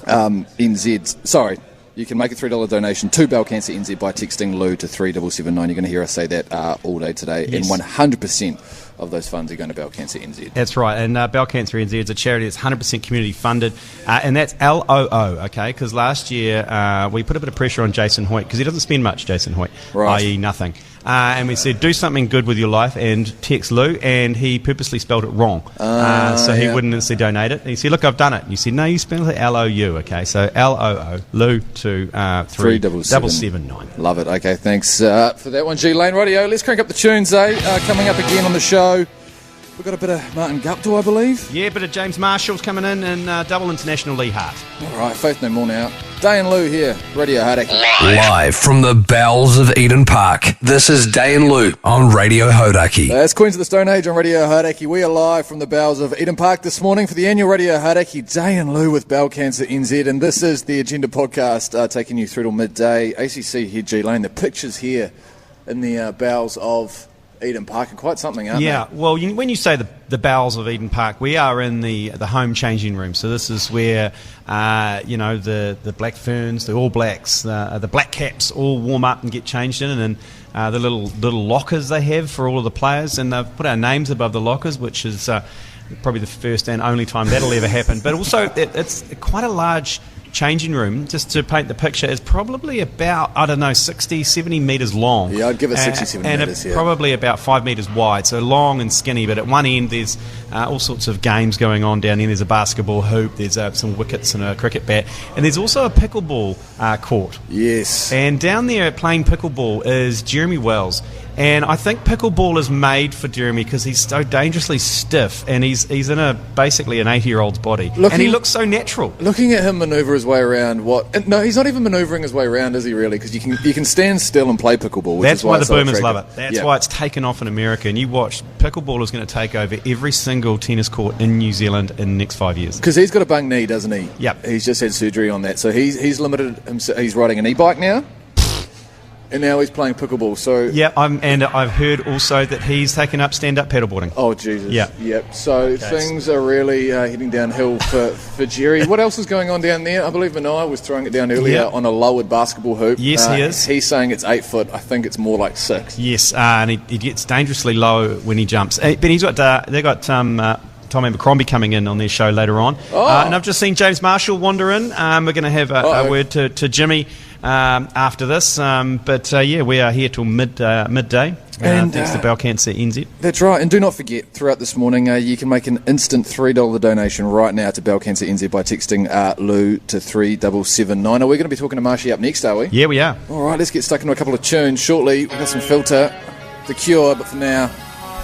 NZ. Sorry, you can make a $3 donation to Bowel Cancer NZ by texting Lou to 3779. You're going to hear us say that all day today, Yes. and 100% of those funds are going to Bowel Cancer NZ. That's right, and Bowel Cancer NZ is a charity that's 100% community funded, and that's LOO, okay, because last year we put a bit of pressure on Jason Hoyte, because he doesn't spend much, Jason Hoyte, i.e. nothing. And we said, do something good with your life and text Lou, and he purposely spelled it wrong. So he wouldn't necessarily donate it. And he said, look, I've done it. And you said, no, you spelled it L-O-U, okay? So L-O-O, Lou to 3779. Love it. Okay, thanks for that one, G Lane. Radio, let's crank up the tunes, coming up again on the show. We've got a bit of Martin Guptill, I believe. Yeah, a bit of James Marshall's coming in, and double international Leigh Hart. All right, Faith No More now. Dai and Loo here, Radio Hauraki. Live from the bowels of Eden Park, this is Dai and Loo on Radio Hauraki. That's Queens of the Stone Age on Radio Hauraki. We are live from the bowels of Eden Park this morning for the annual Radio Hauraki Dai and Loo with Bowel Cancer NZ, and this is the Agenda podcast taking you through till midday. ACC here, G Lane. The pictures here in the bowels of Eden Park are quite something, aren't they? Yeah, well, when you say the bowels of Eden Park, we are in the home changing room. So this is where, the Black Ferns, the All Blacks, the Black Caps all warm up and get changed in, and then the little lockers they have for all of the players, and they've put our names above the lockers, which is probably the first and only time that'll ever happen. But also, it's quite a large changing room, just to paint the picture, is probably about, 60, 70 metres long. Yeah, I'd give it 60, 70 metres, and probably about 5 metres wide, so long and skinny, but at one end there's all sorts of games going on down there. There's a basketball hoop, there's some wickets and a cricket bat, and there's also a pickleball court. Yes. And down there playing pickleball is Jeremy Wells. And I think pickleball is made for Jeremy because he's so dangerously stiff, and he's in basically an 80-year-old's body, and he looks so natural. Looking at him manoeuvre his way around, no, he's not even manoeuvring his way around, is he really? Because you can stand still and play pickleball. Which That's is why the it's so boomers love attractive. it. That's why it's taken off in America. And you watch, pickleball is going to take over every single tennis court in New Zealand in the next 5 years. Because he's got a bung knee, doesn't he? Yep. He's just had surgery on that, so he's limited himself. He's riding an e-bike now. And now he's playing pickleball. So yeah, and I've heard also that he's taken up stand-up paddleboarding. Oh Jesus! Yeah, yep. So things are really heading downhill for Jerry. What else is going on down there? I believe Minogue was throwing it down earlier on a lowered basketball hoop. Yes, he is. He's saying it's 8 foot. I think it's more like 6. Yes, and he gets dangerously low when he jumps. But he's got they got Tom Abercrombie coming in on their show later on. And I've just seen James Marshall wander in. We're going to have a word to Jimmy after this. We are here till midday. Thanks to Bowel Cancer NZ. That's right. And do not forget, throughout this morning, you can make an instant $3 donation right now to Bowel Cancer NZ by texting Lou to 3779. Are we going to be talking to Marshy up next, are we? Yeah, we are. All right, let's get stuck into a couple of tunes. Shortly, we've got some Filter, The Cure, but for now,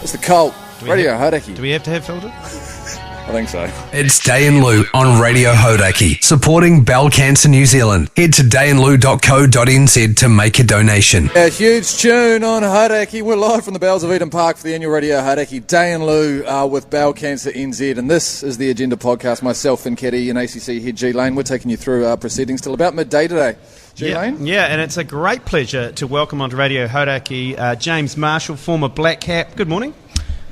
it's The Cult. Radio Hauraki. Do we have to have Filter? I think so. It's Dai and Loo on Radio Hauraki, supporting Bowel Cancer New Zealand. Head to daiandloo.co.nz to make a donation. A huge tune on Hauraki. We're live from the bowels of Eden Park for the annual Radio Hauraki. Dai and Loo with Bowel Cancer NZ, and this is the Agenda podcast. Myself, Finn Keddy, and ACC head G Lane. We're taking you through our proceedings till about midday today. G Lane? Yeah, and it's a great pleasure to welcome onto Radio Hauraki James Marshall, former Black Cap. Good morning.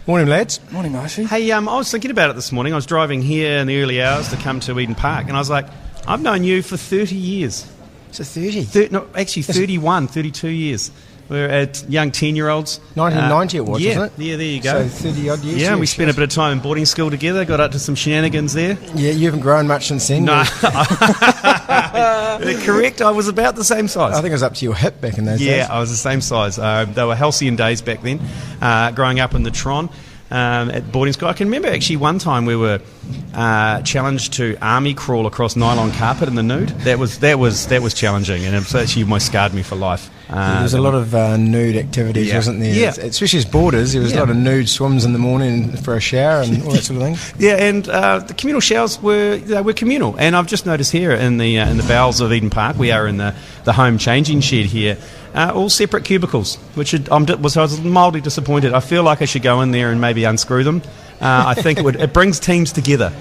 Morning, lads. Morning, Marshy. Hey, I was thinking about it this morning. I was driving here in the early hours to come to Eden Park, and I was like, I've known you for 30 years. So 30? No, actually 31, 32 years. We're at young 10-year-olds. 1990 it was, yeah, wasn't it? Yeah, there you go. So 30-odd years. Yeah, we spent a bit of time in boarding school together, got up to some shenanigans there. Yeah, you haven't grown much since then. No. Correct, I was about the same size. I think I was up to your hip back in those days. Yeah, I was the same size. They were halcyon days back then, growing up in the Tron. At boarding school. I can remember actually one time we were challenged to army crawl across nylon carpet in the nude. That was challenging, and it actually almost scarred me for life. There was a lot of nude activities, wasn't there? Yeah. Especially as boarders, there was a lot of nude swims in the morning for a shower and all that sort of thing. Yeah, and the communal showers were communal. And I've just noticed here in the bowels of Eden Park, we are in the home changing shed here. All separate cubicles, which I was mildly disappointed. I feel like I should go in there and maybe unscrew them. I think it brings teams together.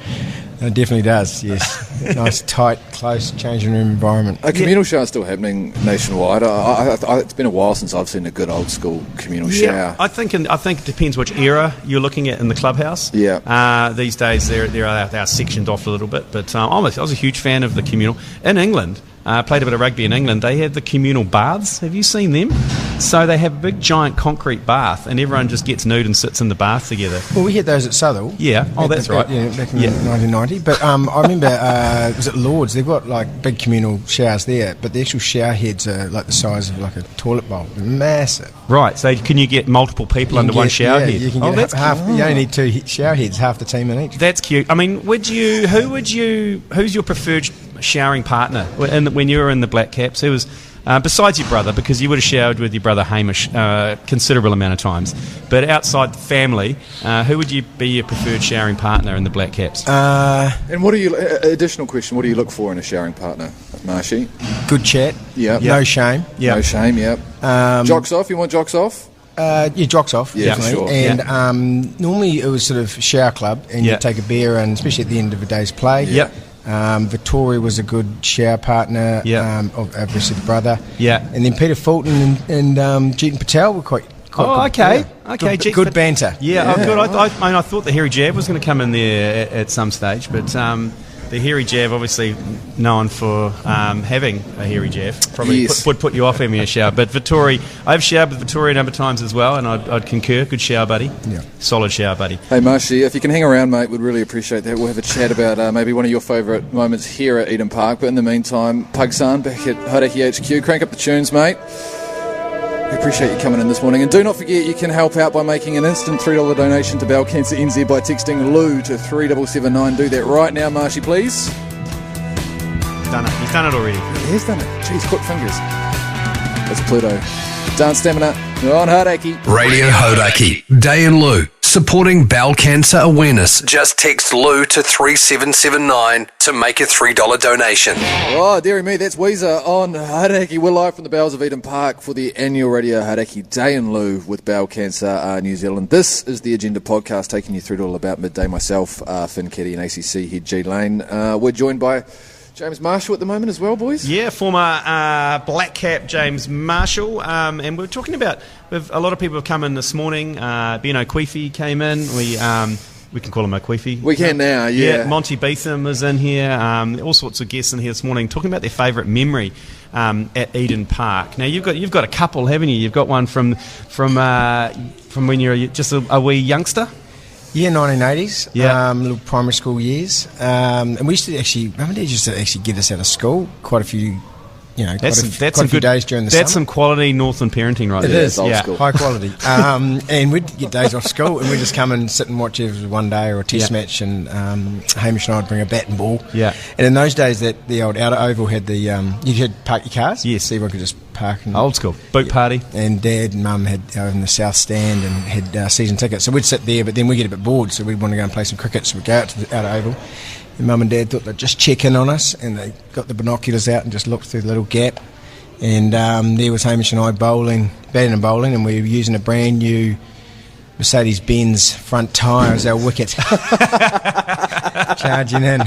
It definitely does, yes. Nice, tight, close changing room environment. A communal shower is still happening nationwide. It's been a while since I've seen a good old school communal shower. I think it depends which era you're looking at in the clubhouse. Yeah. These days they're sectioned off a little bit, but I was a huge fan of the communal. In England, played a bit of rugby in England. They had the communal baths. Have you seen them? So they have a big giant concrete bath, and everyone just gets nude and sits in the bath together. Well, we had those at Southall. Yeah. Oh, that's right. Back in 1990. But I remember, was it Lord's? They've got like big communal showers there, but the actual shower heads are like the size of like a toilet bowl. They're massive. Right. So can you get multiple people under one shower head? You can get half. You only need 2 shower heads, half the team in each. That's cute. I mean, who's your preferred showering partner when you were in the Black Caps? Who was, besides your brother, because you would have showered with your brother Hamish considerable amount of times, but outside the family, who would you be your preferred showering partner in the Black Caps? And what do you, additional question, what do you look for in a showering partner, Marshy? Good chat. Yeah. No shame. No shame, yep. Jocks off, you want jocks off? Jocks off, yeah, definitely. Sure. And normally it was sort of shower club, and you take a beer, and especially at the end of a day's play. Yep. Victoria was a good shower partner, obviously the brother. Yeah. And then Peter Fulton and Jeetan Patel were quite good. Okay. Yeah. Okay. Good banter. Yeah, good. I thought the Hairy Jab was going to come in there at some stage, but the Hairy Jab, obviously known for having a hairy jab, probably would put you off having a shower. But Vittori, I've showered with Vittori a number of times as well, and I'd concur. Good shower buddy. Yeah. Solid shower buddy. Hey Marshy, if you can hang around, mate, we'd really appreciate that. We'll have a chat about maybe one of your favourite moments here at Eden Park. But in the meantime, Pugsan back at Hauraki HQ. Crank up the tunes, mate. We appreciate you coming in this morning. And do not forget, you can help out by making an instant $3 donation to Bowel Cancer NZ by texting Lou to 3779. Do that right now, Marshy, please. Done it. He's done it already. He has done it. Jeez, quick fingers. That's Pluto. Dance Stamina on Hauraki. Radio Hauraki. Dai and Lou. Supporting bowel cancer awareness. Just text Lou to 3779 to make a $3 donation. Oh, dearie me, that's Weezer on Hauraki. We're live from the bowels of Eden Park for the annual Radio Hauraki Dai and Lou with Bowel Cancer New Zealand. This is the Agenda podcast taking you through to all about midday. Myself, Finn Keddy, and ACC head G Lane. We're joined by James Marshall at the moment as well, boys. Yeah, former Black Cap James Marshall. And we're talking about, a lot of people have come in this morning. Ben O'Queefy came in. We can call him O'Queefy. We can now, yeah. Monty Betham is in here. All sorts of guests in here this morning talking about their favourite memory at Eden Park. Now, you've got a couple, haven't you? You've got one from when you were just a wee youngster. Yeah, 1980s. Yeah. Little primary school years. And we used to actually, Mum and Dad used to actually get us out of school quite a few, quite a few days during the summer. That's some quality Northern parenting right there. It is, yeah. High quality. And we'd get days off school, and we'd just come and sit and watch either one day or a test match, and Hamish and I'd bring a bat and ball. Yeah. And in those days, that the old outer oval had the, you could park your cars. Yes. So everyone could just park. And, old school. Boot party. And Dad and Mum had in the south stand and had season tickets. So we'd sit there, but then we'd get a bit bored, so we'd want to go and play some cricket, so we'd go out to the outer oval. And Mum and Dad thought they'd just check in on us, and they got the binoculars out and just looked through the little gap. And there was Hamish and I batting and bowling, and we were using a brand new Mercedes-Benz front tyre as our wicket. Charging in.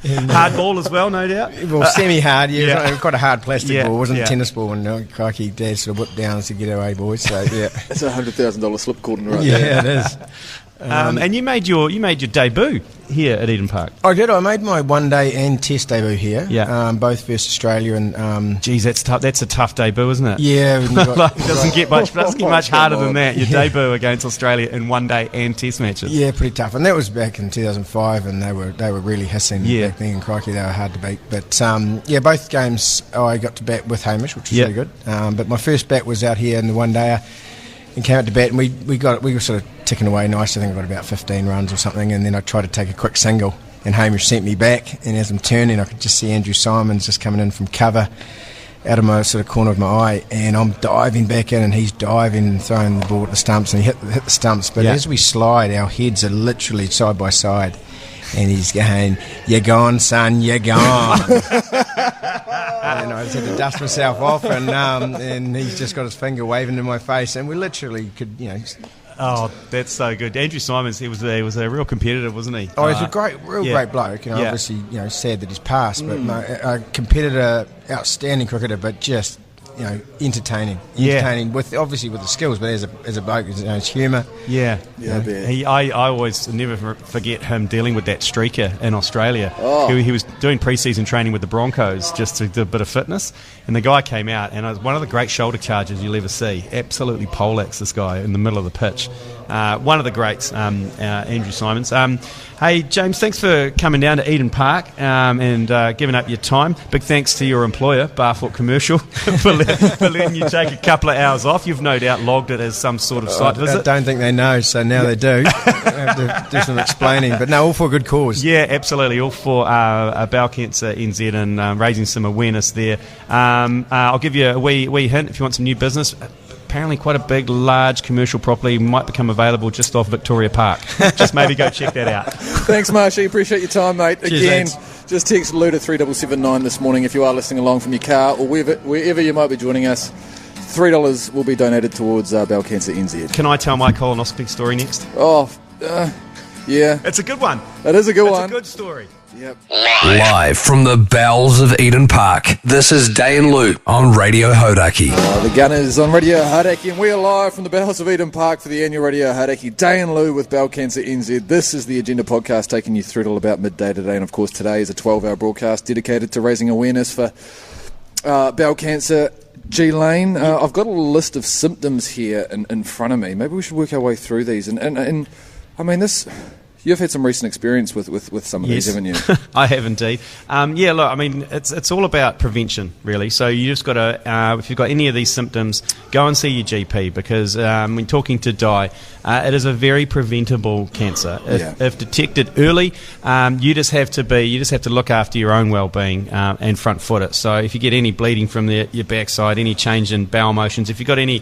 And, hard ball as well, no doubt. Well, semi-hard, yeah. It was quite a hard plastic ball. It wasn't a tennis ball. And crikey, Dad sort of whipped down and said, "Get away, boys." So, yeah. That's a $100,000 slip cordon right there. Yeah, it is. And you made your debut here at Eden Park. I did. I made my one-day and test debut here. Yeah. Both versus Australia. And geez, that's tough. That's a tough debut, isn't it? Yeah. It doesn't get much harder than that. Your debut against Australia in one-day and test matches. Yeah, pretty tough. And that was back in 2005, and they were really hissing back then. And crikey, they were hard to beat. But both games I got to bat with Hamish, which was really good. But my first bat was out here in the one-dayer. And came out to bat, and we were sort of ticking away nice. I think I got about 15 runs or something, and then I tried to take a quick single, and Hamish sent me back, and as I'm turning, I could just see Andrew Simons just coming in from cover out of my sort of corner of my eye, and I'm diving back in, and he's diving and throwing the ball at the stumps, and he hit the stumps. But as we slide, our heads are literally side by side, and he's going, "You're gone, son, you're gone." And I just had to dust myself off, and he's just got his finger waving in my face, and we literally could, Oh, that's so good. Andrew Simons, he was a real competitor, wasn't he? Oh, he's a great bloke, and obviously, sad that he's passed, but a competitor, outstanding cricketer, but just entertaining with obviously with the skills, but as a bloke, his humour. Yeah. I always never forget him dealing with that streaker in Australia. He was doing pre-season training with the Broncos just to do a bit of fitness, and the guy came out, and it was one of the great shoulder charges you'll ever see. Absolutely poleaxed this guy in the middle of the pitch. One of the greats, Andrew Simons. Hey, James, thanks for coming down to Eden Park and giving up your time. Big thanks to your employer, Barfoot Commercial, for letting you take a couple of hours off. You've no doubt logged it as some sort of site visit. I don't think they know, so now they do. I have to do some explaining, but no, all for a good cause. Yeah, absolutely, all for bowel cancer NZ and raising some awareness there. I'll give you a wee hint if you want some new business. Apparently quite a big, large commercial property might become available just off Victoria Park. Just maybe go check that out. Thanks, Marshy. Appreciate your time, mate. Cheers, again, lads. just text Lou to 3779 this morning if you are listening along from your car or wherever you might be joining us. $3 will be donated towards Bowel Cancer NZ. Can I tell my colonoscopy story next? Yeah. It's a good one. It is a good one. It's a good story. Yep. Live from the bowels of Eden Park, this is Dai and Lou on Radio Hauraki. The Gunners on Radio Hauraki, and we are live from the bowels of Eden Park for the annual Radio Hauraki. Dai and Lou with Bowel Cancer NZ. This is the Agenda podcast taking you through till about midday today, and of course today is a 12-hour broadcast dedicated to raising awareness for bowel cancer. G Lane, I've got a list of symptoms here in front of me. Maybe we should work our way through these. And I mean, this... You've had some recent experience with some of these, haven't you? I have indeed. Yeah, look, I mean, it's all about prevention, really. So you just got to, if you've got any of these symptoms, go and see your GP because when talking to Dai, it is a very preventable cancer. If detected early, you just have to look after your own well-being and front foot it. So if you get any bleeding from your backside, any change in bowel motions, if you've got any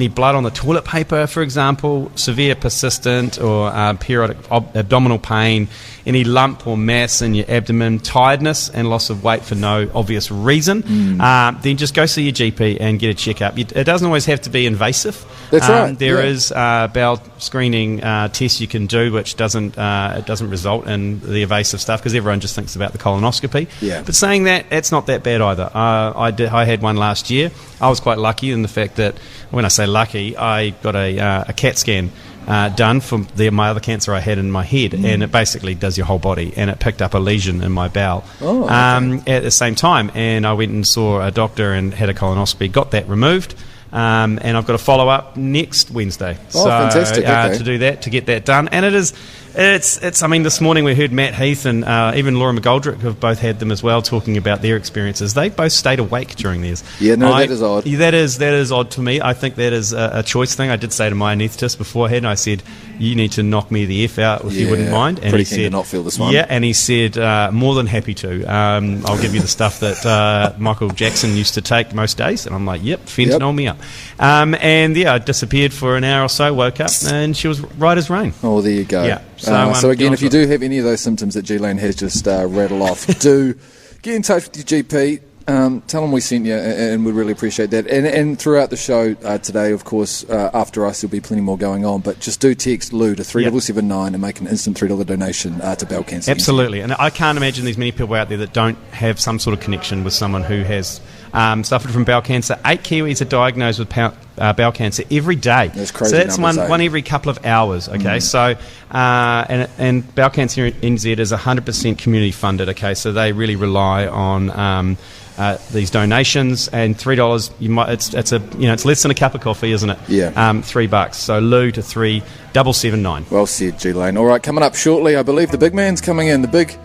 blood on the toilet paper, for example, severe persistent or periodic abdominal pain, any lump or mass in your abdomen, tiredness and loss of weight for no obvious reason, then just go see your GP and get a checkup. It doesn't always have to be invasive. That's right. There is bowel screening tests you can do, which doesn't result in the invasive stuff because everyone just thinks about the colonoscopy. Yeah. But saying that, it's not that bad either. I had one last year. I was quite lucky in the fact that, when I say lucky, I got a CAT scan done for my other cancer I had in my head, and it basically does your whole body, and it picked up a lesion in my bowel at the same time, and I went and saw a doctor and had a colonoscopy, got that removed, and I've got a follow-up next Wednesday. Fantastic. Okay. To do that, to get that done, and it's I mean, this morning we heard Matt Heath and even Laura McGoldrick have both had them as well, talking about their experiences. They both stayed awake during theirs. Yeah, no, that is odd. Yeah, that is odd to me. I think that is a choice thing. I did say to my anaesthetist beforehand, I said, you need to knock me the F out if you wouldn't mind. And pretty he keen said, to not feel this one. Yeah, and he said, more than happy to. I'll give you the stuff that Michael Jackson used to take most days. And I'm like, yep, fentanyl me up. And yeah, I disappeared for an hour or so, woke up, and she was right as rain. Oh, there you go. Yeah. So again, if you do have any of those symptoms that G Lane has just rattled off, do get in touch with your GP. Tell them we sent you, and we'd really appreciate that. And throughout the show today, of course, after us, there'll be plenty more going on. But just do text Lou to 3779 and make an instant $3 donation to Bowel Cancer. Absolutely. And I can't imagine there's many people out there that don't have some sort of connection with someone who has suffered from bowel cancer. 8 Kiwis are diagnosed with bowel cancer every day. That's crazy. So that's one every couple of hours. Okay, so and Bowel Cancer NZ is 100% community funded. Okay, so they really rely on these donations, and $3 it's less than a cup of coffee, isn't it? Yeah. $3. So Lou to 3779. Well said, G Lane. All right, coming up shortly, I believe the big man's coming in. The big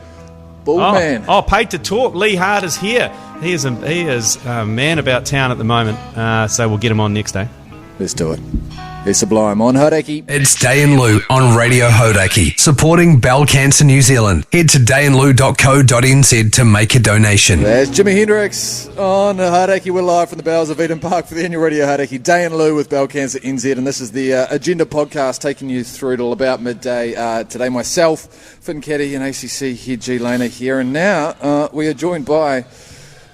bald man. Oh, paid to talk. Leigh Hart is here. He is a man about town at the moment. So we'll get him on next day. Let's do it. It's Sublime on Hauraki. It's Dai and Lou on Radio Hauraki, supporting Bowel Cancer New Zealand. Head to daiandlou.co.nz to make a donation. There's Jimi Hendrix on Hauraki. We're live from the bowels of Eden Park for the annual Radio Hauraki. Dai and Lou with Bowel Cancer NZ, and this is the Agenda podcast taking you through till about midday. Today myself, Finn Caddy and ACC head G Lane here, and now we are joined by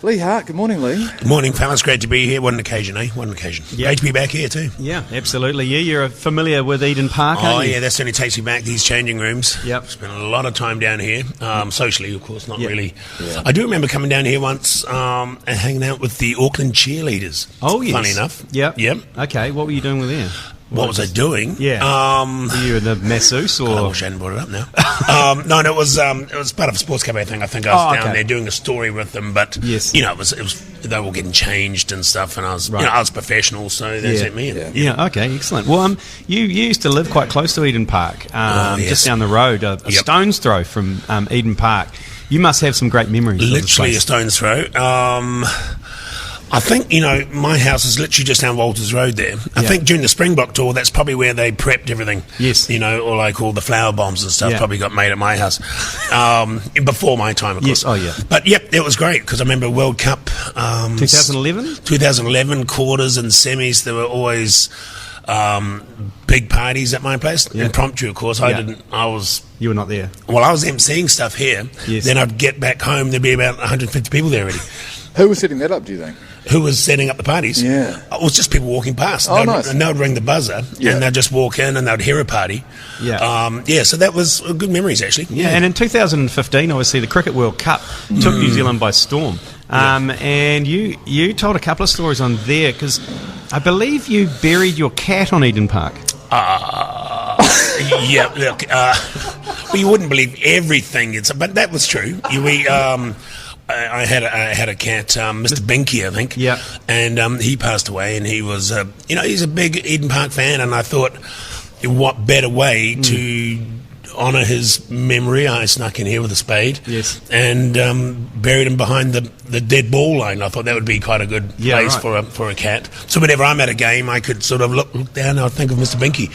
Leigh Hart, good morning, Leigh. Good morning, fellas. Great to be here. What an occasion, eh? What an occasion. Yeah. Great to be back here, too. Yeah, absolutely. Yeah, you're familiar with Eden Park, aren't you? Yeah, that certainly takes me back, these changing rooms. Yep. Spent a lot of time down here, socially, of course, not really. Yeah. I do remember coming down here once and hanging out with the Auckland cheerleaders. Oh, yes. Funny enough. Yep. Yep. Okay, what were you doing with them? What was I doing? Yeah. Were you in the masseuse or? God, I wish I hadn't brought it up now. No, it was part of a sports cabaret thing. I think I was down there doing a story with them, but yes. you know, it was they were all getting changed and stuff, and I was I was professional, so they sent me in. Yeah. Okay. Excellent. Well, you used to live quite close to Eden Park, yes. just down the road, a stone's throw from Eden Park. You must have some great memories. Literally a stone's throw. I think, my house is literally just down Walters Road there. I think during the Springbok tour, that's probably where they prepped everything. Yes. Or like all the flower bombs and stuff probably got made at my house. Before my time, of course. Yes. Oh, yeah. But, it was great because I remember World Cup. 2011? 2011, quarters and semis. There were always big parties at my place. Impromptu, of course. You were not there. Well, I was emceeing stuff here. Yes. Then I'd get back home. There'd be about 150 people there already. Who was setting that up, do you think? Who was setting up the parties? Yeah. It was just people walking past. Oh, nice. And they would ring the buzzer, and they'd just walk in, and they'd hear a party. Yeah. So that was good memories, actually. Yeah, and in 2015, obviously, the Cricket World Cup took New Zealand by storm. And you told a couple of stories on there, because I believe you buried your cat on Eden Park. Look, well, you wouldn't believe everything, but that was true. I had a cat, Mr. Binky, I think. Yeah. And he passed away, and he was, he's a big Eden Park fan, and I thought, what better way to honour his memory? I snuck in here with a spade. Yes. And buried him behind the dead ball line. I thought that would be quite a good place for a cat. So whenever I'm at a game, I could sort of look down and I'd think of Mr. Binky,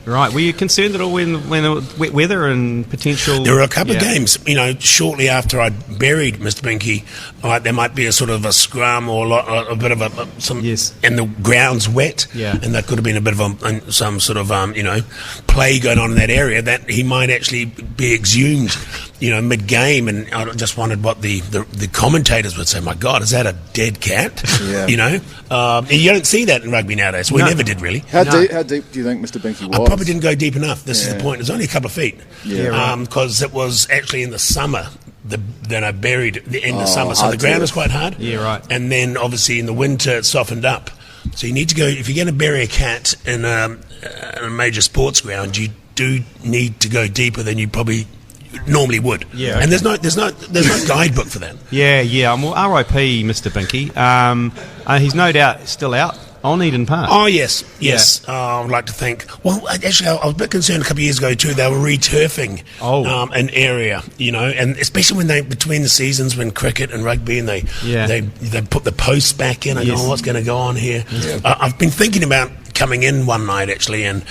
Right. Were you concerned at all when the wet weather and potential... There were a couple of games, shortly after I buried Mr. Binky, there might be a sort of a scrum or a bit of and the ground's wet, and that could have been a bit of some sort of, play going on in that area, that he might actually be exhumed, mid-game, and I just wondered what the commentators would say. My God, is that a dead cat? Yeah. You don't see that in rugby nowadays. We never did, really. How deep do you think Mr. Binky was? I probably didn't go deep enough. This is the point. It was only a couple of feet. Because it was actually in the summer that I buried in the summer. So the ground was quite hard. Yeah, right. And then, obviously, in the winter, it softened up. So you need to go, if you're going to bury a cat in a major sports ground, you do need to go deeper than you probably normally would. Yeah, okay. And there's no guidebook for that. Yeah. Well, R.I.P. Mr. Binky. He's no doubt still out on Eden Park. Oh, yes. I would like to think. Well, actually, I was a bit concerned a couple of years ago, too. They were returfing an area, and especially when between the seasons, when cricket and rugby, and they put the posts back in. I go, what's going to go on here? Yeah. I've been thinking about coming in one night, actually, and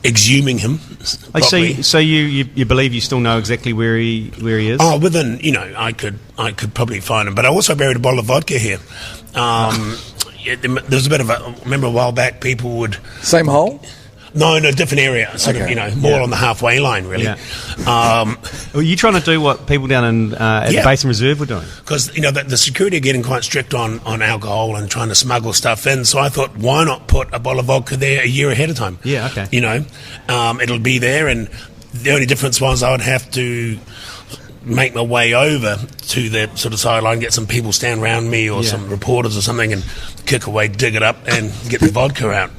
exhuming him. So you believe you still know exactly where he is? Oh, within, I could probably find him. But I also buried a bottle of vodka here. There was a bit of remember a while back, people would... Same hole? No, in a different area, sort of, more on the halfway line, really. Yeah. Were you trying to do what people down in at the Basin Reserve were doing? Because, the security are getting quite strict on alcohol and trying to smuggle stuff in, so I thought, why not put a bottle of vodka there a year ahead of time? Yeah, okay. It'll be there, and the only difference was I would have to make my way over to the sort of sideline, get some people stand around me or some reporters or something, and kick away, dig it up, and get the vodka out.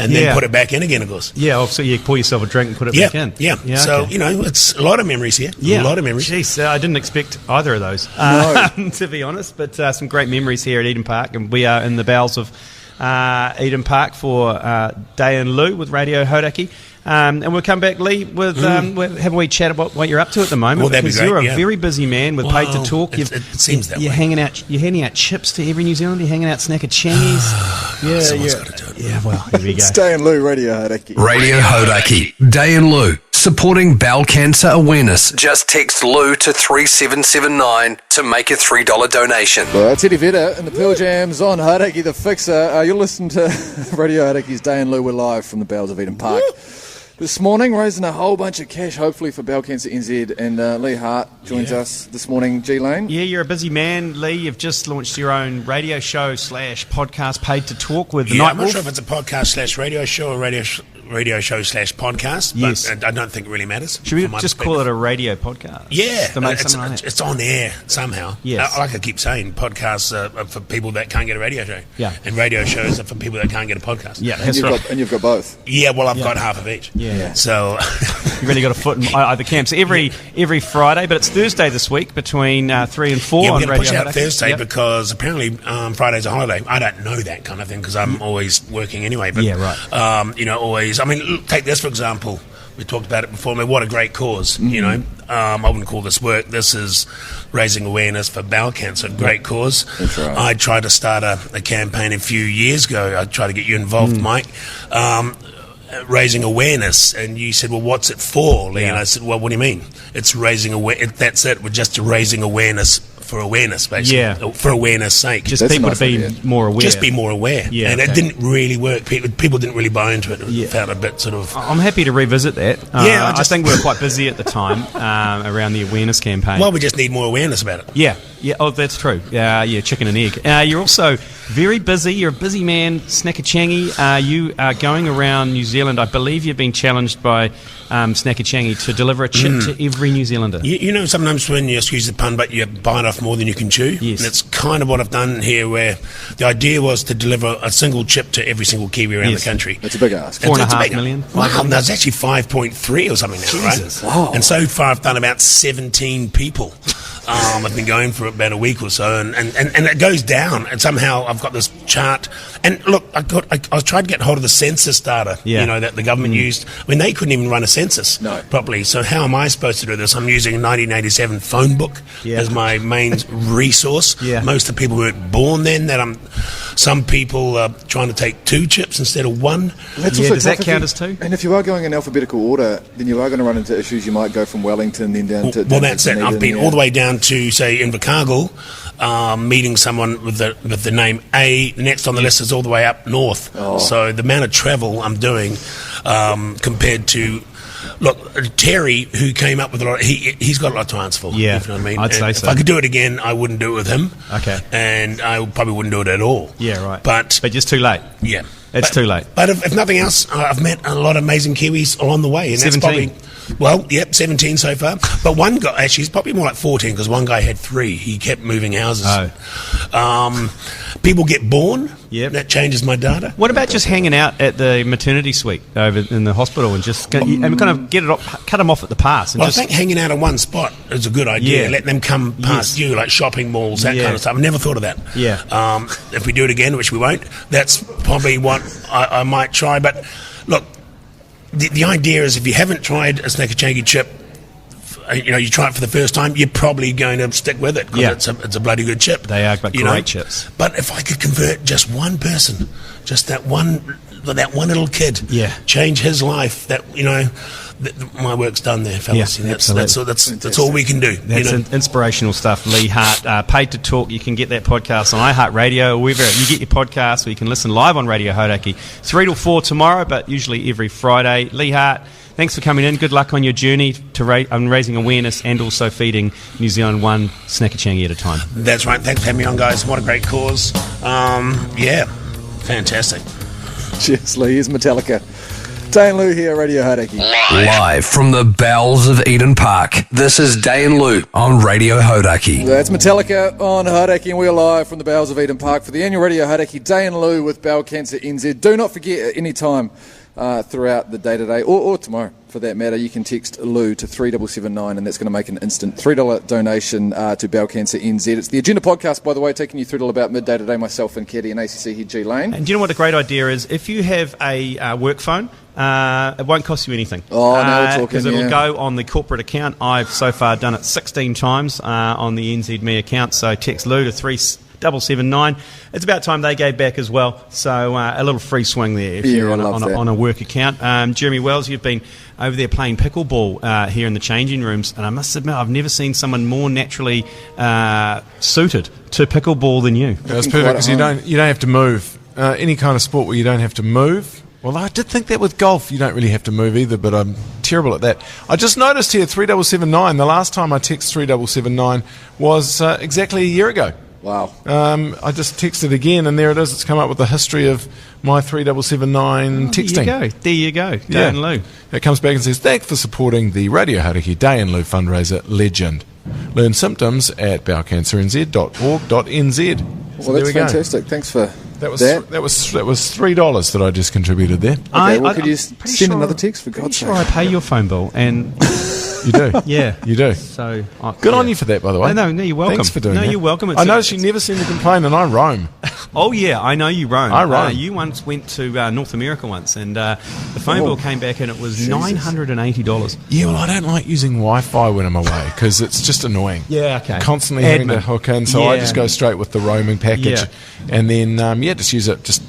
And then put it back in again, of course. Yeah, so you pour yourself a drink and put it back in. Yeah. So, it's a lot of memories here. Yeah. A lot of memories. Jeez, I didn't expect either of those, to be honest. But some great memories here at Eden Park. And we are in the bowels of Eden Park for Dai In Loo with Radio Hauraki. And we'll come back, Leigh, with have a wee chat about what you're up to at the moment. Well, that'd be great, you're a very busy man with paid to talk. It seems that you're way. You're handing out chips to every New Zealander. You're handing out snack of changies. Someone's got to do it. Yeah, well, here we go. It's Dai In Loo, Radio Hauraki. Radio Hauraki. Dai In Loo. Supporting bowel cancer awareness. Just text Lou to 3779 to make a $3 donation. Well, it's Eddie Vedder and the Pearl Jams on Hauraki the Fixer. You'll listen to Radio Hauraki's Dai In Loo. We're live from the bowels of Eden Park. this morning, raising a whole bunch of cash, hopefully for Bowel Cancer NZ. And Leigh Hart joins us this morning. G Lane. Yeah, you're a busy man, Lee. You've just launched your own radio show / podcast, Paid to Talk with I'm Night not sure if it's a podcast / radio show or radio show / podcast. Yes. But I don't think it really matters. Should we just call it a radio podcast? Yeah, To make something like that? it's on air somehow. Yes. Like I keep saying, podcasts are for people that can't get a radio show. Yeah. And radio shows are for people that can't get a podcast. Yeah, And that's right. and you've got both. Yeah, well, I've got half of each. Yeah. So You've really got a foot in either camp. So every Friday, but it's Thursday this week between 3 and 4 yeah, on we're going to Radio push out Hauraki. Thursday Yep. because apparently Friday's a holiday. I don't know that kind of thing because I'm always working anyway. But, Yeah, right. always. I mean, look, take this, for example. We talked about it before. I mean, what a great cause, you know. I wouldn't call this work. This is raising awareness for bowel cancer. Great cause. That's right. I tried to start a campaign a few years ago. I tried to get you involved, Mike. Raising awareness, and you said, well, what's it for, Lee? Yeah. And I said, well, what do you mean? It's raising awareness. That's it. We're just raising awareness for awareness, basically. Yeah. For awareness sake. Just people to be more aware. Just be more aware. Yeah, and okay. it didn't really work. People didn't really buy into it. It felt a bit sort of... I'm happy to revisit that. Yeah, I think we were quite busy at the time around the awareness campaign. Well, we just need more awareness about it. Yeah. Oh, that's true. Yeah, chicken and egg. You're also very busy. You're a busy man, Snackachangi. You are going around New Zealand. I believe you've been challenged by Snackachangi to deliver a chip to every New Zealander. You know, sometimes when you, excuse the pun, but you bite off more than you can chew. Yes. And it's kind of what I've done here, where the idea was to deliver a single chip to every single Kiwi around the country. It's a big ask. 4.5 million. Wow, there's actually 5.3 or something now, Jesus. right? Wow. And so far I've done about 17 people. I've been going for about a week or so, and it goes down. And somehow I've got this chart. And look, I tried to get hold of the census data, Yeah. you know, that the government used. I mean, they couldn't even run a census properly. So how am I supposed to do this? I'm using a 1987 phone book as my main resource. Yeah. Most of the people weren't born then. Some people are trying to take 2 chips instead of 1. That's Yeah, also does that tough count if as 2? And if you are going in alphabetical order, then you are going to run into issues. You might go from Wellington then down to... Well, that's it. Dunedin, I've been all the way down to, say, Invercargill, meeting someone with the name A. The next on the list is all the way up north. So the amount of travel I'm doing compared to... Look, Terry, who came up with a lot, he's got a lot to answer for. Yeah, if you know what I mean. I'd say If so. I could do it again, I wouldn't do it with him. Okay. And I probably wouldn't do it at all. Yeah, right. But just too late. yeah, It's too late. But if nothing else, I've met a lot of amazing Kiwis along the way. And 17. That's probably... Well, yep, 17 so far. But one guy, actually, he's probably more like 14 because one guy had 3. He kept moving houses. People get born. Yep. That changes my data. What about just hanging out at the maternity suite over in the hospital and just and kind of cut them off at the pass? And Well, just, I think hanging out in one spot is a good idea. Yeah. Let them come past you, like shopping malls, that kind of stuff. I've never thought of that. Yeah. If we do it again, which we won't, that's probably what I might try. But look, the idea is if you haven't tried a Snackachangi chip, you know, you try it for the first time, you're probably going to stick with it because it's a bloody good chip. They are great know? chips. But if I could convert just one person, just that one little kid, change his life, that, you know, my work's done there, fellas. Yeah, that's all we can do. That's you know? inspirational stuff. Leigh Hart, Paid to Talk. You can get that podcast on iHeartRadio or wherever you get your podcasts, or you can listen live on Radio Hauraki 3 till 4 tomorrow, but usually every Friday. Leigh Hart, thanks for coming in. Good luck on your journey to raising awareness and also feeding New Zealand one Snackachangi at a time. That's right. Thanks for having me on, guys. What a great cause. Fantastic. Cheers, Lee. Here's Metallica. Dai and Loo here, Radio Hauraki. Live from the bowels of Eden Park, this is Dai and Loo on Radio Hauraki. That's Metallica on Hauraki, and we're live from the bowels of Eden Park for the annual Radio Hauraki Dai and Loo with Bowel Cancer NZ. Do not forget at any time throughout the day today, or tomorrow for that matter, you can text Lou to 3779, and that's going to make an instant $3 donation to Bowel Cancer NZ. It's the Agenda podcast, by the way, taking you through till about midday today, myself and Keddy and ACC head G Lane. And do you know what a great idea is? If you have a work phone, it won't cost you anything. Oh, now we're talking, because it'll go on the corporate account. I've so far done it 16 times on the NZME account, so text Lou to 3779. It's about time they gave back as well, so a little free swing there if you're on a work account. Jeremy Wells, you've been over there playing pickleball here in the changing rooms, and I must admit I've never seen someone more naturally suited to pickleball than you. That's perfect because you don't have to move. Any kind of sport where you don't have to move Well, I did think that with golf, you don't really have to move either, but I'm terrible at that. I just noticed here 3779. The last time I texted 3779 was exactly a year ago. Wow. I just texted again, and there it is. It's come up with a history of my 3779 texting. There you go. Dai and Loo. It comes back and says, thanks for supporting the Radio Hauraki Dai and Loo fundraiser Legend. Learn symptoms at bowelcancerinz.org.nz. Well, that's fantastic. Thanks for that. Was $3 that I just contributed there. Okay, could you send another text for God's sake? I pay your phone bill, and you do. Yeah, you do. So good on you for that, by the way. No, you're welcome. Thanks for doing that. No, you're welcome. I noticed you never seem to complain, and I roam. Oh yeah, I know you roam. I roam. You once went to North America once, and the phone bill came back, and it was $980. Yeah, well, I don't like using Wi-Fi when I'm away because it's just annoying. Yeah, okay. Constantly having to hook in, so I just go straight with the roaming package, and then just use it. Just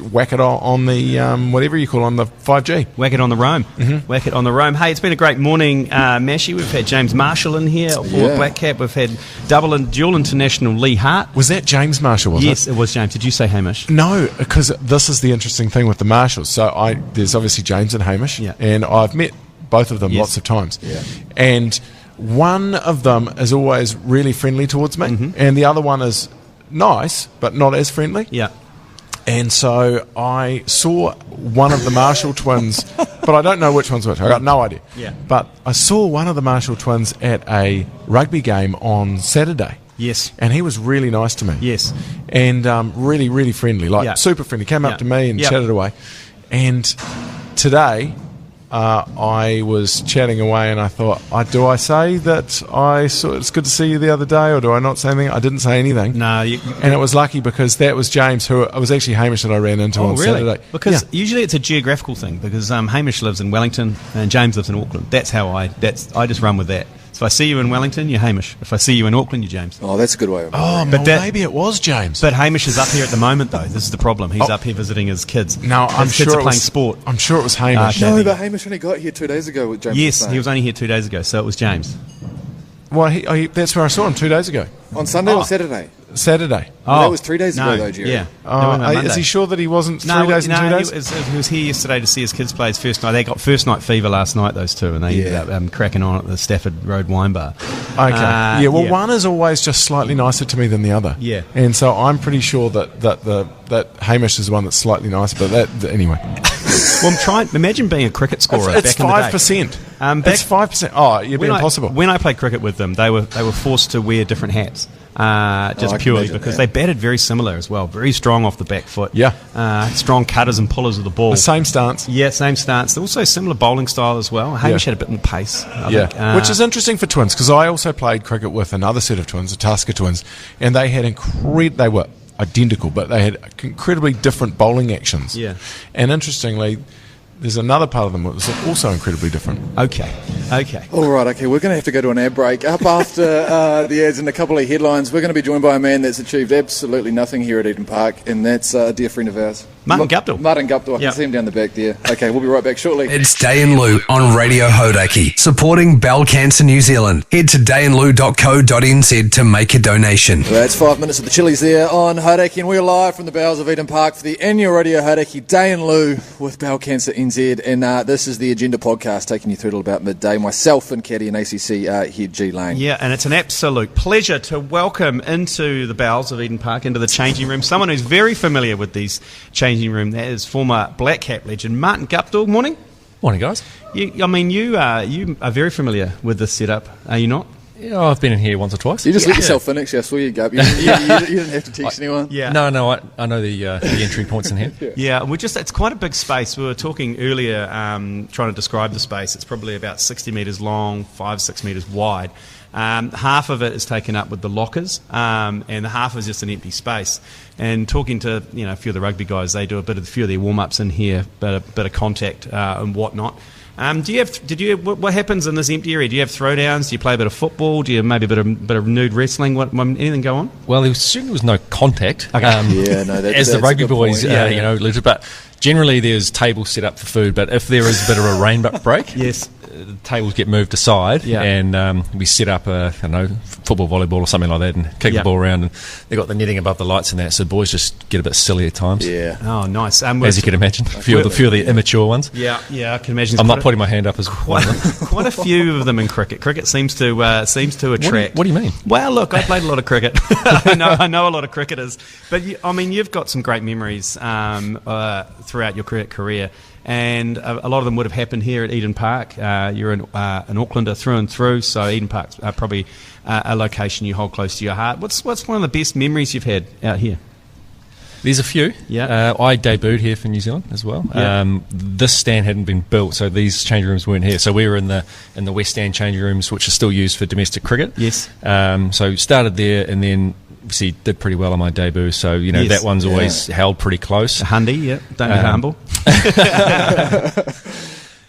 whack it on the whatever you call on the 5G. Whack it on the roam. Mm-hmm. Whack it on the roam. Hey, it's been a great morning, Mashy. We've had James Marshall in here, former Black Cap. We've had dual international Leigh Hart. Was that James Marshall? Yes, it was James. Did you say Hamish? No, because this is the interesting thing with the Marshalls. So there's obviously James and Hamish, and I've met both of them lots of times. Yeah. And one of them is always really friendly towards me, and the other one is nice but not as friendly. Yeah. And so I saw one of the Marshall twins, but I don't know which one's which. I got no idea. Yeah. But I saw one of the Marshall twins at a rugby game on Saturday. Yes. And he was really nice to me. Yes. And really, really friendly, super friendly. Came up to me and chatted away. And today I was chatting away, and I thought, do I say that I saw it's good to see you the other day, or do I not say anything? I didn't say anything. No. And it was lucky because that was James, who it was actually Hamish that I ran into on Saturday. Because usually it's a geographical thing, because Hamish lives in Wellington and James lives in Auckland. That's how I just run with that. So if I see you in Wellington, you're Hamish. If I see you in Auckland, you're James. Oh, that's a good way of maybe it was James. But Hamish is up here at the moment, though. This is the problem. He's up here visiting his kids. No, his kids are playing sport. I'm sure it was Hamish. No, but Hamish only got here 2 days ago with James. Yes, he was only here 2 days ago, so it was James. Well, that's where I saw him 2 days ago. On Sunday or Saturday? Saturday. That was 3 days ago, though, Jerry. Yeah. Is he sure that he wasn't 3 days and 2 days? He was here yesterday to see his kids play his first night. They got first night fever last night, those two, and they ended up cracking on at the Stafford Road Wine Bar. Okay. One is always just slightly nicer to me than the other. Yeah. And so I'm pretty sure that Hamish is the one that's slightly nicer, but anyway. Well, imagine being a cricket scorer it's back 5%. in the day. It's 5%. Oh, you'd be impossible. When I played cricket with them, they were forced to wear different hats. Purely because they batted very similar as well. Very strong off the back foot. Yeah. Strong cutters and pullers of the ball. The same stance. Yeah, same stance. Also similar bowling style as well. Hamish had a bit more pace. I think. Which is interesting for twins, because I also played cricket with another set of twins, the Tasker twins, and they had they were identical, but they had incredibly different bowling actions. Yeah. And interestingly, there's another part of them that was also incredibly different. Okay. All right, we're going to have to go to an ad break. Up after the ads and a couple of headlines, we're going to be joined by a man that's achieved absolutely nothing here at Eden Park, and that's a dear friend of ours. Martin Guptill. I can see him down the back there. Okay, we'll be right back shortly. It's Dai and Loo on Radio Hauraki, supporting Bowel Cancer New Zealand. Head to daiandloo.co.nz to make a donation. That's 5 minutes of the Chili's there on Hauraki, and we're live from the bowels of Eden Park for the annual Radio Hauraki Dai and Loo with Bowel Cancer NZ, and this is the Agenda podcast taking you through till about midday. Myself and Caddy and ACC head G Lane. Yeah, and it's an absolute pleasure to welcome into the bowels of Eden Park, into the changing room, someone who's very familiar with these changing room. That is former Black Cap legend Martin Guptill. Morning. Morning, guys. You are very familiar with this setup, are you not? Yeah, I've been in here once or twice. You just let yourself in, actually. I saw you, Gup. You didn't have to teach anyone. Yeah. No, I know the entry points in here. Yeah, it's quite a big space. We were talking earlier, trying to describe the space. It's probably about 60 metres long, 5-6 metres wide. Half of it is taken up with the lockers, and the half is just an empty space. And talking to a few of the rugby guys, they do a few of their warm ups in here, bit of contact and whatnot. What happens in this empty area? Do you have throwdowns? Do you play a bit of football? Do you maybe a bit of nude wrestling? Anything go on? Well, there certainly was no contact. Okay. As the rugby boys, but generally there's tables set up for food. But if there is a bit of a rain break, yes. the tables get moved aside, and we set up a football, volleyball, or something like that, and kick the ball around. And they got the netting above the lights and that, so boys just get a bit silly at times. Yeah. Oh, nice. As you can imagine, a few of the immature ones. Yeah, I can imagine. I'm not putting my hand up as quite a few of them in cricket. Cricket seems to attract. What do you mean? Well, look, I played a lot of cricket. I know a lot of cricketers, but you've got some great memories throughout your cricket career, and a lot of them would have happened here at Eden Park. You're an Aucklander through and through, so Eden Park's probably a location you hold close to your heart. What's one of the best memories you've had out here? There's a few. Yeah. I debuted here for New Zealand as well. Yeah. This stand hadn't been built, so these changing rooms weren't here. So we were in the West Stand changing rooms, which are still used for domestic cricket. Yes. So started there, and then obviously did pretty well on my debut. So that one's always held pretty close. A Hundy, don't be humble.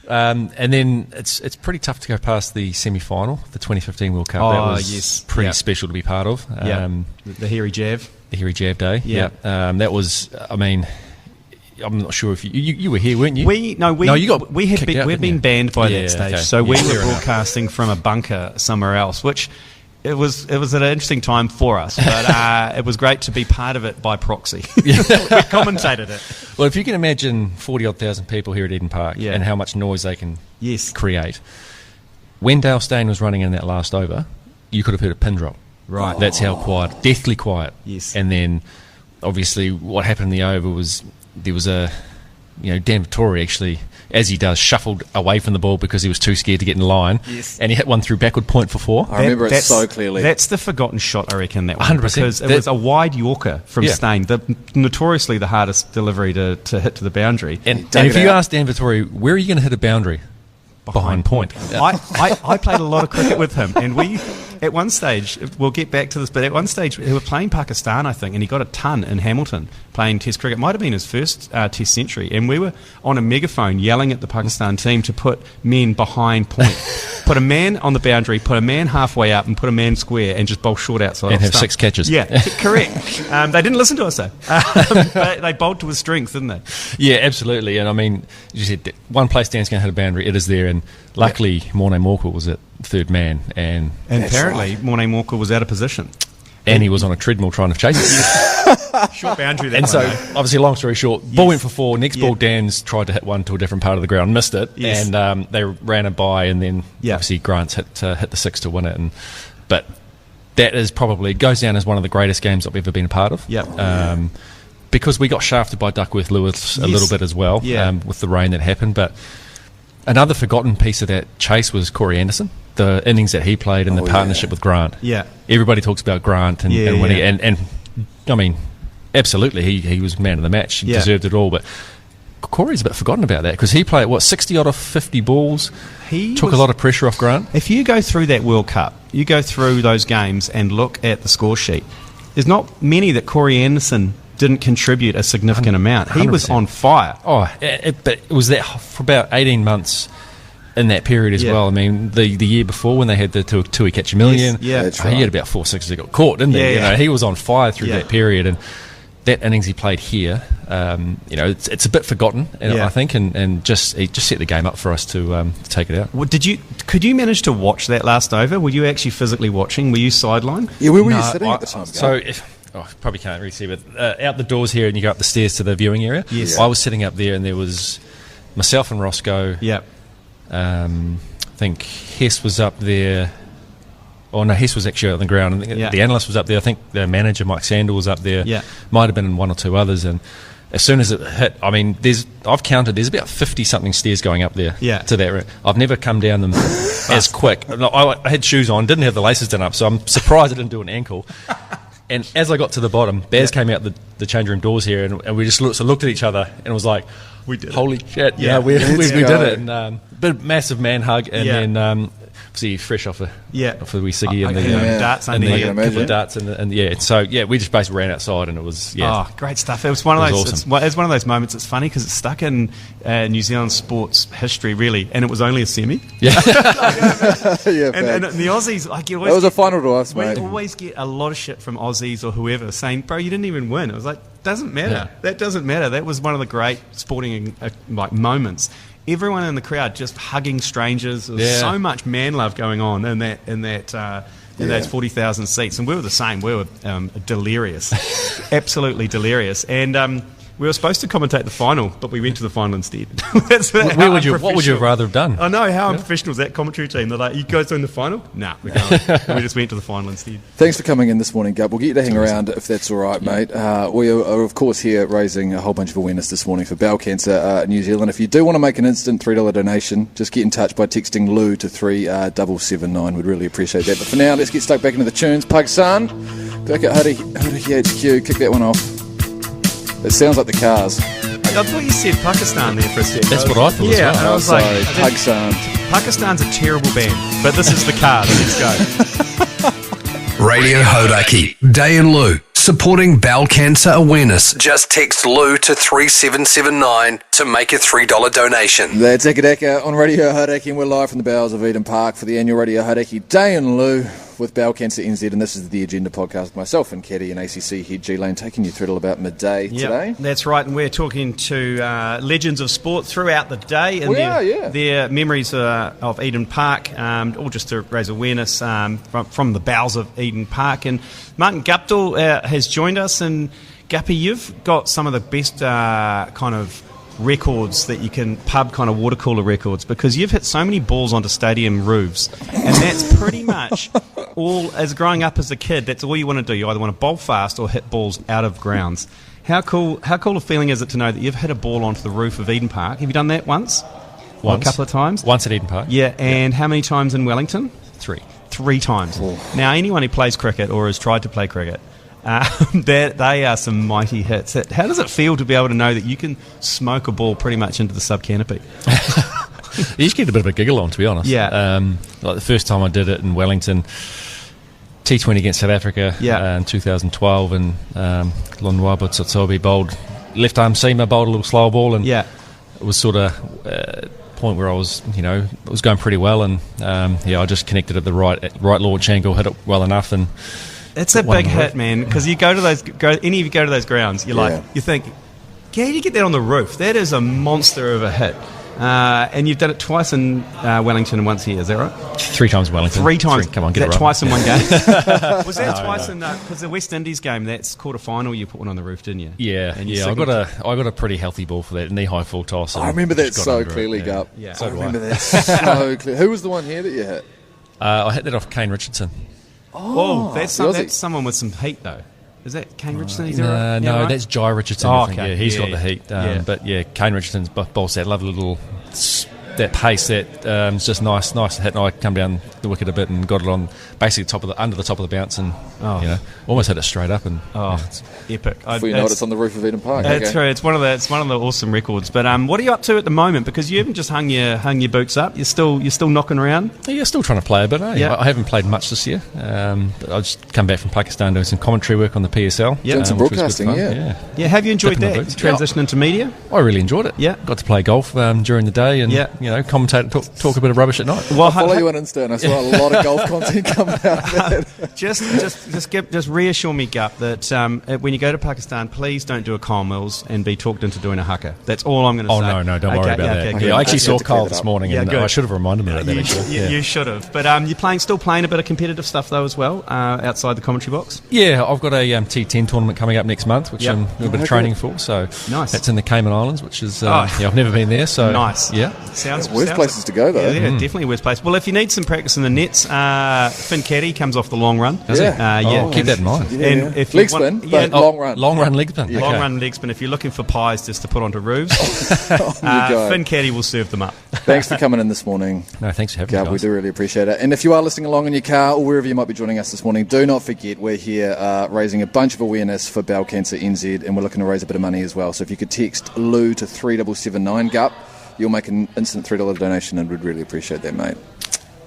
And then it's pretty tough to go past the semi-final, the 2015 World Cup. That was pretty special to be part of. The hairy jab. The hairy jab day. Yeah. That was, I'm not sure if you were here, weren't you? We'd been banned by that stage. Okay. So we were broadcasting from a bunker somewhere else, which it was an interesting time for us, but it was great to be part of it by proxy. We commentated it. Well, if you can imagine 40-odd thousand people here at Eden Park and how much noise they can create. When Dale Steyn was running in that last over, you could have heard a pin drop. Right. That's how quiet, deathly quiet. Yes. And then, obviously, what happened in the over was there was Dan Vettori actually, as he does, shuffled away from the ball because he was too scared to get in line. Yes. And he hit one through backward point for 4. I remember it so clearly. That's the forgotten shot, I reckon, that one. 100%. Because it was a wide Yorker from Steyn, notoriously the hardest delivery to hit to the boundary. And if you ask Dan Vettori, where are you going to hit a boundary? Behind point. I played a lot of cricket with him, and we, at one stage, we'll get back to this, but at one stage, we were playing Pakistan, I think, and he got a ton in Hamilton playing Test cricket. Might have been his first Test century, and we were on a megaphone yelling at the Pakistan team to put men behind point. Put a man on the boundary, put a man halfway up, and put a man square, and just bowl short outside. And have 6 catches. Yeah, correct. They didn't listen to us, though. They bowled to his strength, didn't they? Yeah, absolutely. And I mean, you said one place Dan's going to hit a boundary, it is there. And luckily, Morne Morkel was at third man. And apparently, Morne Morkel was out of position. And he was on a treadmill trying to chase it. Short boundary there. And so, obviously, long story short, ball went for 4. Next ball, Dan's tried to hit one to a different part of the ground, missed it. Yes. And they ran it by, and then obviously Grant's hit the 6 to win it. But that is probably, goes down as one of the greatest games I've ever been a part of. Yep. Because we got shafted by Duckworth Lewis a little bit as well with the rain that happened. But another forgotten piece of that chase was Corey Anderson, the innings that he played in the partnership with Grant. Yeah. Everybody talks about Grant and when he, and I mean, absolutely, he was man of the match. He deserved it all. But Corey's a bit forgotten about that because he played, 60 out of 50 balls. He took a lot of pressure off Grant. If you go through that World Cup, you go through those games and look at the score sheet, there's not many that Corey Anderson didn't contribute a significant amount. He 100%. was on fire. But it was that for about 18 months in that period as well. I mean, the year before when they had the Tui Catch a Million, he had about 4 sixes that got caught, didn't he? He was on fire through that period, and that innings he played here, it's a bit forgotten, I think, and he just set the game up for us to take it out. Well, could you manage to watch that last over? Were you actually physically watching? Were you sideline? Yeah, where were you sitting at the time? So probably can't really see, but out the doors here and you go up the stairs to the viewing area. Yes. I was sitting up there and there was myself and Roscoe. Yep. I think Hess was up there. Oh no, Hess was actually on the ground. I think the analyst was up there. I think the manager Mike Sandel was up there. Yeah. Might have been one or two others. And as soon as it hit, I mean, I've counted. There's about 50 something stairs going up there. Yeah. To that. I've never come down them as quick. I had shoes on, didn't have the laces done up, so I'm surprised I didn't do an ankle. And as I got to the bottom, Baz came out the change room doors here, and we just looked at each other, and it was like, we did holy shit, we did it. And bit massive man hug, and then obviously fresh off a wee ciggy and the darts and the couple of darts and so we just basically ran outside, and it was great stuff. It was one of those. Awesome. It's one of those moments. It's funny because it's stuck in New Zealand sports history, really, and it was only a semi. and the Aussies, that was a final to us, mate. We always get a lot of shit from Aussies or whoever saying, "Bro, you didn't even win." It was like, doesn't matter. Yeah. That doesn't matter. That was one of the great sporting moments. everyone in the crowd just hugging strangers. There was so much man love going on in those 40,000 seats, and we were the same. We were delirious, absolutely delirious, and we were supposed to commentate the final, but we went to the final instead. What would you have rather have done? I know, how unprofessional is that commentary team? They're like, you guys doing the final? Nah, we're going. We just went to the final instead. Thanks for coming in this morning, Gup. We'll get you to hang around if that's all right, mate. We are, of course, here raising a whole bunch of awareness this morning for bowel cancer New Zealand. If you do want to make an instant $3 donation, just get in touch by texting Loo to 3779. We'd really appreciate that. But for now, let's get stuck back into the tunes. Pakistan, back at Hauraki HQ. Kick that one off. It sounds like the Cars. I thought you said Pakistan there for a second. That's what I thought as well. And I was like, Pakistan. Pakistan's a terrible band, but this is the Cars. Let's go. Radio Hauraki, Dai and Loo, supporting bowel cancer awareness. Just text Loo to 3779 to make a $3 donation. That's Ekadeka on Radio Hauraki, and we're live from the bowels of Eden Park for the annual Radio Hauraki Dai and Loo with Bowel Cancer NZ, and this is the Agenda podcast with myself and Caddy and ACC head G Lane, taking you through till about midday today. That's right, and we're talking to legends of sport throughout the day and their memories of Eden Park, all just to raise awareness from the bowels of Eden Park. And Martin Guptill has joined us, and Guppy, you've got some of the best kind of records that you can pub kind of water cooler records, because you've hit so many balls onto stadium roofs, and that's pretty much all. As growing up as a kid, that's all you want to do. You either want to bowl fast or hit balls out of grounds. How cool a feeling is it to know that you've hit a ball onto the roof of Eden Park? Have you done that once? Or a couple of times? Once at Eden Park. Yeah, and how many times in Wellington? 3 times. Now, anyone who plays cricket or has tried to play cricket, they are some mighty hits. How does it feel to be able to know that you can smoke a ball pretty much into the sub-canopy? You just get a bit of a giggle on, to be honest. Yeah. Like the first time I did it in Wellington, T20 against South Africa in 2012, and Lonwabo Tsotsobi bowled left arm seamer, bowled a little slow ball, and it was sort of point where I was, it was going pretty well, and I just connected at the right launch angle, hit it well enough, and it's a big hit, man. Because you go to those, any of you go to those grounds, you think, how do you get that on the roof? That is a monster of a hit. And you've done it twice in Wellington and once here, is that right? 3 times Wellington. 3 times. Come on, get it right. Twice in one game? Was that twice in because the West Indies game? That's quarter final. You put one on the roof, didn't you? Yeah, I got a pretty healthy ball for that knee high full toss. I remember that so clearly, Gup. Yeah. I remember that so clearly. Who was the one here that you hit? I hit that off Kane Richardson. Oh, that's someone with some heat though. Is that Kane Richardson? Is that right? No, right? That's Jai Richardson. I think. Yeah, he's got the heat. But Kane Richardson's bowls that lovely little that pace that is just nice to hit. And I come down the wicket a bit and got it on basically under the top of the bounce, and almost hit it straight up. And it's epic. Before you know it, it's on the roof of Eden Park. That's true. It's one of the awesome records. But what are you up to at the moment? Because you haven't just hung your boots up. You're still knocking around. Yeah, still trying to play a bit. Yeah. I haven't played much this year. But I just come back from Pakistan doing some commentary work on the PSL. Yeah, doing some broadcasting. Yeah. Have you enjoyed that transition into media? I really enjoyed it. Yeah, got to play golf during the day, and commentate, talk a bit of rubbish at night. Well, I follow you on Insta, and I saw a lot of golf content coming out of that. Just reassure me, Gup, that when you go to Pakistan, please don't do a Kyle Mills and be talked into doing a haka. That's all I'm going to say. Oh no, don't worry about that. Okay, I actually saw Kyle this morning, and I should have reminded him of that. You should have. But you're still playing a bit of competitive stuff though as well outside the commentary box. Yeah, I've got a T10 tournament coming up next month, which I'm doing a bit of training for. So nice. That's in the Cayman Islands, which is I've never been there. So nice. Yeah, sounds worst places to go though. Yeah, definitely worst place. Well, if you need some practice in the nets, Finn Caddy comes off the long run. Does he? Keep that in mind. And if leg spin, but long run. Long run leg spin. Long run leg spin. If you're looking for pies just to put onto roofs, Finn Caddy will serve them up. Thanks for coming in this morning. No, thanks for having me, guys. We do really appreciate it. And if you are listening along in your car or wherever you might be joining us this morning, do not forget we're here raising a bunch of awareness for bowel cancer NZ, and we're looking to raise a bit of money as well. So if you could text Loo to 3779 Gup, you'll make an instant $3 donation, and we'd really appreciate that, mate.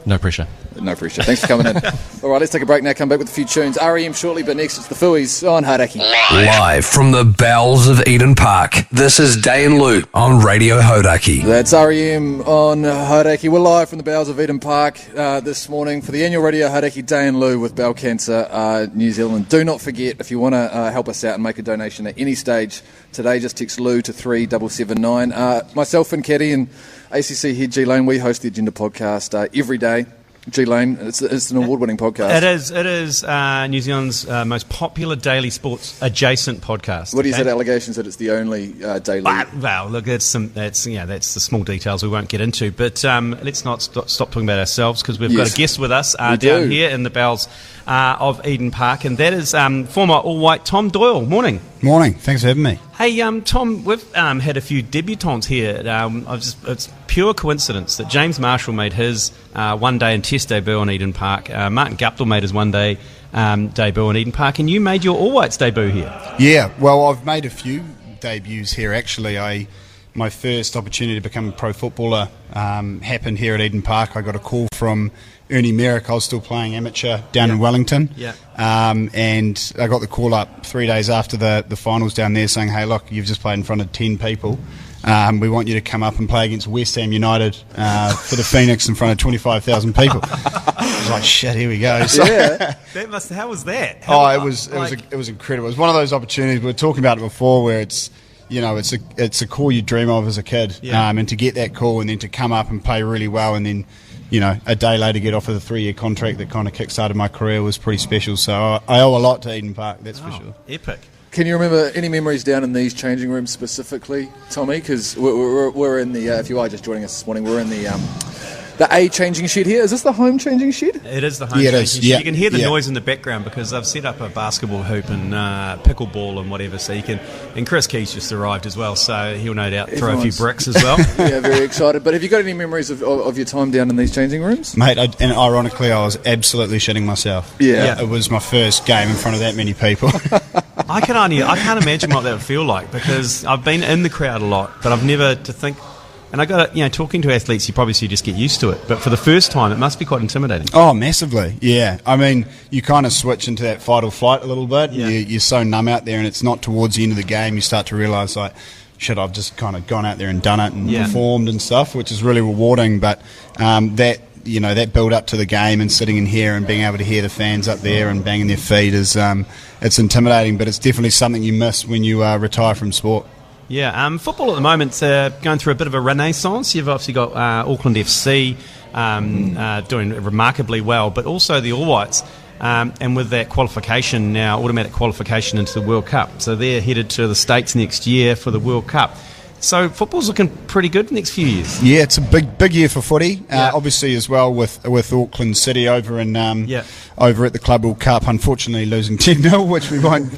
No pressure. No pressure. Thanks for coming in. All right, let's take a break now. Come back with a few tunes. REM shortly, but next it's the Fooies on Hauraki. Live from the bowels of Eden Park, this is Dai and Loo on Radio Hauraki. That's REM on Hauraki. We're live from the bowels of Eden Park this morning for the annual Radio Hauraki Dai and Loo with Bowel Cancer New Zealand. Do not forget, if you want to help us out and make a donation at any stage, today, just text Lou to 3779. Myself and Caddy and ACC head G Lane, we host the Agenda podcast every day. G Lane, it's an award-winning podcast. It is New Zealand's most popular daily sports adjacent podcast. What do you say? Allegations that it's the only daily? Well, look, that's the small details we won't get into. But let's not stop talking about ourselves, because we've got a guest with us down here in the bowels of Eden Park, and that is former All-White Tom Doyle. Morning. Morning. Thanks for having me. Hey, Tom, we've had a few debutants here. It's pure coincidence that James Marshall made his one-day and test debut on Eden Park. Martin Guptill made his one-day debut on Eden Park, and you made your All-Whites debut here. Yeah, well, I've made a few debuts here, actually. My first opportunity to become a pro footballer happened here at Eden Park. I got a call from Ernie Merrick. I was still playing amateur down in Wellington. Yeah. And I got the call up 3 days after the finals down there saying, hey, look, you've just played in front of 10 people. We want you to come up and play against West Ham United for the Phoenix in front of 25,000 people. I was like, shit, here we go. So, how was that? It was incredible. It was one of those opportunities, we were talking about it before, where it's a call you dream of as a kid, and to get that call and then to come up and play really well, and then a day later get offered a 3-year contract that kind of kick-started my career was pretty special. So I owe a lot to Eden Park, that's for sure. Epic. Can you remember any memories down in these changing rooms specifically, Tommy? Because we're in the, if you are just joining us this morning, we're in the A changing shed here. Is this the home changing shed? It is the home changing shed. You can hear the noise in the background because I've set up a basketball hoop and pickleball and whatever, so you can. And Chris Keyzie just arrived as well, so he'll no doubt throw a few bricks as well. Yeah, very excited. But have you got any memories of your time down in these changing rooms? Mate, and ironically, I was absolutely shitting myself. Yeah. It was my first game in front of that many people. I can't imagine what that would feel like, because I've been in the crowd a lot, but I've never to think. And I got talking to athletes, you probably just get used to it. But for the first time, it must be quite intimidating. Oh, massively, yeah. I mean, you kind of switch into that fight or flight a little bit. Yeah. You're so numb out there, and it's not towards the end of the game. You start to realise, like, shit, I've just kind of gone out there and done it and performed and stuff, which is really rewarding. But that build up to the game and sitting in here and being able to hear the fans up there and banging their feet is it's intimidating, but it's definitely something you miss when you retire from sport. Yeah, football at the moment going through a bit of a renaissance. You've obviously got Auckland FC doing remarkably well, but also the All Whites, and with that qualification now, automatic qualification into the World Cup. So they're headed to the States next year for the World Cup. So football's looking pretty good the next few years. Yeah, it's a big year for footy. Obviously, as well with Auckland City over in over at the Club World Cup. Unfortunately, losing 10-0, which we won't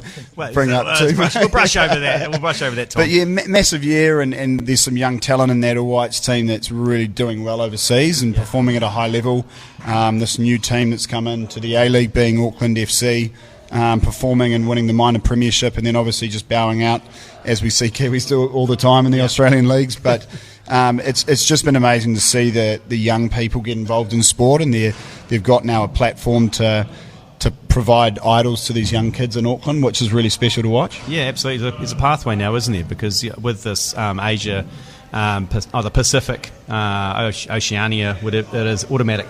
bring up too much. We'll brush over that. Tom. But yeah, massive year, and there's some young talent in that All Whites team that's really doing well overseas and performing at a high level. This new team that's come into the A-League, being Auckland FC. Performing and winning the minor premiership, and then obviously just bowing out, as we see Kiwis do all the time in the Australian leagues. But it's just been amazing to see the young people get involved in sport, and they've got now a platform to provide idols to these young kids in Auckland, which is really special to watch. Yeah, absolutely. There's a pathway now, isn't there? Because with this Asia, the Pacific, Oceania, it is automatic.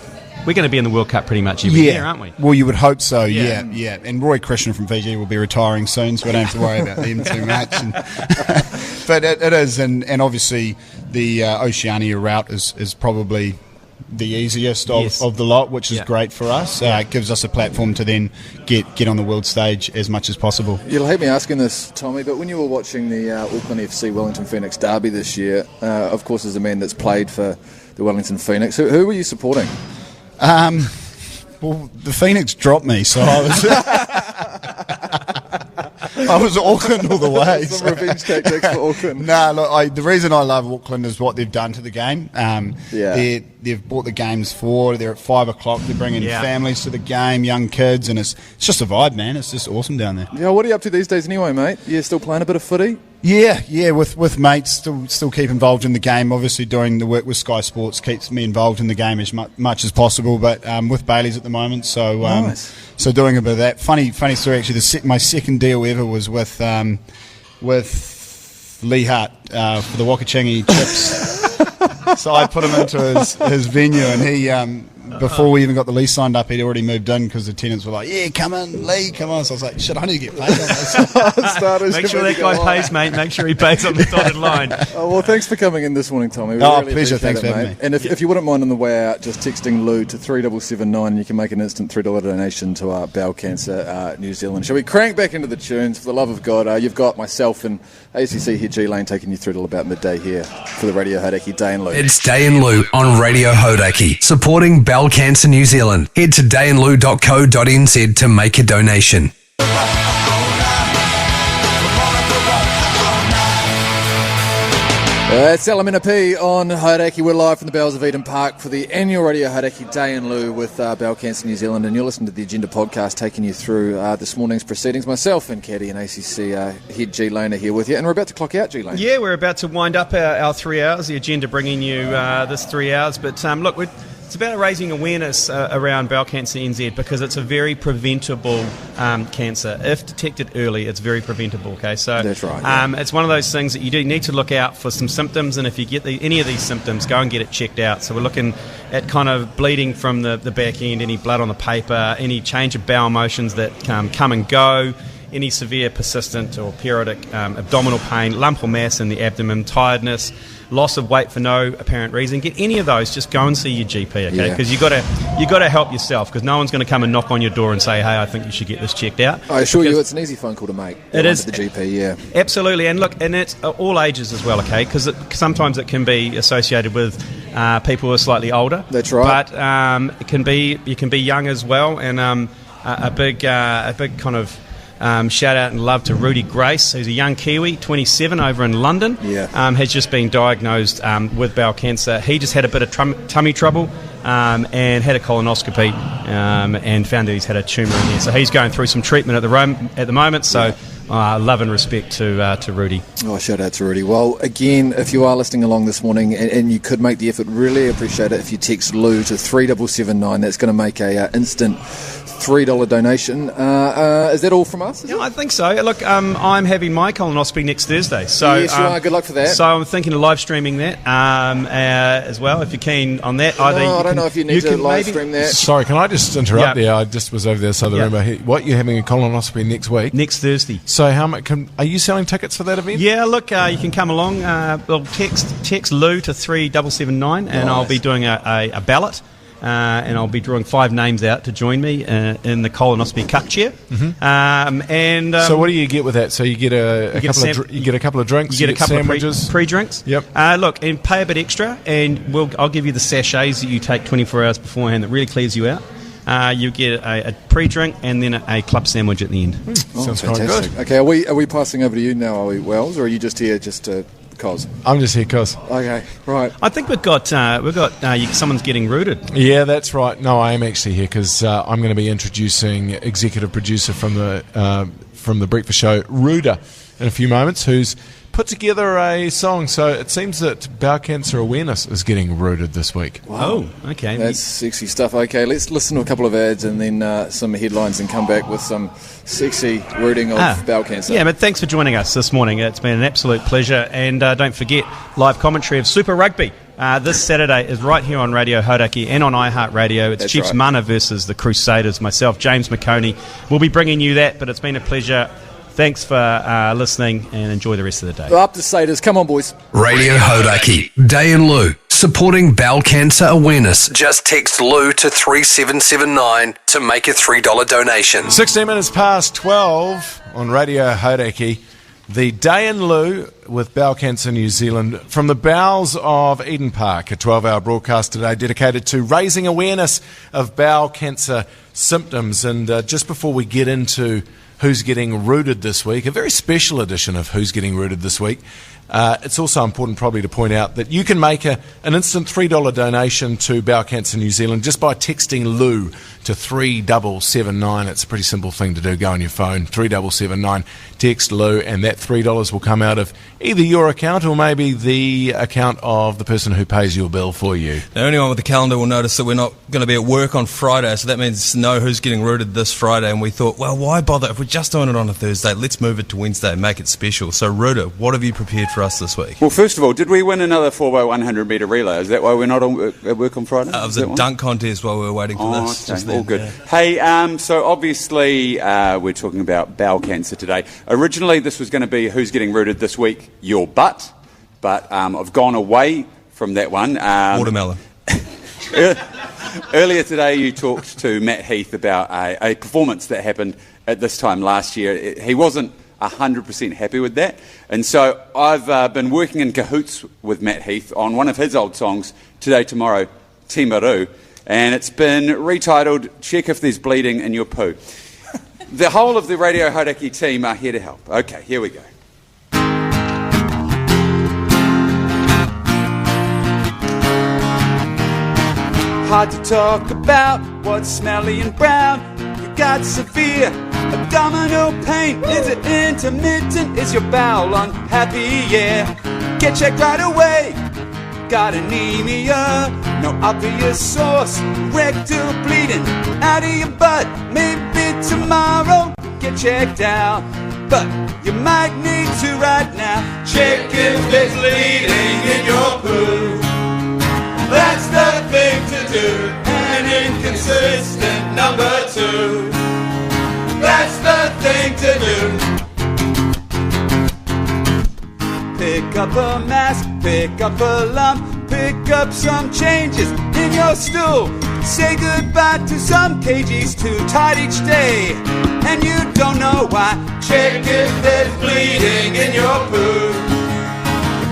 We're going to be in the World Cup pretty much every year, aren't we? Well, you would hope so, yeah. And Roy Krishna from Fiji will be retiring soon, so we don't have to worry about them too much. But it is, and obviously the Oceania route is probably the easiest of the lot, which is great for us. It gives us a platform to then get on the world stage as much as possible. You'll hate me asking this, Tommy, but when you were watching the Auckland FC Wellington Phoenix derby this year, of course, as a man that's played for the Wellington Phoenix, who were you supporting? Well, the Phoenix dropped me, so I was Auckland all the way. Some revenge tactics for Auckland. No, look, the reason I love Auckland is what they've done to the game. They've bought the games forward. They're at 5 o'clock. They're bringing families to the game, young kids, and it's just a vibe, man. It's just awesome down there. Yeah, what are you up to these days anyway, mate? You still playing a bit of footy? Yeah, with mates, still keep involved in the game. Obviously, doing the work with Sky Sports keeps me involved in the game as much as possible. But with Bailey's at the moment, so nice. So doing a bit of that. Funny story actually. My second deal ever was with Leigh Hart for the Wakachangi Chips. So I put him into his venue, and he before we even got the lease signed up, he'd already moved in because the tenants were like, yeah, come in, Leigh, come on. So I was like, shit, I need to get paid on this. Make sure that guy pays, mate. Make sure he pays on the dotted line. Well, thanks for coming in this morning, Tommy. We really pleasure. appreciate Thanks it, for having mate. me. And if you wouldn't mind on the way out, just texting Lou to 3779 and you can make an instant $3 donation to Bowel Cancer New Zealand. Shall we crank back into the tunes? For the love of God, you've got myself and ACC head G Lane taking you through till about midday here for the Radio Hauraki Dai and Loo. It's Dai and Loo on Radio Hauraki, supporting Bowel Cancer New Zealand. Head to daiandloo.co.nz to make a donation. It's Elamina P on Hauraki. We're live from the Bowels of Eden Park for the annual Radio Hauraki Dai and Loo with Bowel Cancer New Zealand, and you're listening to the Agenda podcast taking you through this morning's proceedings. Myself and Caddy and ACC head G Lane are here with you, and we're about to clock out, G Lane. Yeah, we're about to wind up our 3 hours, the Agenda bringing you this 3 hours, but look, it's about raising awareness around bowel cancer NZ because it's a very preventable cancer. If detected early, it's very preventable, okay? So that's right. It's one of those things that you do need to look out for some symptoms, and if you get any of these symptoms, go and get it checked out. So we're looking at kind of bleeding from the back end, any blood on the paper, any change of bowel motions that come and go, any severe persistent or periodic abdominal pain, lump or mass in the abdomen, tiredness, loss of weight for no apparent reason. Get any of those, just go and see your GP, okay? Because you got to help yourself, because no one's going to come and knock on your door and say, hey, I think you should get this checked out. I assure you, it's an easy phone call to make. It is. The GP, yeah. Absolutely, and look, and it's all ages as well, okay? Because sometimes it can be associated with people who are slightly older. That's right. But you can be young as well, and a big kind of shout out and love to Rooda'd Grace, who's a young Kiwi, 27, over in London. Has just been diagnosed with bowel cancer. He just had a bit of tummy trouble and had a colonoscopy and found that he's had a tumour in there. So he's going through some treatment at the moment. So love and respect to Rooda'd. Oh, shout out to Rooda'd. Well, again, if you are listening along this morning and you could make the effort, really appreciate it if you text Lou to 3779. That's going to make a instant $3 donation. Is that all from us? Yeah, I think so. Look, I'm having my colonoscopy next Thursday. So yes, you are. Good luck for that. So I'm thinking of live streaming that as well. If you're keen on that, I don't know if you need to live stream that. Sorry, can I just interrupt there? I just was over there, so the room. What, you're having a colonoscopy next week? Next Thursday. So how much? Are you selling tickets for that event? Yeah, look, you can come along. Well, text Lou to 3779, and I'll be doing a ballot. And I'll be drawing 5 names out to join me in the colonoscopy cup chair. Mm-hmm. So what do you get with that? So you get a couple of drinks, you get a couple sandwiches, of pre-drinks. Yep. Look, and pay a bit extra, and I'll give you the sachets that you take 24 hours beforehand that really clears you out. You get a pre-drink and then a club sandwich at the end. Sounds quite good. Okay, are we passing over to you now, are we, Wells, or are you just here just to... Cos? I'm just here, Cos. Okay, right. I think we've got someone's getting Rooda'd. Yeah, that's right. No, I am actually here because I'm going to be introducing executive producer from the breakfast show, Rooda'd, in a few moments, who's put together a song. So it seems that bowel cancer awareness is getting Rooda'd this week. Wow. Oh, okay. That's sexy stuff. Okay, let's listen to a couple of ads and then some headlines and come back with some sexy rooting of bowel cancer. Yeah, but thanks for joining us this morning. It's been an absolute pleasure. And don't forget, live commentary of Super Rugby. This Saturday is right here on Radio Hauraki and on iHeartRadio. It's Chiefs Mana versus the Crusaders. Myself, James McConey, will be bringing you that, but it's been a pleasure. Thanks for listening and enjoy the rest of the day. Up to Saders. Come on, boys. Radio Hauraki, Dai and Loo, supporting bowel cancer awareness. Just text Lou to 3779 to make a $3 donation. 16 minutes past 12 on Radio Hauraki. The Dai and Loo with Bowel Cancer New Zealand from the bowels of Eden Park, a 12-hour broadcast today dedicated to raising awareness of bowel cancer symptoms. And just before we get into Who's Getting Rooda'd this week, a very special edition of Who's Getting Rooda'd this week. It's also important probably to point out that you can make an instant $3 donation to Bowel Cancer New Zealand just by texting Lou to 3779. It's a pretty simple thing to do. Go on your phone, 3779, text Lou, and that $3 will come out of either your account or maybe the account of the person who pays your bill for you. Now, anyone with the calendar will notice that we're not going to be at work on Friday, so that means no Who's Getting Rooda'd this Friday, and we thought, well, why bother? If we're just doing it on a Thursday, let's move it to Wednesday and make it special. So, Rooda'd, what have you prepared for for us this week. Well, first of all, did we win another 4x100 metre relay? Is that why we're not at work on Friday? It was a dunk contest while we were waiting for this. Okay. All good. Yeah. Hey, so obviously we're talking about bowel cancer today. Originally, this was going to be who's getting rooted this week, your butt. But I've gone away from that one. Watermelon. Earlier today, you talked to Matt Heath about a performance that happened at this time last year. He wasn't 100% happy with that. And so I've been working in cahoots with Matt Heath on one of his old songs, Today, Tomorrow, Timaru. And it's been retitled, Check If There's Bleeding in Your Poo. The whole of the Radio Hauraki team are here to help. Okay, here we go. Hard to talk about what's smelly and brown. You got severe abdominal pain. Is it intermittent? Is your bowel unhappy? Yeah. Get checked right away. Got anemia, no obvious source. Rectal bleeding out of your butt. Maybe tomorrow get checked out, but you might need to right now. Check if there's bleeding in your poo. That's the thing to do. An inconsistent number 2. That's the thing to do. Pick up a mass, pick up a lump, pick up some changes in your stool. Say goodbye to some kgs too tight each day, and you don't know why. Check if there's bleeding in your poo.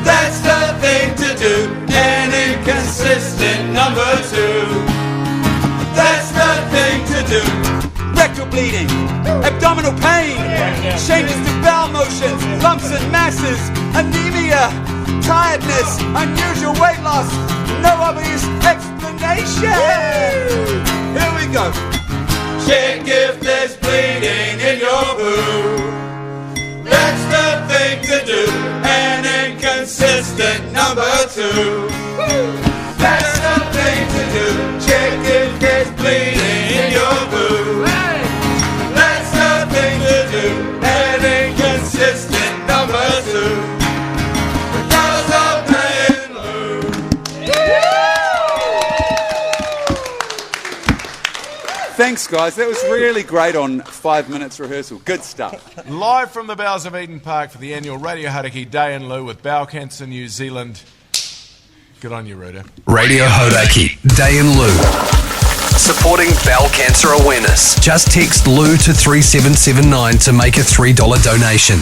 That's the thing to do. An inconsistent number 2. That's the thing to do. Rectal bleeding, abdominal pain, changes to bowel motions, lumps and masses, anemia, tiredness, unusual weight loss, no obvious explanation. Here we go. Check if there's bleeding in your poo. That's the thing to do. An inconsistent number 2. That's the thing to do. Check if there's bleeding in your poo. That's the thing to do. An inconsistent number 2. Because of Dai Henwood. Thanks, guys. That was really great on 5 minutes rehearsal. Good stuff. Live from the bowels of Eden Park for the annual Radio Hauraki Dai In Loo with Bowel Cancer New Zealand. Good on you, Rooda'd. Radio Hauraki, Dai In Loo. Supporting bowel cancer awareness. Just text Lou to 3779 to make a $3 donation.